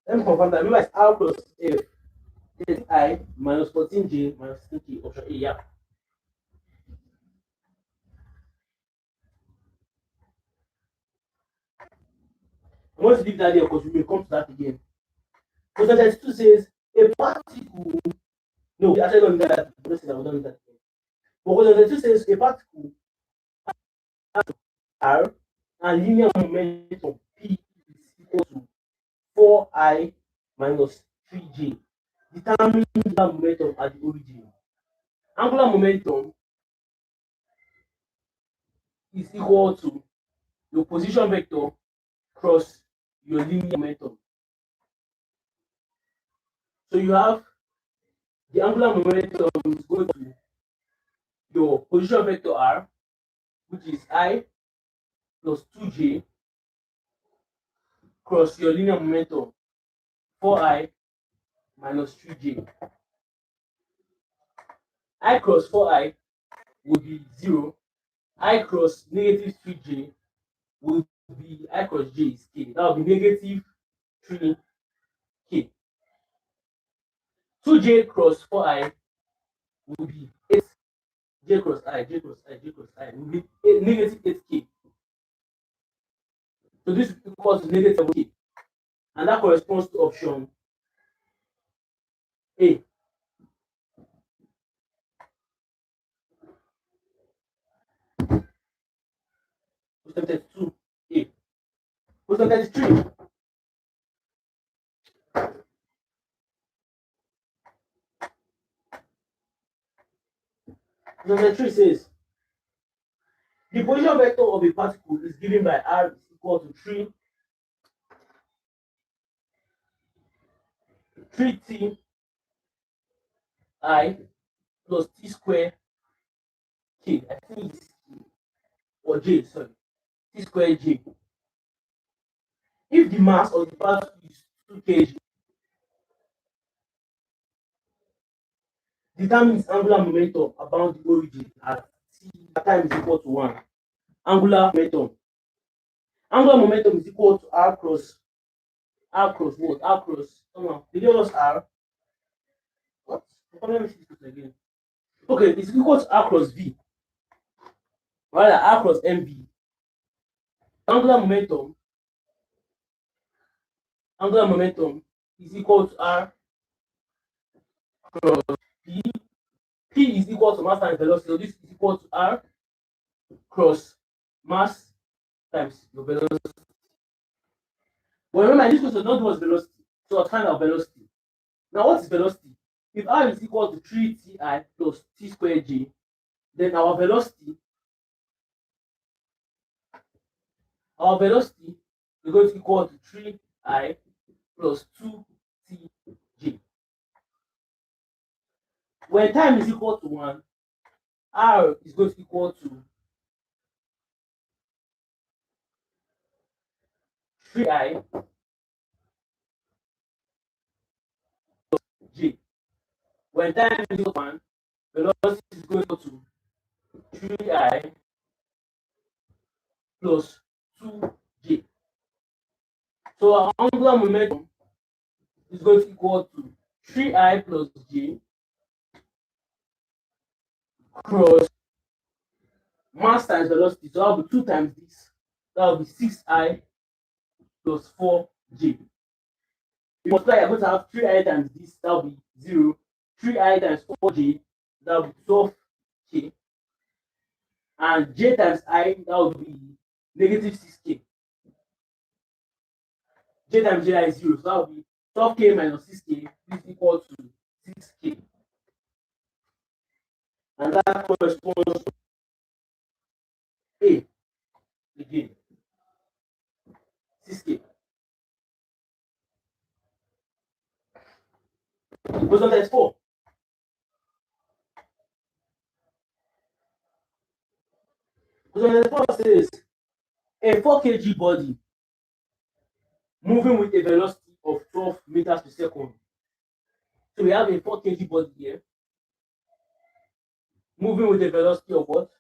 Let me confirm that. Remember, it's R plus F. 13I minus 14J minus 16K. Option A, yeah. I'm going to leave that there because we may come to that again. Question 32 says a particle. No, actually don't need that. Listen, I don't need that. But question 32 says a particle R and linear momentum P is equal to 4I minus 3J. Determine angular momentum at the origin. Angular momentum is equal to your position vector cross your linear momentum. So you have the angular momentum is going to your position vector R, which is I plus 2J cross your linear momentum 4I minus 3J. I cross 4I will be 0. I cross negative 3J will be I cross J is K. That will be negative 3K. 2J cross 4I will be 8. J cross I, J cross I, J cross I will be negative 8K. So this equals to negative 7K. And that corresponds to option A. Question 32 A. Question 33. Question 33 says the position vector of a particle is given by R is equal to 3T I plus T square K. I think it's K or J, sorry. T square J. If the mass of the particle is 2 kg, determines angular momentum about the origin at T time is equal to 1. Angular momentum. Angular momentum is equal to R cross what? R cross. Come on. Did you lost R? What? Let me see this again. Okay, it's equal to R cross V. Rather, R cross MV. Angular momentum is equal to R cross P. P is equal to mass times velocity. So this is equal to R cross mass times your velocity. But remember, this question not was velocity. So I'll find out velocity. Now, what is velocity? If R is equal to 3Ti plus T squared J, then our velocity is going to equal to 3I plus 2TJ. When time is equal to 1, R is going to equal to 3I plus J. When time is equal to 1, velocity is going to equal to 3I plus 2J. So our angular momentum is going to equal to 3I plus J cross mass times velocity. So that will be 2 times this. That will be 6I plus 4J. You multiply, you're going to have 3I times this. That will be 0. 3I times 4J. That will be 12K. And J times I, that will be negative 6K. J times J is 0. So that will be 12K minus 6K is equal to 6K. And that corresponds to A again. 6K. Question 34. Question 34 says a 4 kg body moving with a velocity of 12 meters per second. So we have a 4 kg body here moving with a velocity of what?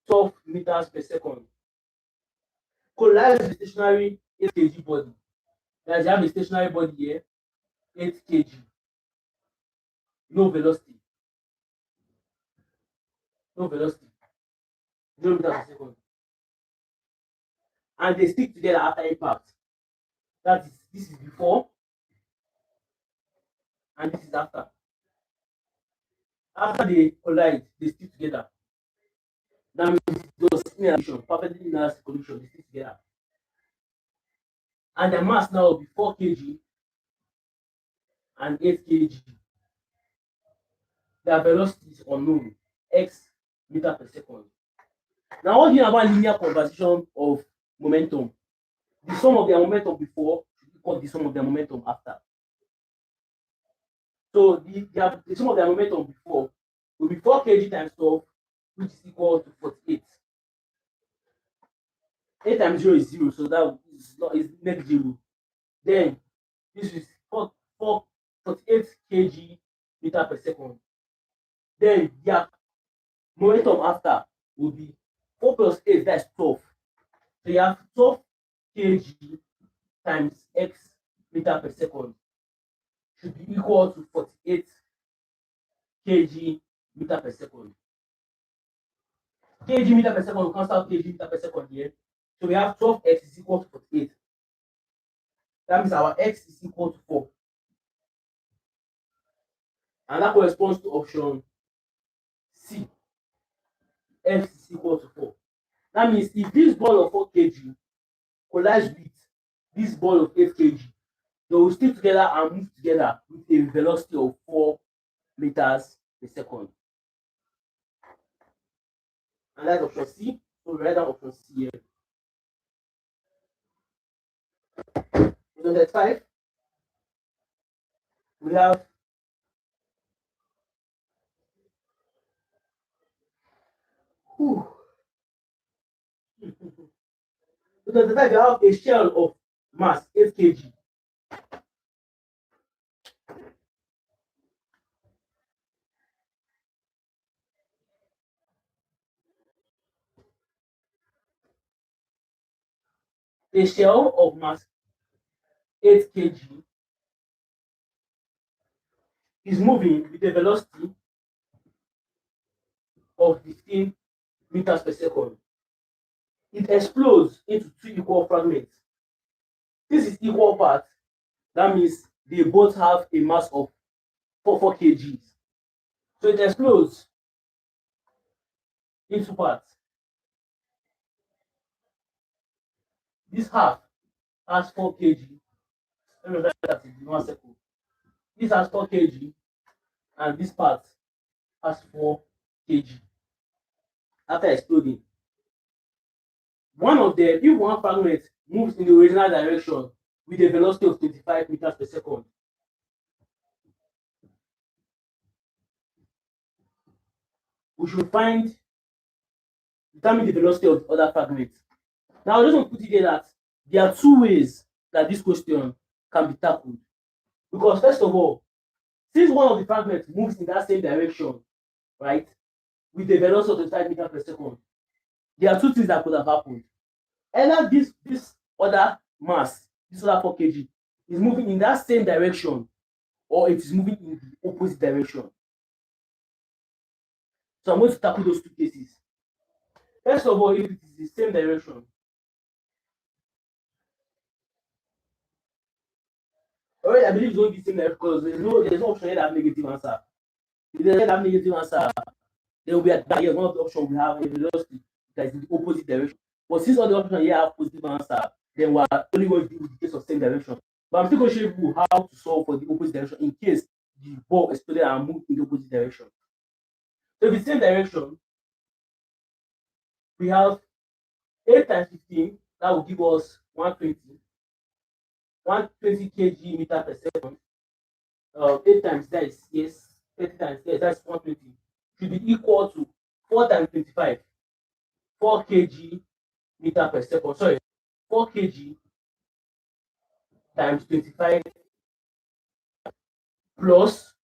12 meters per second. Collides with a stationary 8 kg body. That you have a stationary body here, 8 kg. No velocity. No velocity. 0 meters per second. and they stick together after impact. That is, this is before and this is after. After they collide, they stick together. That means those collision, perfectly linear collision, they stick together. And the mass now will be 4 kg and 8 kg. Their velocity is unknown, x meter per second. Now, what do you know about linear conservation of momentum? The sum of their momentum before should equal the sum of their momentum after. So the sum of their momentum before will be 4 kg times 12, which is equal to 48. 8 times 0 is 0, so that is net 0. Then this is 48 kg meter per second. Then their momentum after will be 4 plus 8, that's 12. So you have 12 kg times x meter per second should be equal to 48 kg meter per second. Kg meter per second, we cancel kg meter per second here. So we have 12x is equal to 48. That means our x is equal to 4. And that corresponds to option C. F is equal to 4. That means if this ball of 4 kg collides with this ball of 8 kg, they will stick together and move together with a velocity of 4 meters per second. And that's option C. So we write down option C here. Number 5, we have because the fact you have a shell of mass 8 kg. A shell of mass 8 kg is moving with a velocity of 15 meters per second. It explodes into 2 equal fragments. This is equal parts. That means they both have a mass of 4 kgs. So it explodes into parts. This half has 4 kg. Let me write that in 1 second. This has 4 kg and this part has 4 kg. After exploding, one of them, if one fragment moves in the original direction with a velocity of 25 meters per second, we should determine the velocity of the other fragment. Now, I just want to put it here that there are 2 ways that this question can be tackled. Because first of all, since one of the fragments moves in that same direction, right, with a velocity of 25 meters per second, there are 2 things that could have happened. Either this other mass, this other 4 kg, is moving in that same direction, or it is moving in the opposite direction. So I'm going to tackle those 2 cases. First of all, if it is the same direction, already I believe it's going to be the same direction because there's no option here that have negative answer. If they have negative answer, there will be one of the options we have a velocity that is in the opposite direction. But since all the options here have positive answer, then we're only going to deal with the case of same direction. But I'm still going to show you how to solve for the opposite direction in case the ball exploded and moved in the opposite direction. So if it's same direction, we have 8 times 15, that will give us 120 kg meter per second. 8 times that is, yes, 30 times, yes, that's 120. Should be equal to 4 times 25, 4 kg meter per second. Sorry, 4 kg times 25 plus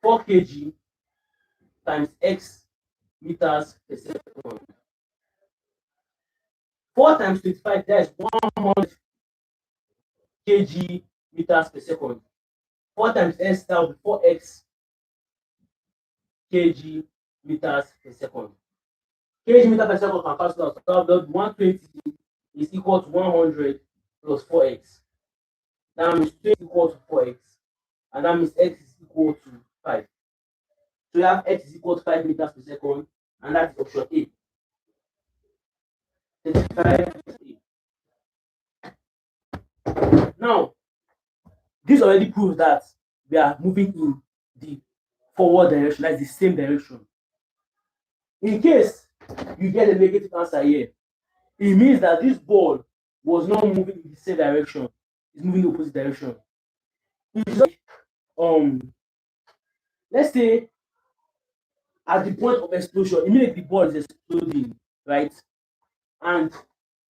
4 kg times x meters per second. 4 times 25, that is 100 kg meters per second. 4 times s, that will be 4x kg meters per second. Kg meter per second can cancel out. So that will be 120 is equal to 100 plus 4x. That means 20 is equal to 4x. And that means x is equal to 5. So you have x is equal to 5 meters per second, and that's option A. 35 A. Now, this already proves that we are moving in the forward direction, that's the same direction. In case you get a negative answer here, it means that this ball was not moving in the same direction, it's moving in the opposite direction. Let's say at the point of explosion, immediately the ball is exploding, right? And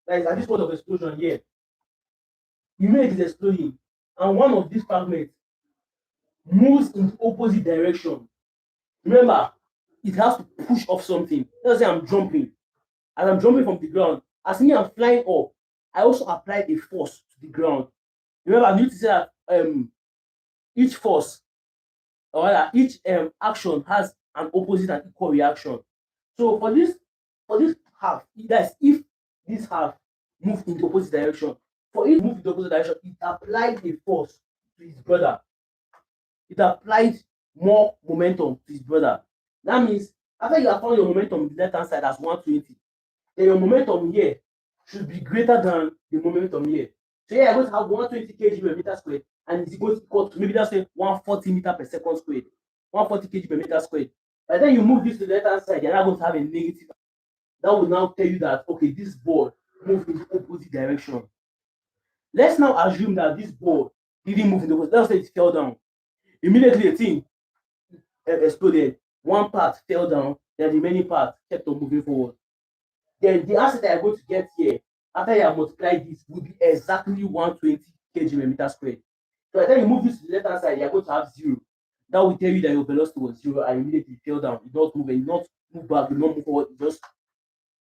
like at this point of explosion here, immediately it's exploding, and one of these fragments moves in the opposite direction. Remember, it has to push off something. Let's say I'm jumping, and I'm jumping from the ground. As me, I'm flying up. I also applied a force to the ground. Remember, I need to say that each force, or rather, each action has an opposite and equal reaction. So for this half, that's if this half moved in the opposite direction. For it to move in the opposite direction, it applied a force to his brother. It applied more momentum to his brother. That means after you have found your momentum on the left hand side as 120, then your momentum here should be greater than the momentum here. So here I'm going to have 120 kg per meter squared, and it's equal to maybe that's say 140 meter per second squared, 140 kg per meter squared. By then you move this to the left hand side, you're not going to have a negative. That will now tell you that okay, this ball moved in the opposite direction. Let's now assume that this ball didn't move in the opposite. Let's say it fell down. Immediately the thing exploded. One part fell down, then the remaining part kept on moving forward. Then the answer that I'm going to get here, after you have multiplied this, will be exactly 120 kg per meter squared. So by the time you move this to the left hand side, you're going to have 0. That will tell you that your velocity was 0 and immediately fell down. You don't move, and not move back, you don't move forward, you just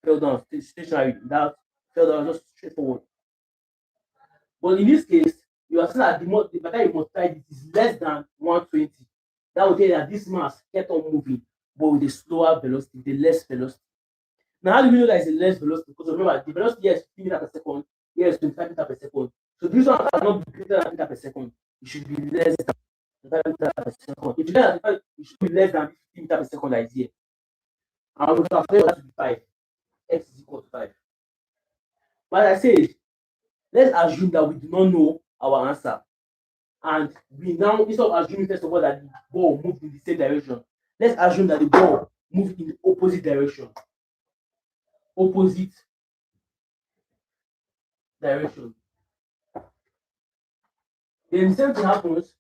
fell down, stationary. That fell down just straight forward. But in this case, you are saying that by the time you multiply it is less than 120. That will tell you that this mass kept on moving, but with a slower velocity, the less velocity. Now, how do we know that it's a less velocity? Because remember, the velocity here is 50 meters per second, here is 25 meters per second. So this one cannot be greater than meters per second. It should be less than 25 meters per second. If you learn that, it should be less than 50 meters per second that is here. And we will transfer that to be 5. X is equal to 5. But as I said, let's assume that we do not know our answer. And we now, instead of assuming first of all that the ball moved in the same direction, let's assume that the ball moved in the opposite direction. Opposite direction. Then the same thing happens.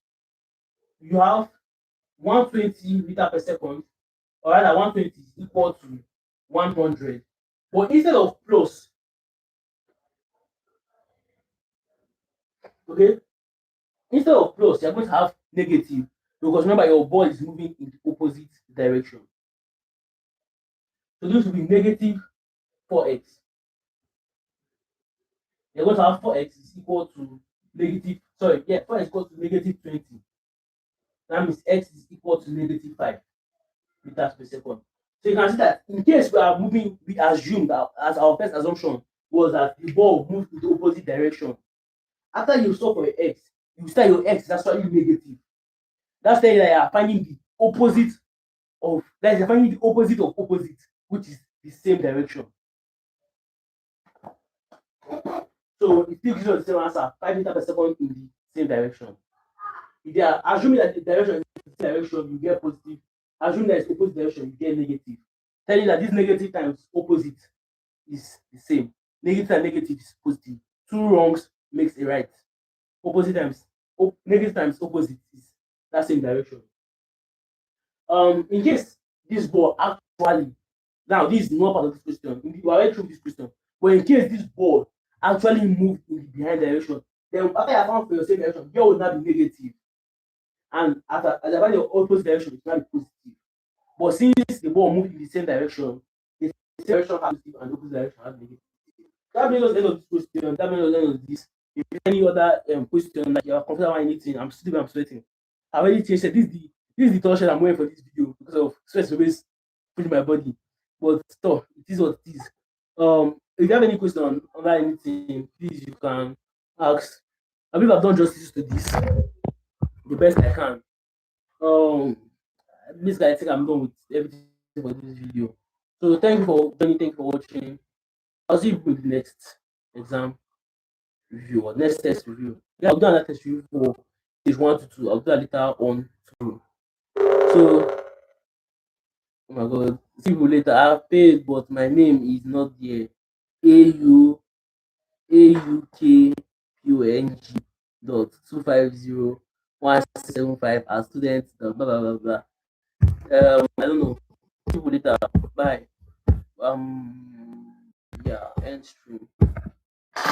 You have 120 meters per second, or rather 120 is equal to 100. But instead of plus, okay, instead of plus, you're going to have negative, because remember your ball is moving in the opposite direction. So this will be negative 4x. You're going to have 4x is equal to negative, 4x is equal to negative 20. That means x is equal to negative 5 meters per second. So you can see that in case we are moving, we assume that as our first assumption was that the ball moved in the opposite direction. After you solve for your x, you start your x is actually negative. That's saying that you are finding the opposite of opposite, which is the same direction. So it still gives us the same answer, 5 meters per second in the same direction. If you are assuming that the direction is the same direction, you get positive. Assuming that it's opposite direction, you get negative. Telling that this negative times opposite is the same. Negative and negative is positive. 2 wrongs makes a right. Opposite times negative times opposite is that same direction. In case this ball actually, now this is not part of this question. We are already through this question. But in case this ball actually moved in the behind direction, then after you found for your same direction, here will not be negative. And as I find your opposite direction, it will not be positive. But since the ball moved in the same direction, the same direction has positive and the opposite direction has negative. That brings us to the end of this question. That brings us to the end of this. If any other question that you are comfortable with anything, I'm sweating. I already changed it. This is the torture I'm wearing for this video because of sweat always pushing my body. But still, it is what it is. If you have any question on anything, please you can ask. I believe I've done justice to this the best I can. Um, Basically, I think I'm done with everything for this video. So thank you for joining. Thank you for watching. I'll see you in the next exam review or next test review. Yeah, I'll do another test review for stage 1 to 2. I'll do that later on tomorrow. So, oh my god, see you later. I've paid, but my name is not there. AUKPONG dot 2501675 as students. Blah blah blah blah. I don't know. See you later. Bye. Yeah, end stream.